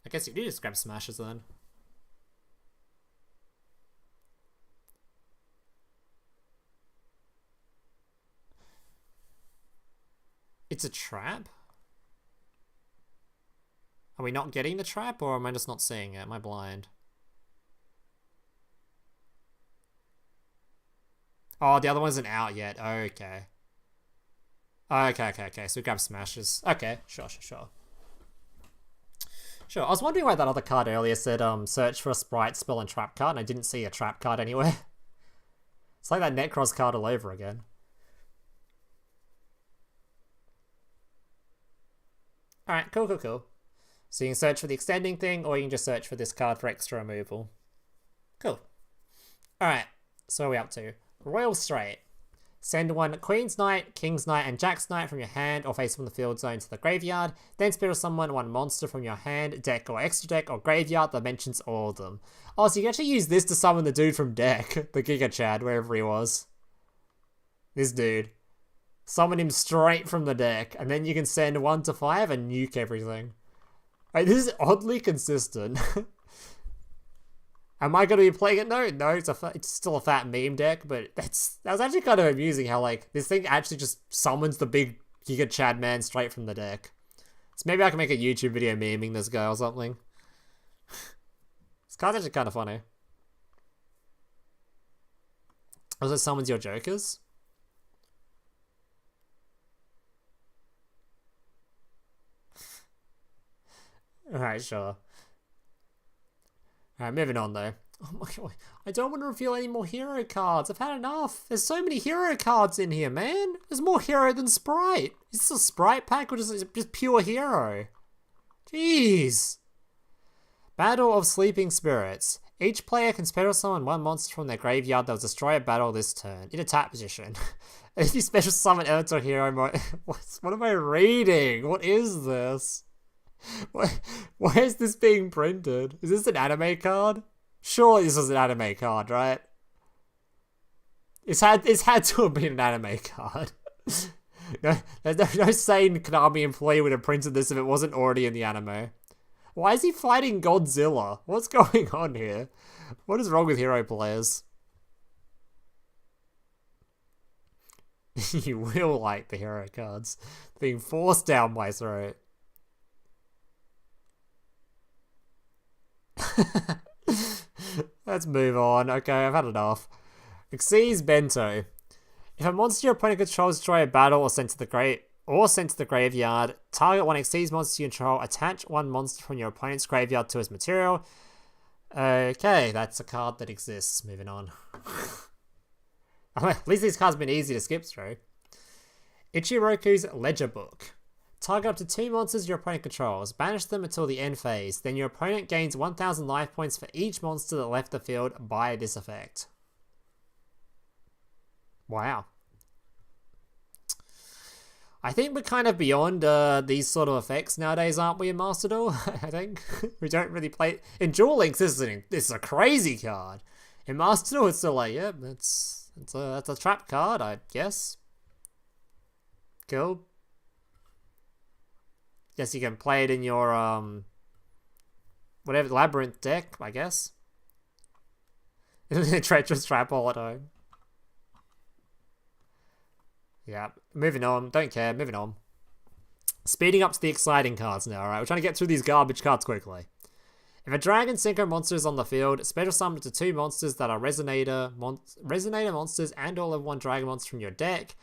I guess you do just grab smashes then. It's a trap? Are we not getting the trap, or am I just not seeing it? Am I blind? Oh, the other one isn't out yet. Okay. Okay. So we grab smashes. Okay, sure. Sure, I was wondering why that other card earlier said search for a Sprite, spell, and trap card, and I didn't see a trap card anywhere. It's like that Necros card all over again. Alright, cool. So you can search for the extending thing, or you can just search for this card for extra removal. Cool. Alright, so what are we up to? Royal Straight. Send one Queen's Knight, King's Knight, and Jack's Knight from your hand or face from the field zone to the graveyard. Then special summon one monster from your hand, deck, or extra deck, or graveyard that mentions all of them. Oh, so you can actually use this to summon the dude from deck. The Giga Chad, wherever he was. This dude. Summon him straight from the deck, and then you can send 1 to 5 and nuke everything. Right, this is oddly consistent. Am I going to be playing it? No, it's still a fat meme deck, but that was actually kind of amusing how, like, this thing actually just summons the big Giga Chad man straight from the deck. So maybe I can make a YouTube video memeing this guy or something. This card's actually kind of funny. Also summons your jokers. Alright, sure. Alright, moving on though. Oh my god, I don't want to reveal any more hero cards. I've had enough. There's so many hero cards in here, man. There's more hero than Sprite. Is this a Sprite pack or just pure hero? Jeez. Battle of Sleeping Spirits. Each player can special summon one monster from their graveyard that will destroy a battle this turn, in attack position. If you special summon Elemental Hero mode... What am I reading? What is this? Why is this being printed? Is this an anime card? Surely this was an anime card, right? It's had to have been an anime card. No, there's no sane Konami employee would have printed this if it wasn't already in the anime. Why is he fighting Godzilla? What's going on here? What is wrong with hero players? You will like the hero cards being forced down my throat. Let's move on. Okay, I've had enough. Xyz Bento. If a monster your opponent controls destroy a battle or sent to the graveyard, target one Xyz monster you control, attach one monster from your opponent's graveyard to its material. Okay, that's a card that exists. Moving on. At least these cards have been easy to skip through. Ichiroku's Ledger Book. Target up to 2 monsters your opponent controls. Banish them until the end phase. Then your opponent gains 1,000 life points for each monster that left the field by this effect. Wow. I think we're kind of beyond these sort of effects nowadays, aren't we, in Master Duel? I think. We don't really play... In Duel Links, this is a crazy card. In Master Duel, it's still like, yeah, that's a trap card, I guess. Cool. Guess you can play it in your, whatever, Labyrinth deck, I guess. Treacherous Trap all at home. Yeah, moving on. Don't care, moving on. Speeding up to the exciting cards now, alright? We're trying to get through these garbage cards quickly. If a Dragon Synchro monster is on the field, special summon to 2 monsters that are Resonator monsters and or level 1 Dragon monsters from your deck.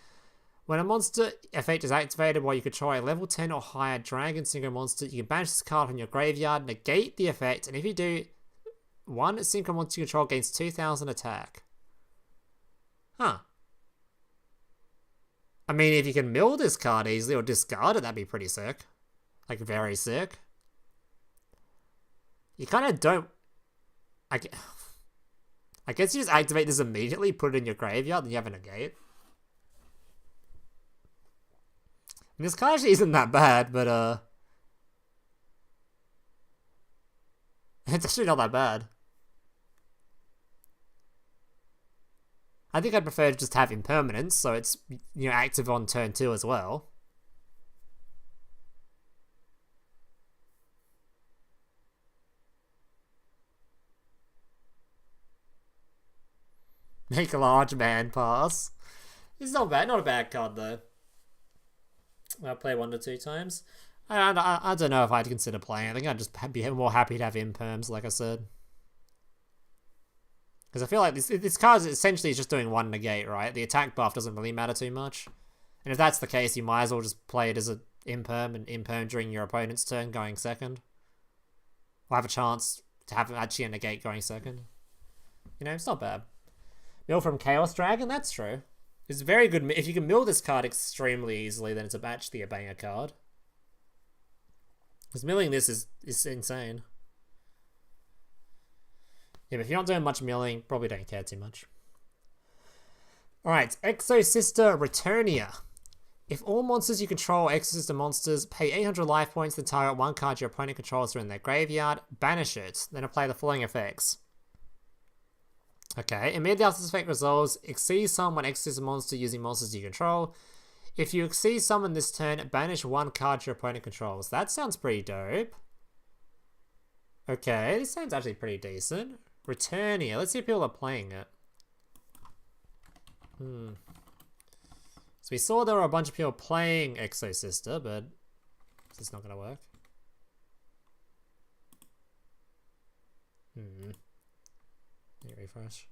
When a monster effect is activated while you control a level 10 or higher Dragon Synchro monster, you can banish this card from your graveyard, negate the effect, and if you do, 1 Synchro monster you control gains 2000 attack. Huh. I mean, if you can mill this card easily or discard it, that'd be pretty sick. Like, very sick. You kind of don't... I guess you just activate this immediately, put it in your graveyard, and you have a negate. And this card actually isn't that bad, but it's actually not that bad. I think I'd prefer to just have impermanence, so it's, you know, active on turn 2 as well. Make a large man pass. It's not bad, not a bad card though. I'll play 1 to 2 times. I don't know if I'd consider playing. I think I'd just be more happy to have imperms, like I said. Because I feel like this card is essentially just doing 1 negate, right? The attack buff doesn't really matter too much. And if that's the case, you might as well just play it as an imperm and imperm during your opponent's turn going second. Or have a chance to have actually a negate going second. You know, it's not bad. Mill from Chaos Dragon, that's true. It's very good. If you can mill this card extremely easily, then it's actually a banger card. Because milling this is insane. Yeah, but if you're not doing much milling, probably don't care too much. Alright, Exosister Returnia. If all monsters you control are Exosister monsters, pay 800 life points to target 1 card your opponent controls are in their graveyard, banish it, then apply the following effects. Okay, immediately after this effect resolves, exceed summon 1 Exosister monster using monsters you control. If you exceed summon this turn, banish 1 card your opponent controls. That sounds pretty dope. Okay, this sounds actually pretty decent. Returnia, let's see if people are playing it. So we saw there were a bunch of people playing Exosister, but is this not going to work? Refresh.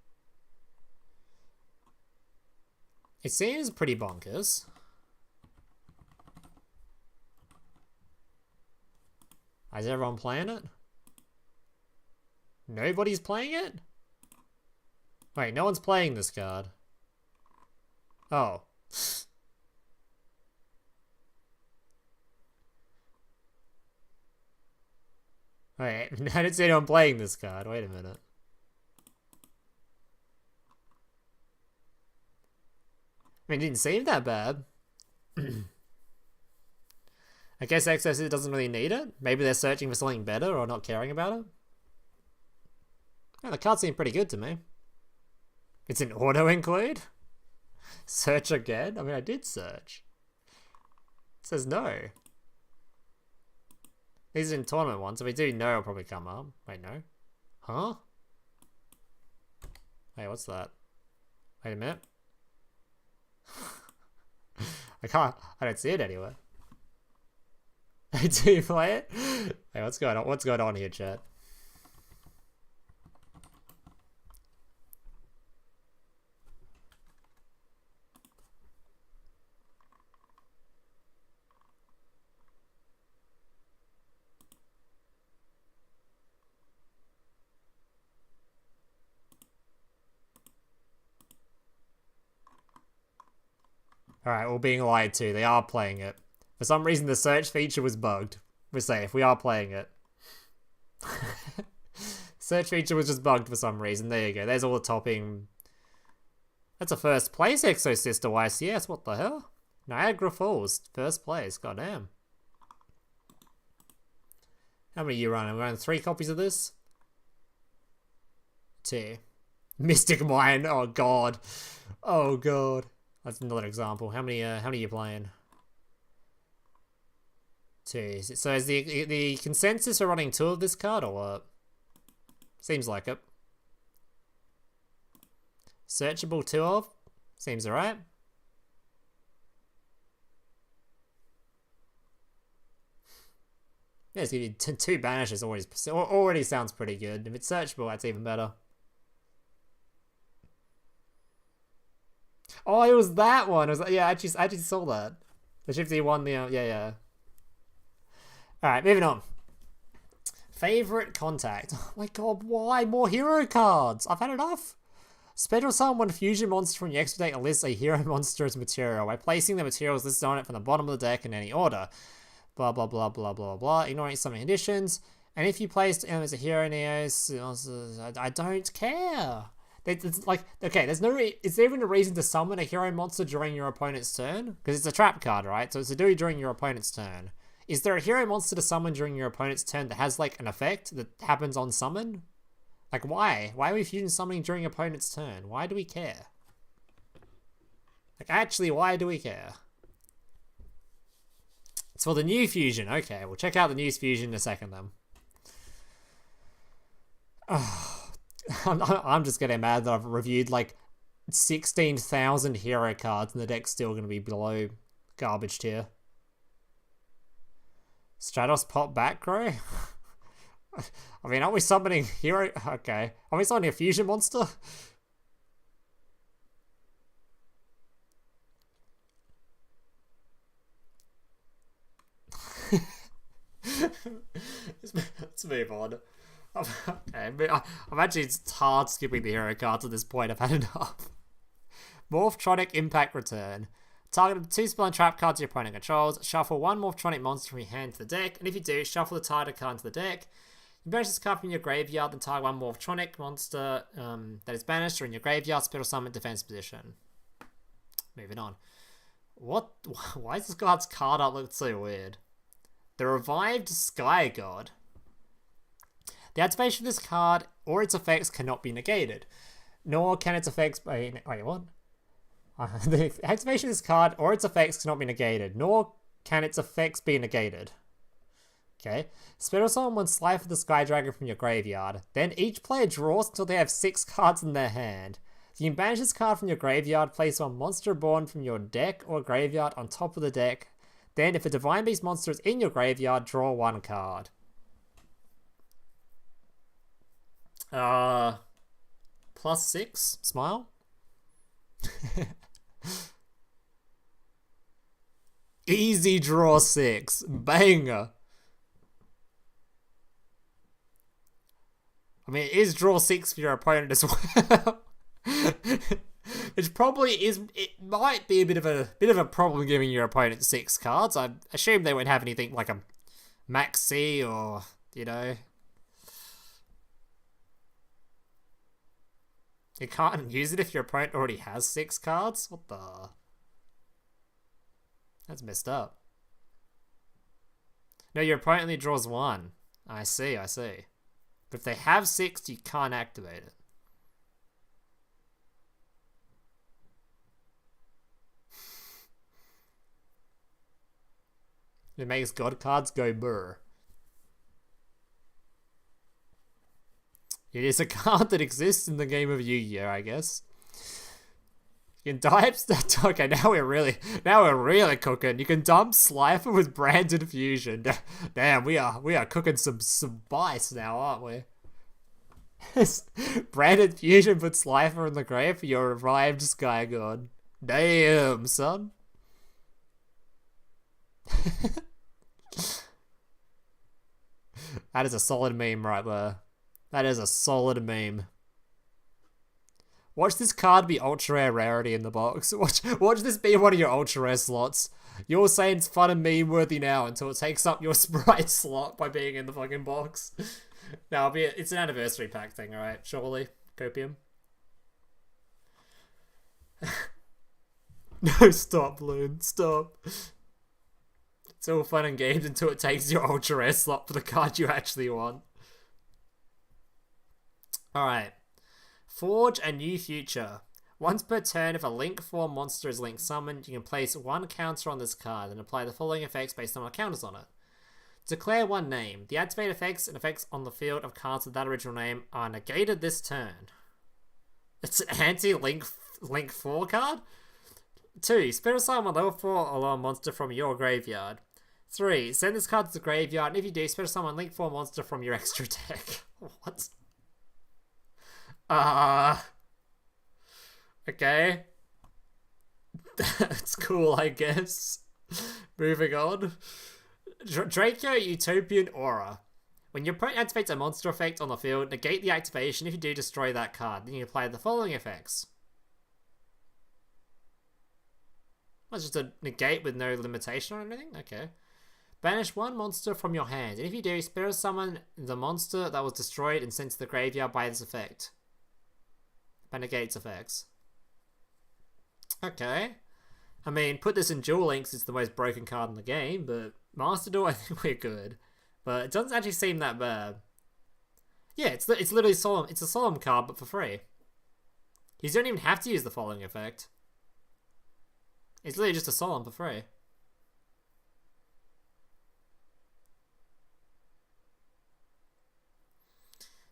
It seems pretty bonkers. Is everyone playing it? Nobody's playing it? Wait, no one's playing this card. Oh. Wait, I didn't see anyone playing this card. Wait a minute. I mean, it didn't seem that bad. I guess Exosister doesn't really need it. Maybe they're searching for something better or not caring about it. Yeah, the card seemed pretty good to me. It's an auto-include? Search again? I mean, I did search. It says no. These are in tournament ones. If we do no, it'll probably come up. Wait, no? Huh? Wait, what's that? Wait a minute. I don't see it anywhere. Do you play it? Hey, what's going on? What's going on here, chat? Alright, we're being lied to. They are playing it. For some reason, the search feature was bugged. We're safe. We are playing it. Search feature was just bugged for some reason. There you go. There's all the topping. That's a first place Exosister YCS. What the hell? Niagara Falls. First place. Goddamn. How many are you running? We're running 3 copies of this? 2. Mystic Mine. Oh, God. Oh, God. That's another example. How many are you playing? 2. So is the consensus for running 2 of this card or what? Seems like it. Searchable 2 of? Seems alright. Yeah, it's giving you two banishes already sounds pretty good. If it's searchable, that's even better. Oh, it was that one. It was, yeah, I actually saw that. The Shifty won the yeah. Alright, moving on. Favorite contact. Oh my god, why more hero cards? I've had enough. Spend or summon one fusion monster from your extra deck and list a hero monster as material by placing the materials listed on it from the bottom of the deck in any order. Blah blah blah blah blah blah. Ignoring some conditions. And if you placed him as a hero Neos, I don't care. It's like, okay, is there even a reason to summon a hero monster during your opponent's turn? Because it's a trap card, right? So it's to do during your opponent's turn. Is there a hero monster to summon during your opponent's turn that has, like, an effect that happens on summon? Like, why? Why are we fusion summoning during opponent's turn? Why do we care? Like, actually, why do we care? It's for the new fusion. Okay, we'll check out the new fusion in a second, then. Oh. I'm just getting mad that I've reviewed like 16,000 hero cards and the deck's still going to be below garbage tier. Stratos pop back, bro? I mean, aren't we summoning hero? Okay. Are we summoning a fusion monster? Let's move on. Okay, I'm actually, it's hard skipping the hero cards at this point. I've had enough. Morphtronic Impact Return. Target 2 spell and trap cards your opponent controls. Shuffle 1 Morphtronic monster from your hand to the deck. And if you do, shuffle the target card into the deck. You banish this card from your graveyard and target 1 Morphtronic monster that is banished or in your graveyard, special summon defense position. Moving on. What? Why is this card's card art look so weird? The Revived Sky God. The activation of this card or its effects cannot be negated, nor can its effects be... Wait, what? The activation of this card or its effects cannot be negated, nor can its effects be negated. Okay. Spell summon one Slife of the Sky Dragon from your graveyard. Then each player draws until they have 6 cards in their hand. You can banish this card from your graveyard, place one Monster Born from your deck or graveyard on top of the deck. Then, if a Divine Beast monster is in your graveyard, draw 1 card. +6, smile. Easy draw 6, banger. I mean, it is draw 6 for your opponent as well. Which probably is, it might be a bit of a problem giving your opponent 6 cards. I assume they won't have anything like a Max C or, you know. You can't use it if your opponent already has 6 cards? What the? That's messed up. No, your opponent only draws 1. I see. But if they have 6, you can't activate it. It makes God cards go burr. It is a card that exists in the game of Yu-Gi-Oh, I guess. You can dump... Okay, now we're really cooking. You can dump Slifer with Branded Fusion. Damn, we are cooking some spice now, aren't we? Branded Fusion puts Slifer in the grave for your revived Sky God. Damn, son. That is a solid meme right there. That is a solid meme. Watch this card be ultra rare rarity in the box. Watch this be one of your ultra rare slots. You're saying it's fun and meme worthy now until it takes up your Sprite slot by being in the fucking box. No, it's an anniversary pack thing, alright? Surely. Copium. No, stop, Loon. Stop. It's all fun and games until it takes your ultra rare slot for the card you actually want. Alright. Forge a new future. Once per turn, if a Link form monster is Link summoned, you can place 1 counter on this card and apply the following effects based on what counters on it. Declare 1 name. The activate effects and effects on the field of cards with that original name are negated this turn. It's an anti-Link 4 card? 2. Spell summon a level 4 alarm monster from your graveyard. 3. Send this card to the graveyard, and if you do, special summon Link 4 monster from your extra deck. What? Okay. That's cool, I guess. Moving on. Draco Utopian Aura. When your opponent activates a monster effect on the field, negate the activation. If you do, destroy that card. Then you apply the following effects. That's just a negate with no limitation or anything? Okay. Banish 1 monster from your hand. And if you do, spirit summon the monster that was destroyed and sent to the graveyard by this effect. By negates effects. Okay. I mean, put this in Duel Links, it's the most broken card in the game, but Master Duel, I think we're good. But it doesn't actually seem that bad. Yeah, it's literally solemn. It's a solemn card, but for free. You don't even have to use the following effect. It's literally just a solemn for free.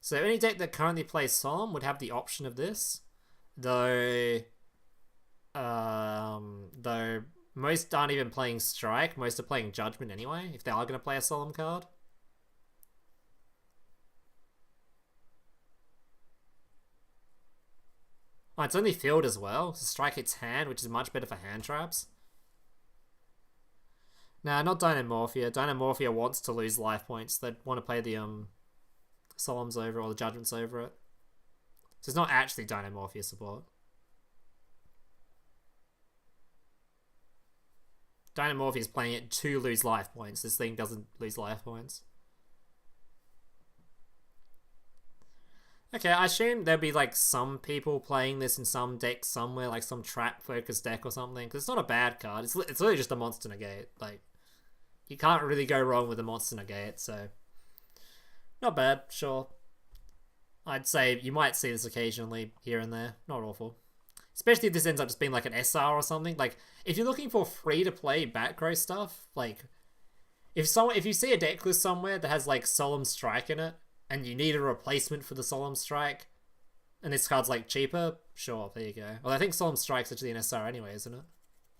So any deck that currently plays solemn would have the option of this, though most aren't even playing Strike. Most are playing Judgment anyway, if they are going to play a solemn card. Oh, it's only field as well. So Strike hits hand, which is much better for hand traps. Nah, not Dynamorphia. Dynamorphia wants to lose life points. They want to play the Solemns over or the Judgments over it. So it's not actually Dynamorphia support. Dynamorphia is playing it to lose life points. This thing doesn't lose life points. Okay, I assume there'll be like some people playing this in some deck somewhere, like some trap focused deck or something. Because it's not a bad card. It's literally just a monster negate. Like, you can't really go wrong with a monster negate. So, not bad. Sure. I'd say you might see this occasionally here and there. Not awful. Especially if this ends up just being like an SR or something. Like, if you're looking for free to play back row stuff, like, if you see a deck list somewhere that has like Solemn Strike in it, and you need a replacement for the Solemn Strike, and this card's like cheaper, sure, there you go. Well, I think Solemn Strike's actually an SR anyway, isn't it?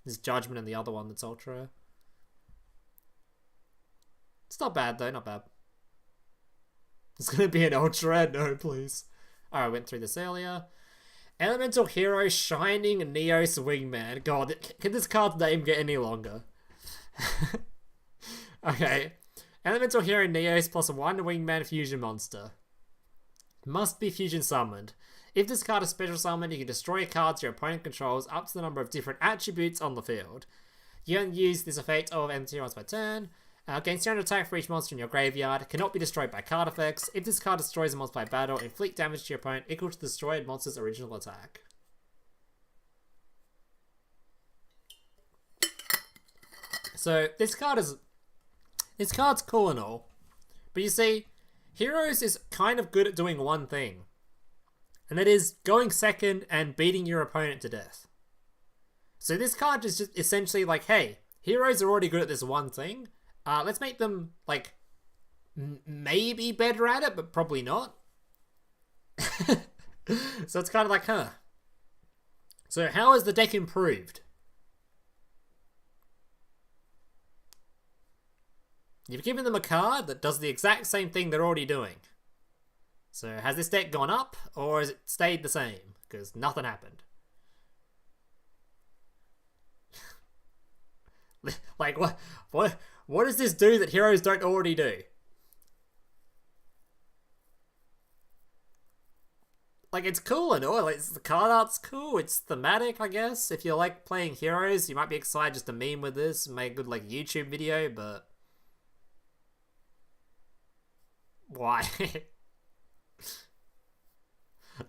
There's Judgment and the other one that's ultra. It's not bad though, not bad. It's gonna be an ultra, no please. Alright, I went through this earlier. Elemental Hero Shining Neos Wingman. God, can this card's name get any longer? Okay. Elemental Hero Neos plus 1 Wingman Fusion Monster. Must be Fusion Summoned. If this card is special summoned, you can destroy cards your opponent controls up to the number of different attributes on the field. You can use this effect of empty once per turn. Gain 200 attack for each monster in your graveyard. Cannot be destroyed by card effects. If this card destroys a monster by battle, inflict damage to your opponent equal to the destroyed monster's original attack. So this card's cool and all, but you see, Heroes is kind of good at doing one thing, and that is going second and beating your opponent to death. So this card is just essentially like, hey, Heroes are already good at this one thing. Let's make them, like, maybe better at it, but probably not. So it's kind of like, huh. So how is the deck improved? You've given them a card that does the exact same thing they're already doing. So has this deck gone up, or has it stayed the same? Because nothing happened. Like, what does this do that Heroes don't already do? Like, it's cool and all. Like, the card art's cool. It's thematic, I guess. If you like playing Heroes, you might be excited just to meme with this and make a good, like, YouTube video, but... why?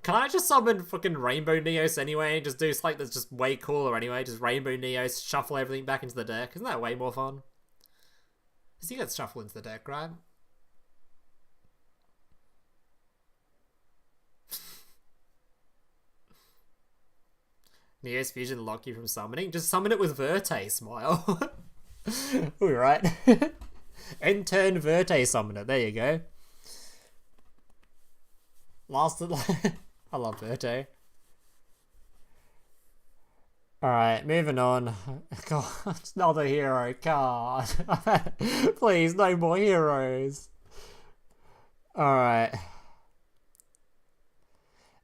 Can I just summon fucking Rainbow Neos anyway and just do something that's just way cooler anyway? Just Rainbow Neos, shuffle everything back into the deck. Isn't that way more fun? Because you get shuffle into the deck, right? Neos Fusion lock you from summoning? Just summon it with Verte, smile. Alright. End turn Verte summoner, there you go. Lasted like... I love Verte. Alright, moving on. God, another hero card. Please, no more heroes. Alright.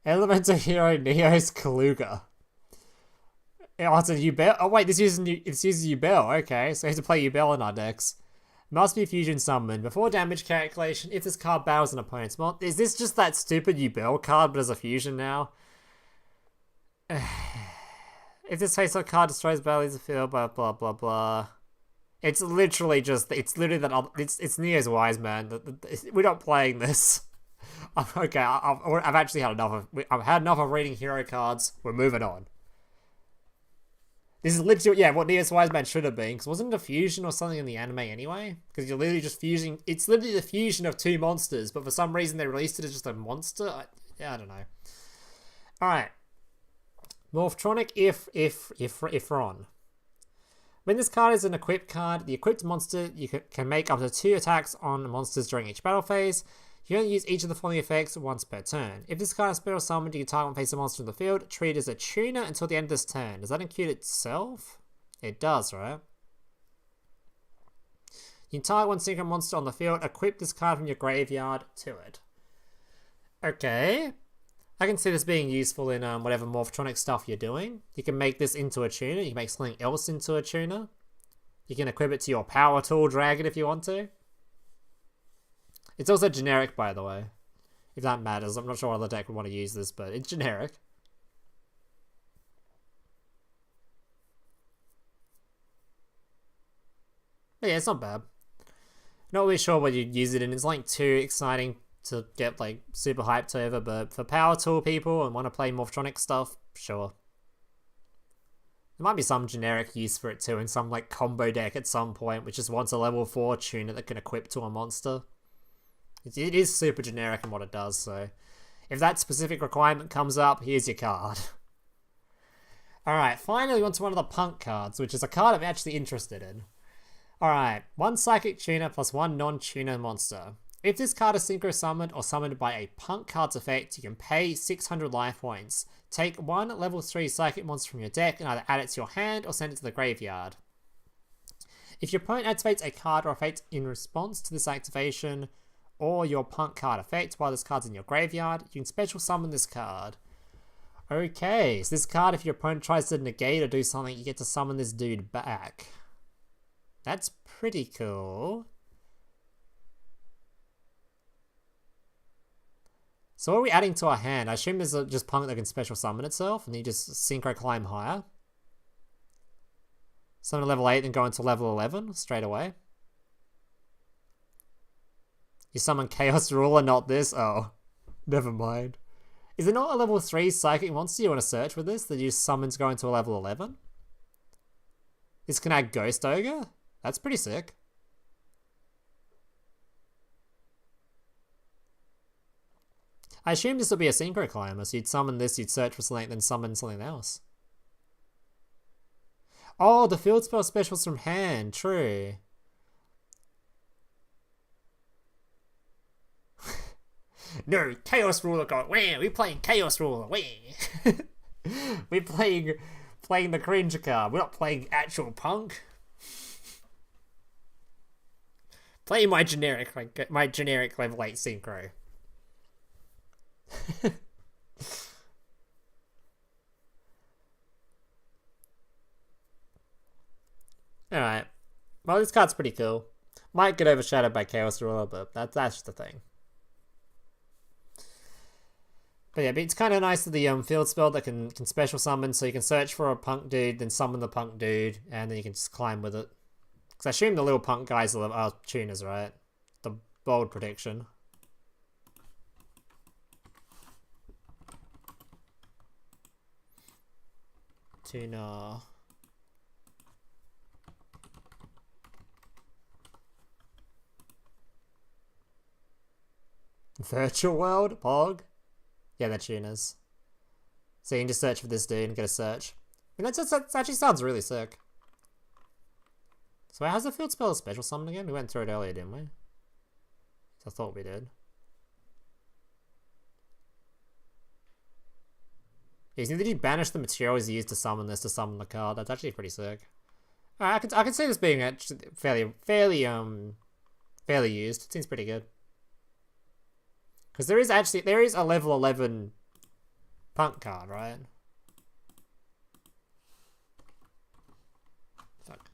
Elemental hero Neo's Kaluga. Oh, it's a Ubel. Oh wait, this uses Ubel. Okay, so we have to play Ubel in our decks. Must be fusion summon. Before damage calculation, if this card battles an opponent's monster. Is this just that stupid Ubel card but as a fusion now? If this face-up card destroys battles of the field, blah blah blah blah. It's literally just, it's literally that, it's Neo's Wise Man. We're not playing this. Okay, I've actually had enough of reading hero cards. We're moving on. This is literally, yeah, what Neo's Wise Man should have been, because wasn't it a fusion or something in the anime anyway? Because you're literally just fusing, it's literally the fusion of two monsters, but for some reason they released it as just a monster? I don't know. Alright. Morphtronic Ifron. When this card is an equipped card, the equipped monster you can make up to 2 attacks on monsters during each battle phase. You can only use each of the following effects once per turn. If this card is special summoned, you can target and face a monster in the field. Treat it as a tuner until the end of this turn. Does that include itself? It does, right? You can target one synchro monster on the field. Equip this card from your graveyard to it. Okay. I can see this being useful in whatever Morphtronic stuff you're doing. You can make this into a tuner. You can make something else into a tuner. You can equip it to your Power Tool Dragon if you want to. It's also generic, by the way. If that matters. I'm not sure what other deck would want to use this, but it's generic. But yeah, it's not bad. Not really sure what you'd use it in. It's like too exciting to get like super hyped over, but for Power Tool people and want to play Morphtronic stuff, sure. There might be some generic use for it too in some like combo deck at some point, which just wants a level 4 tuner that can equip to a monster. It is super generic in what it does, so if that specific requirement comes up, here's your card. Alright, finally on to one of the punk cards, which is a card I'm actually interested in. Alright, 1 Psychic Tuner plus 1 non-tuner monster. If this card is synchro summoned or summoned by a punk card's effect, you can pay 600 life points. Take 1 level 3 Psychic monster from your deck and either add it to your hand or send it to the graveyard. If your opponent activates a card or effect in response to this activation, or your punk card effect while this card's in your graveyard, you can special summon this card. Okay, so this card, if your opponent tries to negate or do something, you get to summon this dude back. That's pretty cool. So what are we adding to our hand? I assume there's just punk that can special summon itself, and then you just synchro climb higher. Summon to level 8, then go into level 11 straight away. You summon Chaos Ruler, not this? Oh, never mind. Is it not a level 3 Psychic monster you want to search with this that you summon to go into a level 11? This can add Ghost Ogre? That's pretty sick. I assume this would be a synchro climber, so you'd summon this, you'd search for something, then summon something else. Oh, the field spell specials from hand, true. No, Chaos Ruler got wah, we're playing Chaos Ruler, wah. We're playing the cringe card, we're not playing actual punk. Play my generic level 8 synchro. Alright. Well, this card's pretty cool. Might get overshadowed by Chaos Ruler, but that's just the thing. But yeah, but it's kind of nice that the field spell that can special summon, so you can search for a punk dude, then summon the punk dude, and then you can just climb with it. Because I assume the little punk guys are tuners, right? The bold prediction. Tuner. Virtual World? Pog? Yeah, they're tuners. So you can just search for this dude and get a search. I mean, that actually sounds really sick. So how's the field spell special summon again? We went through it earlier, didn't we? I thought we did. You see that you banish the materials used to summon this to summon the card. That's actually pretty sick. Alright, I can see this being actually fairly used. It seems pretty good. Because there is a level 11 punk card, right? Fuck.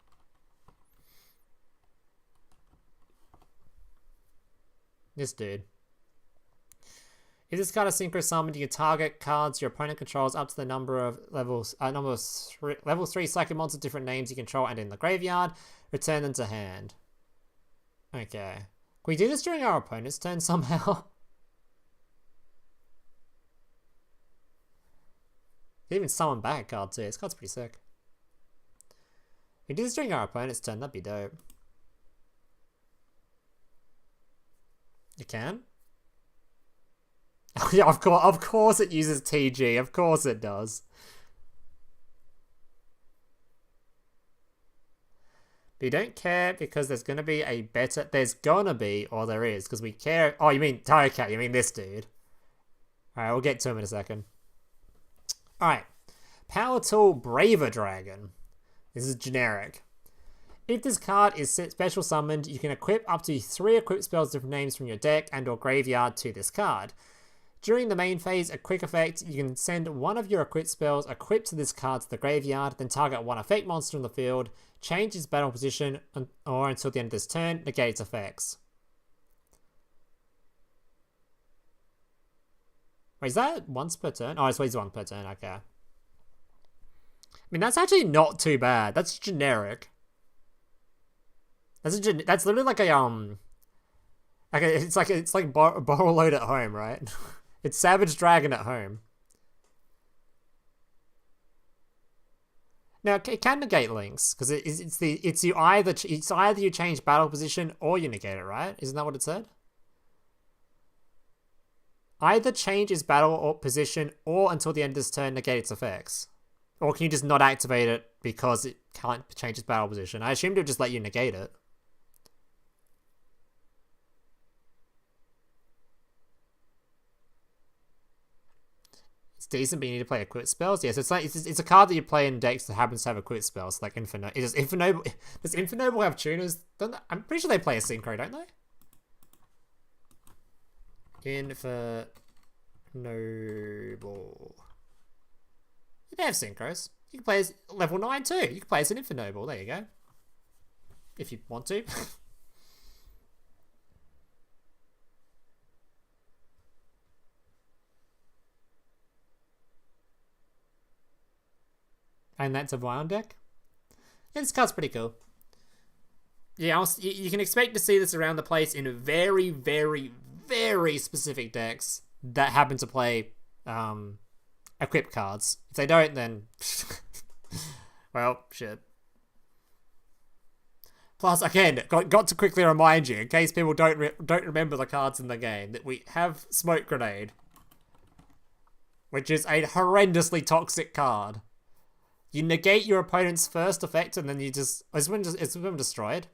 This dude. If this card is synchro summoned, you can target cards your opponent controls up to the number of levels, level 3 psychic monsters, different names you control, and in the graveyard, return them to hand. Okay. Can we do this during our opponent's turn somehow? Even summon back a card too. This card's pretty sick. If we do this during our opponent's turn, that'd be dope. You can? Yeah, of course it uses TG. Of course it does. But you don't care because there's gonna be a better. There's gonna be, or there is, because we care. Oh, you mean okay? You mean this dude? All right, we'll get to him in a second. All right, Power Tool Braver Dragon. This is generic. If this card is special summoned, you can equip up to 3 equip spells with different names from your deck and or graveyard to this card. During the main phase, a quick effect, you can send one of your equipped spells equipped to this card to the graveyard, then target one effect monster on the field, change its battle position, or until the end of this turn, negate its effects. Wait, is that once per turn? Oh, it's always one per turn, okay. I mean, that's actually not too bad. That's generic. That's literally like a, it's like borrow load at home, right? It's Savage Dragon at home. Now it can negate links because it's either you change battle position or you negate it, right? Isn't that what it said? Either change its battle or position or until the end of this turn negate its effects. Or can you just not activate it because it can't change its battle position? I assumed it would just let you negate it. It's decent, but you need to play equip spells. Yes, it's a card that you play in decks that happens to have equip spells, like Inferno. Does Infernoble have tuners? I'm pretty sure they play a synchro, don't they? Infernoble. They have synchros. You can play as level 9 too. You can play as an Infernoble. There you go. If you want to. And that's a Vion deck. Yeah, this card's pretty cool. Yeah, you can expect to see this around the place in very, very, very specific decks that happen to play equip cards. If they don't, then well, shit. Plus, again, got to quickly remind you, in case people don't remember the cards in the game, that we have Smoke Grenade, which is a horrendously toxic card. You negate your opponent's first effect, and then you just... Oh, is this one destroyed?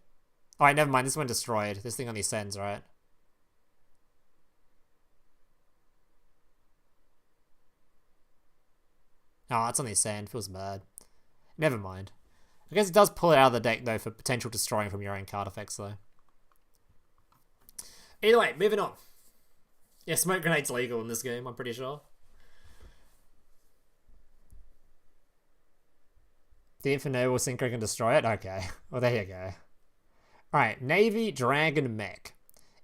Alright, never mind. This one destroyed. This thing only sends, right? Oh, it's only sand. Feels bad. Never mind. I guess it does pull it out of the deck, though, for potential destroying from your own card effects, though. Either way, moving on. Yeah, Smoke Grenade's legal in this game, I'm pretty sure. The Infernoble Synchro can destroy it? Okay. Well, there you go. Alright, Navy Dragon Mech.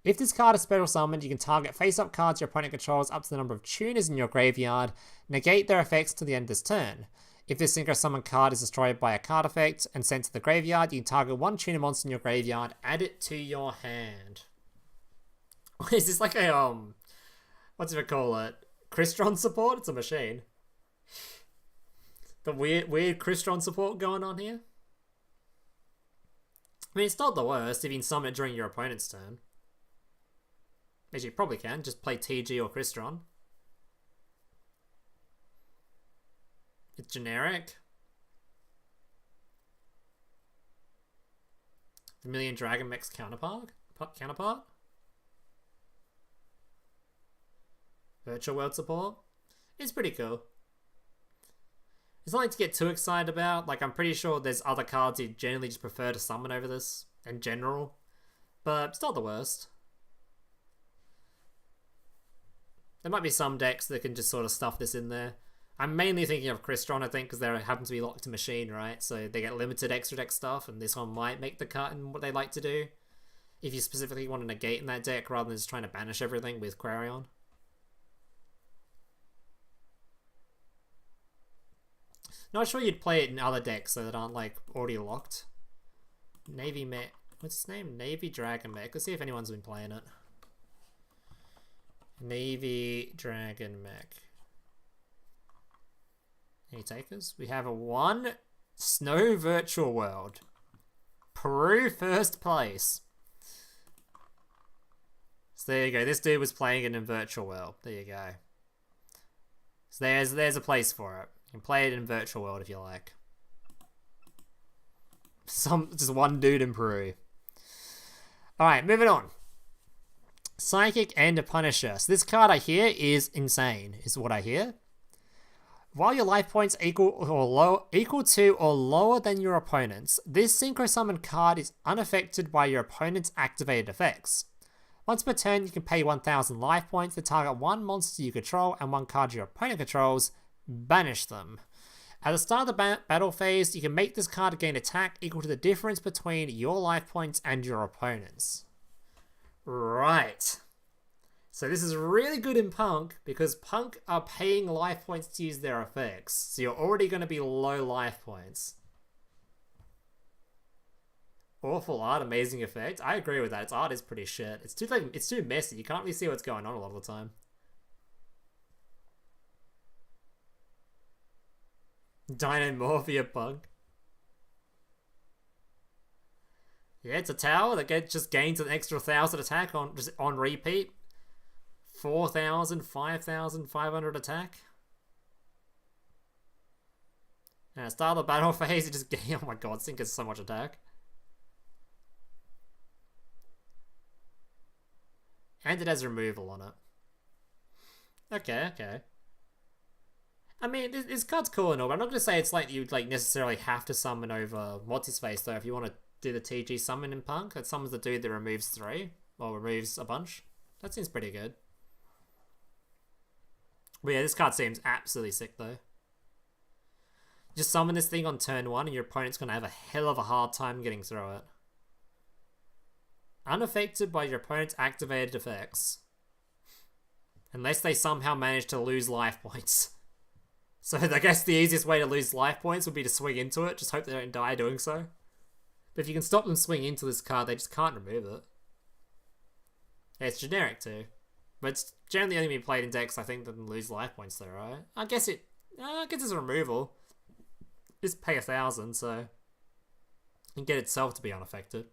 If this card is special summoned, you can target face-up cards your opponent controls up to the number of tuners in your graveyard, negate their effects to the end of this turn. If this synchro summon card is destroyed by a card effect and sent to the graveyard, you can target one tuner monster in your graveyard, add it to your hand. Is this like a, what's it call it? Crystron support? It's a machine. The weird Crystron support going on here. I mean, it's not the worst if you can summon it during your opponent's turn. As you probably can, just play TG or Crystron. It's generic. Vermilion Dragon Mech's counterpart? Virtual World support? It's pretty cool. It's nothing to get too excited about. Like, I'm pretty sure there's other cards you generally just prefer to summon over this in general. But it's not the worst. There might be some decks that can just sort of stuff this in there. I'm mainly thinking of Crystron, I think, because they happen to be locked to machine, right? So they get limited extra deck stuff, and this one might make the cut in what they like to do. If you specifically want to negate in that deck rather than just trying to banish everything with Quarion. Not sure you'd play it in other decks that aren't, like, already locked. Navy Mech. What's his name? Navy Dragon Mech. Let's see if anyone's been playing it. Navy Dragon Mech. Any takers? We have a 1 Snow Virtual World. Peru first place. So there you go. This dude was playing it in Virtual World. There you go. So there's a place for it. You can play it in Virtual World if you like. Just one dude in Peru. Alright, moving on. Psychic and a Punisher. So this card I hear is insane, is what I hear. While your life points equal to or lower than your opponent's, this Synchro Summon card is unaffected by your opponent's activated effects. Once per turn, you can pay 1,000 life points to target one monster you control and one card your opponent controls. Banish them. At the start of the battle phase, you can make this card gain attack equal to the difference between your life points and your opponent's. Right. So this is really good in Punk, because Punk are paying life points to use their effects. So you're already going to be low life points. Awful art, amazing effect. I agree with that. Its art is pretty shit. It's too messy. You can't really see what's going on a lot of the time. Dynamorphia Punk. Yeah, it's a tower that just gains an extra 1,000 attack on repeat. 4,000, 5,500 attack. And at the start of the battle phase, it just oh my god, Sync has so much attack. And it has removal on it. Okay. I mean, this card's cool and all, but I'm not going to say it's like you'd necessarily have to summon over What's-His-Face, though, if you want to do the TG summon in Punk. That summons the dude that removes 3, or removes a bunch. That seems pretty good. But yeah, this card seems absolutely sick, though. Just summon this thing on turn 1, and your opponent's going to have a hell of a hard time getting through it. Unaffected by your opponent's activated effects. Unless they somehow manage to lose life points. So I guess the easiest way to lose life points would be to swing into it. Just hope they don't die doing so. But if you can stop them swinging into this card, they just can't remove it. Yeah, it's generic too. But it's generally only been played in decks, I think, that can lose life points though, right? I guess it's a removal. Just pay 1,000, so... and get itself to be unaffected.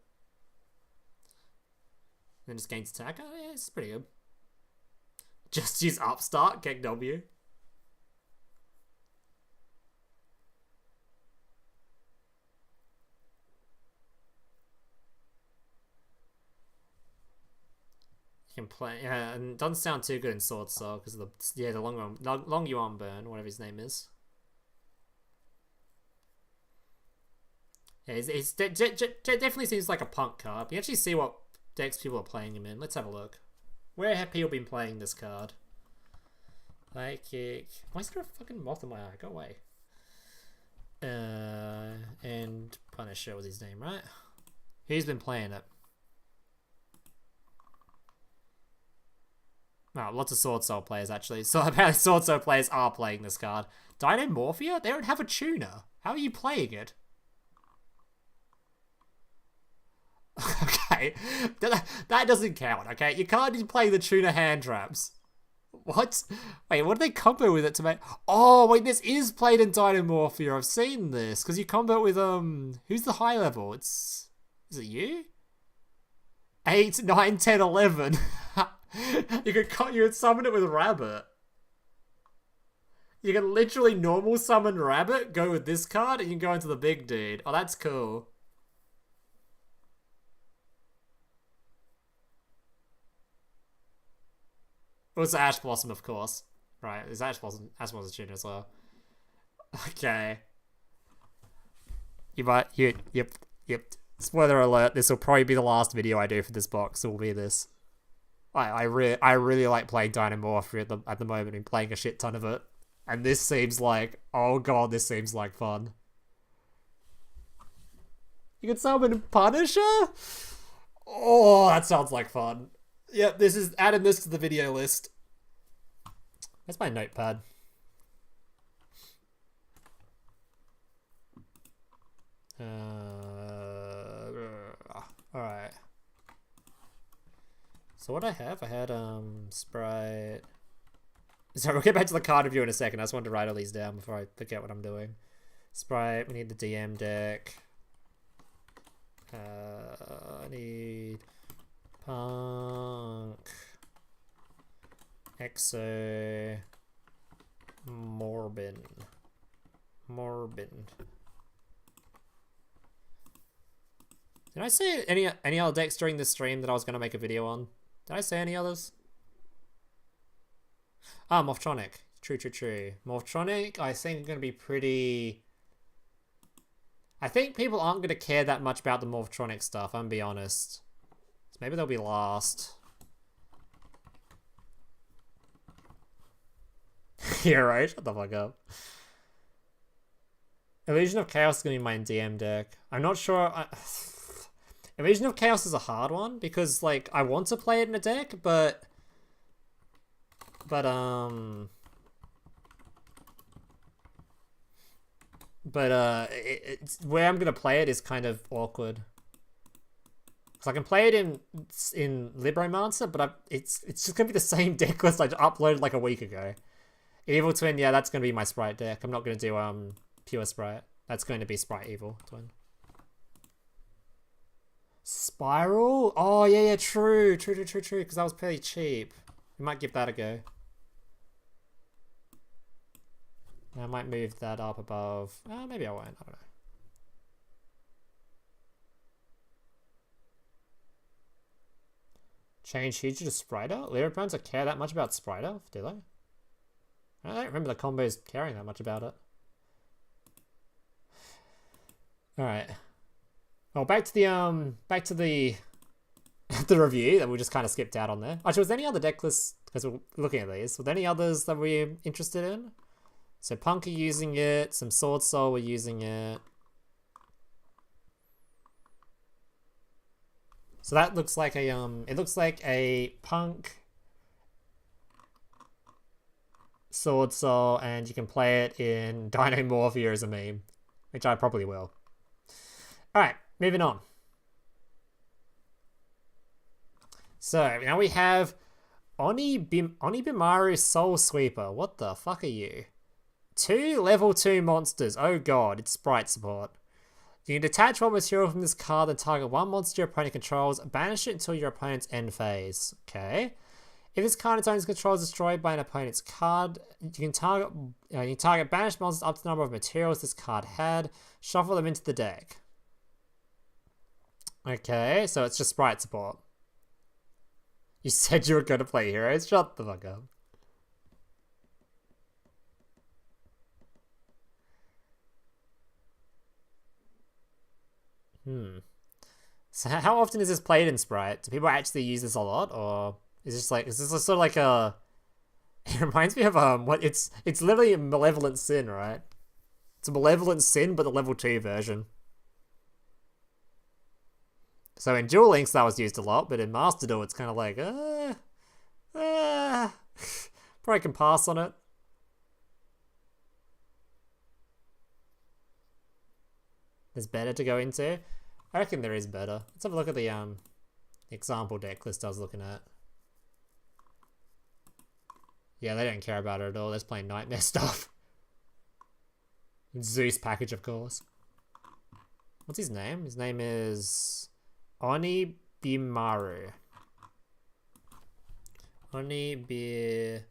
Then just gains attack. Oh yeah, it's pretty good. Just use Upstart, get W. Can play, yeah, and it doesn't sound too good in Sword Soul because of the long Yuan Burn, whatever his name is. Yeah, it's definitely seems like a Punk card. You actually see what decks people are playing him in. Let's have a look. Where have people been playing this card? High kick. Why is there a fucking moth in my eye? Go away. And Punisher was his name, right? Who's been playing it? Oh, lots of Sword Soul players, actually. So apparently Sword Soul players are playing this card. Dynamorphia? They don't have a tuner. How are you playing it? Okay. That doesn't count, okay? You can't just play the tuner hand traps. What? Wait, what do they combo with it to make... Oh, wait, this is played in Dynamorphia. I've seen this. Because you combo it with, who's the high level? Is it you? 8, 9, 10, 11. You could summon it with Rabbit. You can literally normal summon Rabbit, go with this card, and you can go into the big dude. Oh, that's cool. It was Ash Blossom, of course. Right, there's Ash Blossom's tuner as well. Okay. Yep. Spoiler alert, this will probably be the last video I do for this box, it will be this. I really like playing Dynamorph at the moment and playing a shit ton of it. And this seems like, oh god, this seems like fun. You can summon Punisher? Oh, that sounds like fun. Yep, this is adding this to the video list. That's my notepad. Alright. So what I have, I had Sprite. Sorry, we'll get back to the card review in a second. I just wanted to write all these down before I forget what I'm doing. Sprite, we need the DM deck. I need Punk, Exo, Morbin. Did I say any other decks during this stream that I was going to make a video on? Did I say any others? Ah, Morphtronic. True. Morphtronic, I think, is going to be pretty... I think people aren't going to care that much about the Morphtronic stuff, I'm going to be honest. So maybe they'll be last. Yeah, right? Shut the fuck up. Illusion of Chaos is going to be my DM deck. I'm not sure... Illusion of Chaos is a hard one, because, like, I want to play it in a deck, but where I'm gonna play it is kind of awkward. So I can play it in Libromancer, but it's just gonna be the same deck list I uploaded like a week ago. Evil Twin, yeah, that's gonna be my Sprite deck. I'm not gonna do pure Sprite. That's going to be Sprite Evil Twin. Spiral? Oh yeah, true, because that was pretty cheap. We might give that a go. I might move that up above. Maybe I won't. I don't know. Change Huge to Spriter? Lyra opponents don't care that much about Spriter, do they? I don't remember the combos caring that much about it. Alright. Well, back to the the review that we just kind of skipped out on there. Actually, was there any other deck lists, because we're looking at these, were there any others that we're interested in? So Punk are using it, some Sword Soul were using it. So that looks like a it looks like a Punk, Sword Soul, and you can play it in Dynamorphia as a meme, which I probably will. Alright, moving on. So now we have Onibimaru Soul Sweeper. What the fuck are you? 2 level 2 monsters. Oh god, it's Sprite support. You can detach one material from this card and target one monster your opponent controls. Banish it until your opponent's end phase. Okay. If this card its own control is destroyed by an opponent's card, you can target banished monsters up to the number of materials this card had. Shuffle them into the deck. Okay, so it's just Sprite support. You said you were going to play heroes? Shut the fuck up. So how often is this played in Sprite? Do people actually use this a lot, or is this sort of like a... It reminds me of it's literally a Malevolent Sin, right? It's a Malevolent Sin, but the level 2 version. So in Duel Links that was used a lot, but in Master Duel it's kind of like, probably can pass on it. There's better to go into? I reckon there is better. Let's have a look at the example deck list I was looking at. Yeah, they don't care about it at all. They're just playing Nightmare stuff. Zeus package, of course. What's his name? His name is Onibimaru. Onibimaru.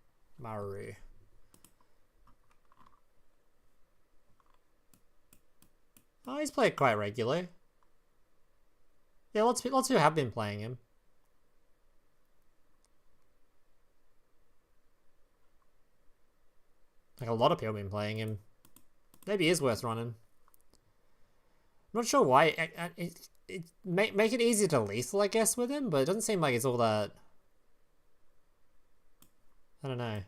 Oh, he's played quite regularly. Yeah, lots of people have been playing him. Like, a lot of people have been playing him. Maybe it is worth running. I'm not sure why. Make it easier to lethal, I guess, with him, but it doesn't seem like it's all that... I don't know. I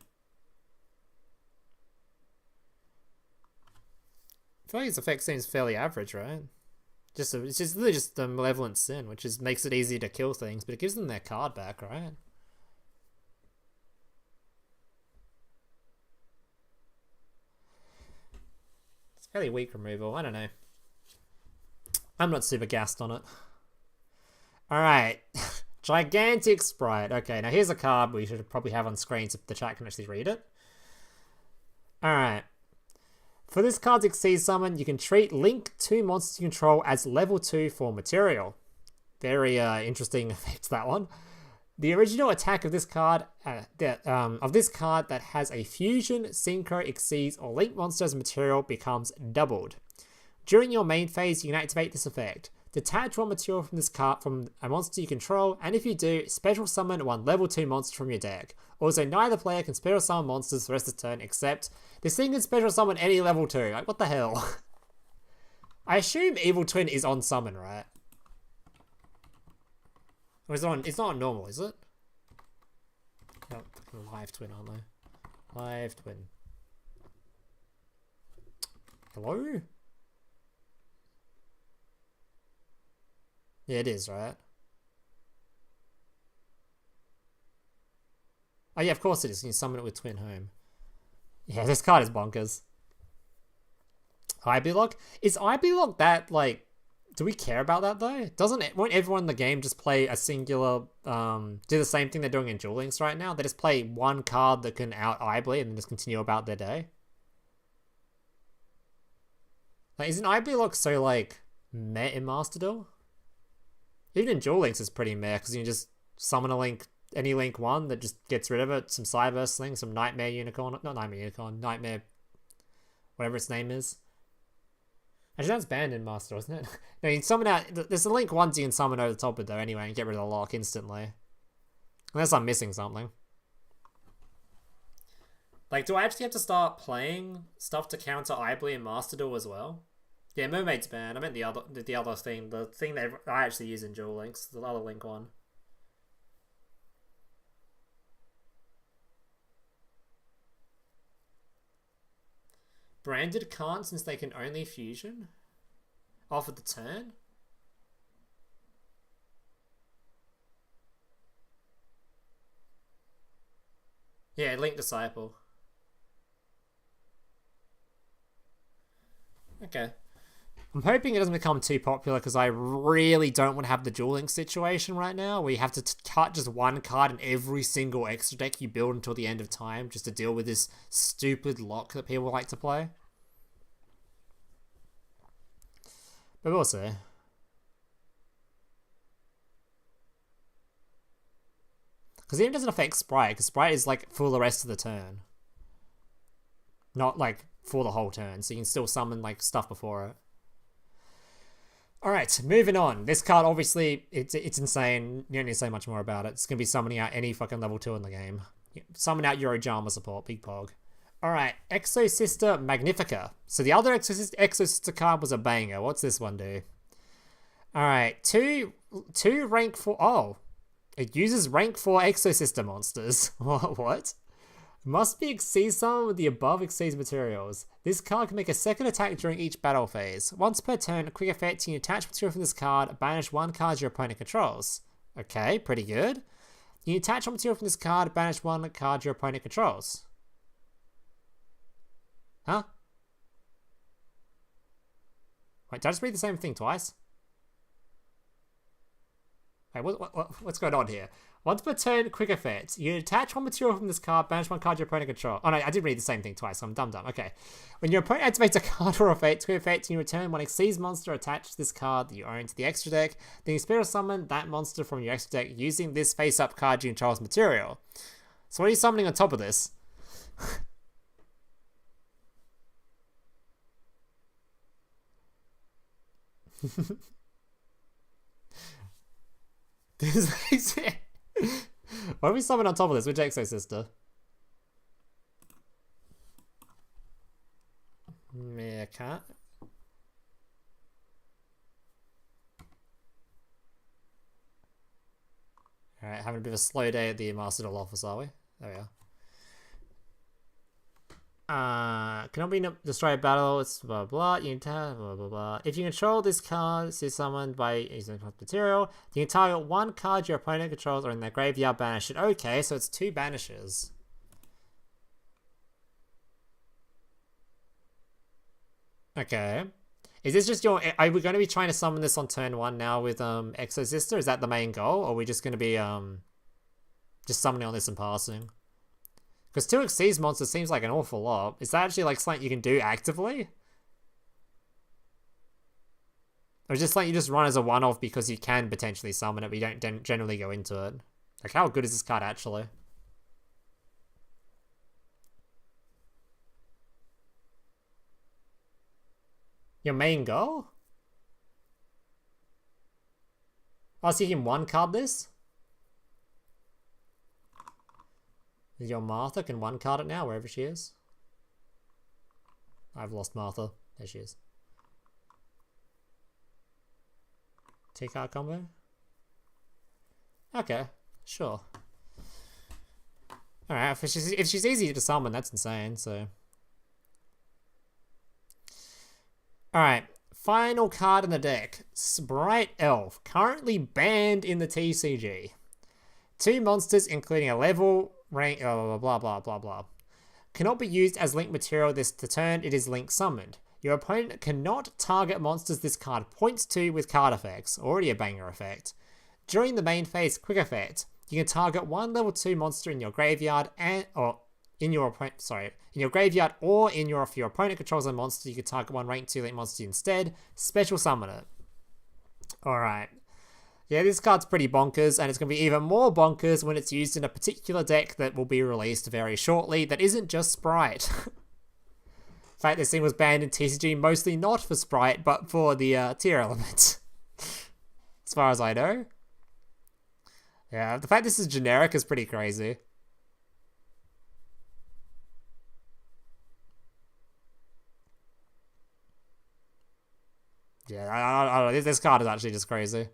feel like his effect seems fairly average, right? It's just really just the Malevolent Sin, which makes it easier to kill things, but it gives them their card back, right? It's fairly weak removal, I don't know. I'm not super gassed on it. Alright. Gigantic Sprite. Okay, now here's a card we should probably have on screen so the chat can actually read it. Alright. For this card's Exceed Summon, you can treat Link 2 monsters you control as level 2 for material. Very interesting effect, that one. The original attack of this card that has a fusion, synchro, exceeds, or link monster as material becomes doubled. During your main phase, you can activate this effect. Detach one material from this card from a monster you control, and if you do, special summon one level 2 monster from your deck. Also, neither player can special summon monsters for the rest of the turn, except this thing can special summon any level 2. Like, what the hell? I assume Evil Twin is on summon, right? Or is it on? It's not on normal, is it? No, live twin, aren't they? Live twin. Hello? Yeah, it is, right? Oh yeah, of course it is. You can summon it with Twin Home. Yeah, this card is bonkers. IB Lock? Is IB Lock that, like... Do we care about that, though? Won't everyone in the game just play a singular... do the same thing they're doing in Duel Links right now? They just play one card that can out-IB and then just continue about their day? Like, isn't IB Lock so, like, meh in Master Duel? Even in Duel Links it's pretty meh, because you can just summon a Link, any Link 1 that just gets rid of it, some Cyberse Link, some Nightmare Unicorn, not Nightmare Unicorn, Nightmare, whatever its name is. Actually, that's banned in Master Duel, isn't it? No, you can summon out, there's a Link 1s you can summon over the top of it though anyway, and get rid of the lock instantly. Unless I'm missing something. Like, do I actually have to start playing stuff to counter Ibly in Master Duel as well? Yeah, Mermaid's banned. I meant the other thing, the thing that I actually use in Duel Links, the other Link one. Branded can't, since they can only fusion? Off at the turn? Yeah, Link Disciple. Okay. I'm hoping it doesn't become too popular because I really don't want to have the Duel Link situation right now where you have to cut just one card in every single extra deck you build until the end of time just to deal with this stupid lock that people like to play. But we'll see. Because it even doesn't affect Sprite, because Sprite is like for the rest of the turn. Not like for the whole turn, so you can still summon like stuff before it. Alright, moving on. This card, obviously, it's insane. You don't need to say much more about it. It's going to be summoning out any fucking level 2 in the game. Summon out Eurojama support, big pog. Alright, Exosister Magnifica. So the other Exosister card was a banger. What's this one do? Alright, two rank 4... Oh, it uses rank 4 Exosister monsters. What? Must be Exceed Summon with the above Exceed materials. This card can make a second attack during each battle phase. Once per turn, a quick effect, you can attach material from this card, banish one card your opponent controls. Okay, pretty good. You can attach material from this card, banish one card your opponent controls. Huh? Wait, did I just read the same thing twice? Wait, what's going on here? Once per turn, quick effect. You attach one material from this card, banish one card your opponent controls. Oh no, I did read the same thing twice, so I'm dumb. Okay. When your opponent activates a card or effect, quick effect, you return one Exceeds monster attached to this card that you own to the extra deck. Then you special summon that monster from your extra deck using this face-up card you control as material. So what are you summoning on top of this? What are we summon on top of this? Which Exosister? Yeah, can't. Alright, having a bit of a slow day at the Master Duel office, are we? There we are. Cannot be destroy a battle, it's blah blah, you can blah blah blah. If you control this card, it's summoned by using material, you can target one card your opponent controls or in their graveyard banish it. Okay, so it's 2 banishes. Okay. Is this just your... Are we going to be trying to summon this on turn 1 now with Exosister? Is that the main goal? Or are we just going to be just summoning on this and passing? Because 2 Xyz monsters seems like an awful lot. Is that actually like something you can do actively? Or is it just like you just run as a one-off because you can potentially summon it, but you don't generally go into it? Like, how good is this card actually? Your main goal? Oh, so you can one card this? Your Martha can one card it now, wherever she is. I've lost Martha. There she is. 2-card combo? Okay, sure. Alright, if she's easy to summon, that's insane, so... Alright, final card in the deck. Sprite Elf, currently banned in the TCG. 2 monsters, including a level, rank, blah blah blah blah blah. Cannot be used as link material this turn, it is link summoned. Your opponent cannot target monsters this card points to with card effects, already a banger effect. During the main phase quick effect, you can target 1 level 2 monster in your graveyard in your graveyard or if your opponent controls a monster, you can target 1 rank 2 link monster instead. Special summon it. Alright. Yeah, this card's pretty bonkers, and it's going to be even more bonkers when it's used in a particular deck that will be released very shortly that isn't just Sprite. In fact, this thing was banned in TCG mostly not for Sprite, but for the tier element. As far as I know. Yeah, the fact this is generic is pretty crazy. Yeah, I don't know. This card is actually just crazy.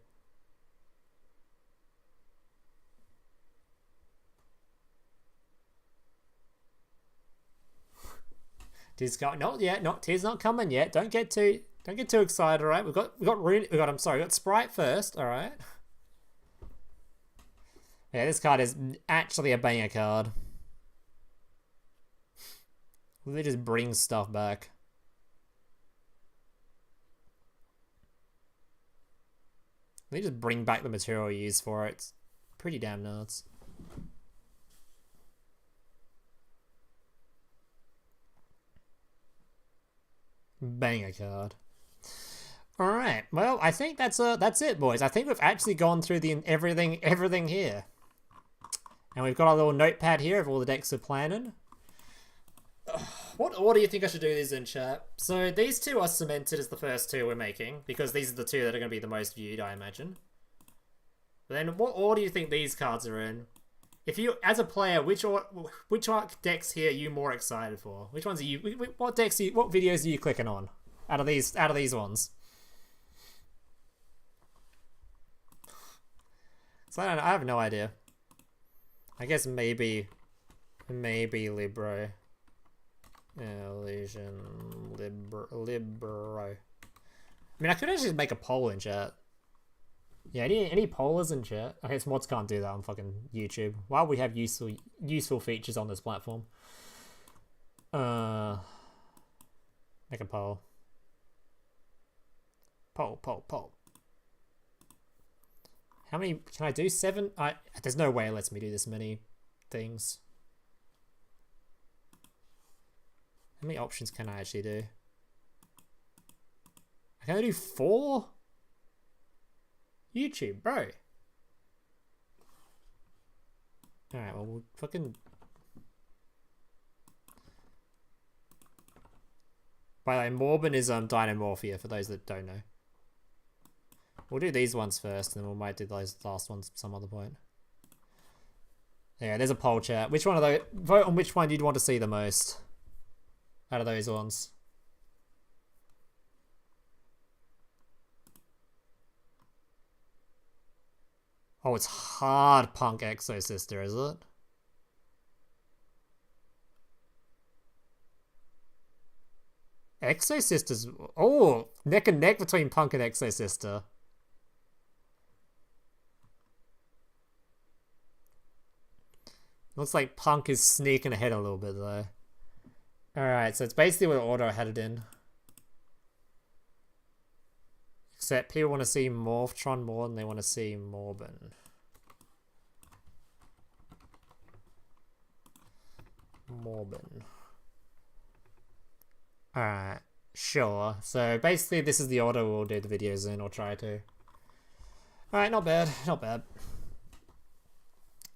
Tears not yet. Tears not coming yet. Don't get too excited. All right, we got Sprite first. All right. Yeah, this card is actually a banger card. They just bring stuff back. They just bring back the material you use for it. It's pretty damn nuts. Banger card. Alright, well, I think that's it, boys. I think we've actually gone through everything here. And we've got our little notepad here of all the decks we're planning. What order do you think I should do these in, chat? So these 2 are cemented as the first 2 we're making, because these are the 2 that are going to be the most viewed, I imagine. But then what order do you think these cards are in? If you, as a player, which decks here are you more excited for? Which ones are you? What videos are you clicking on? Out of these ones. So I have no idea. I guess maybe Libro. Illusion Libro. I mean, I could actually make a poll in chat. Yeah, any pollers in chat? I guess mods can't do that on fucking YouTube. Why we have useful features on this platform? Make a poll. Poll. How many can I do? 7? There's no way it lets me do this many things. How many options can I actually do? I can only do 4? YouTube, bro. Alright, well, we'll fucking... By the way, Morbin is Dynamorphia, for those that don't know. We'll do these ones first, and then we might do those last ones at some other point. Yeah, there's a poll chat. Which one of those... Vote on which one you'd want to see the most. Out of those ones. Oh, it's hard Punk Exosister, is it? Exosisters. Oh, neck and neck between Punk and Exosister. Looks like Punk is sneaking ahead a little bit though. Alright, so it's basically what order I had it in. Except people want to see Morphtron more than they want to see Morbin. Morbin. Alright, sure. So basically this is the order we'll do the videos in, or try to. Alright, not bad, not bad.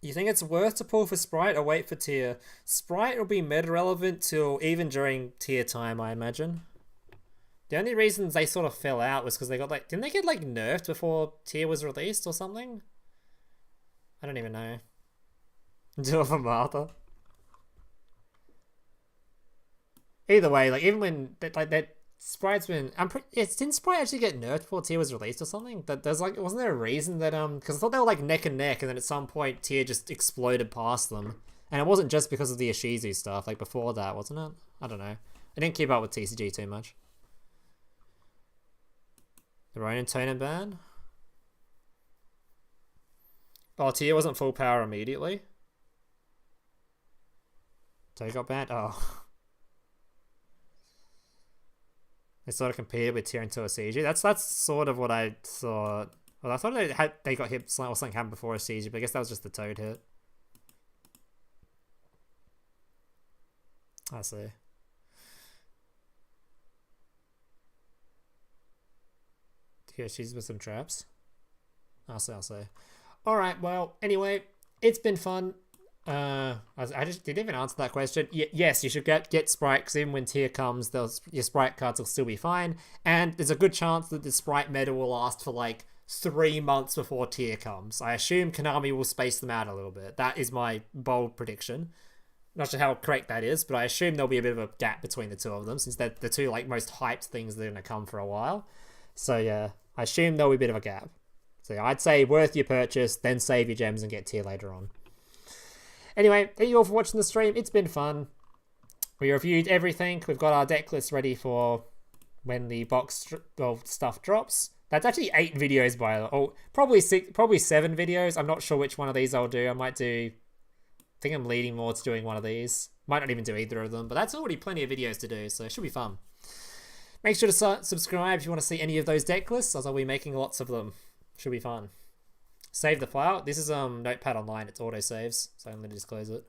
You think it's worth to pull for Sprite or wait for tier? Sprite will be meta relevant till even during tier time, I imagine. The only reasons they sort of fell out was because they got like, didn't they get like nerfed before tier was released or something? I don't even know. Duel for Martha. Either way, like even when that Sprite's been, didn't Sprite actually get nerfed before tier was released or something? That there's like, wasn't there a reason that because I thought they were like neck and neck, and then at some point tier just exploded past them, and it wasn't just because of the Ishizu stuff. Like before that, wasn't it? I don't know. I didn't keep up with TCG too much. The Ronin Tonin ban. Oh, tier wasn't full power immediately. So he got banned. Oh. They sort of competed with tier until a CG. That's sort of what I thought. Well, I thought they got hit or something happened before a CG, but I guess that was just the Toad hit. I see. Yeah, she's with some traps. I'll say. Alright, well, anyway, it's been fun. I just didn't even answer that question. Yes, you should get Sprite, because even when tier comes, your Sprite cards will still be fine. And there's a good chance that the Sprite meta will last for like 3 months before tier comes. I assume Konami will space them out a little bit. That is my bold prediction. Not sure how correct that is, but I assume there'll be a bit of a gap between the two of them, since they're the two like most hyped things that are going to come for a while. So yeah, I assume there'll be a bit of a gap. So I'd say worth your purchase, then save your gems and get tier later on. Anyway, thank you all for watching the stream. It's been fun. We reviewed everything. We've got our deck list ready for when the box stuff drops. That's actually 8 videos by the way. Oh, probably 7 videos. I'm not sure which one of these I'll do. I think I'm leaning more to doing one of these. Might not even do either of them, but that's already plenty of videos to do, so it should be fun. Make sure to subscribe if you want to see any of those deck lists, as I'll be making lots of them. Should be fun. Save the file. This is Notepad Online. It's auto saves, so I'm going to just close it.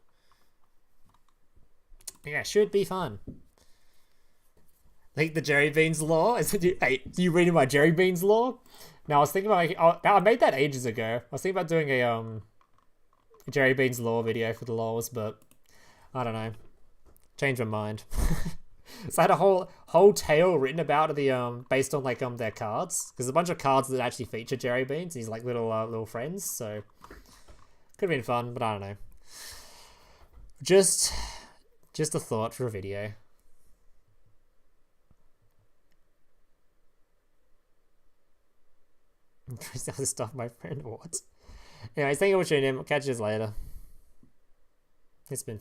Yeah, should be fun. Like the Jerry Beans lore. Hey, do you read my Jerry Beans lore? Now I was thinking about. I made that ages ago. I was thinking about doing a Jerry Beans lore video for the lores, but I don't know. Changed my mind. So I had a whole tale written about the based on like their cards, because there's a bunch of cards that actually feature Jerry Beans. He's like little friends, so could have been fun, but I don't know. Just a thought for a video. I'm trying to stuff my friend. What? Anyways, thank you for tuning in. I'll catch you later. It's been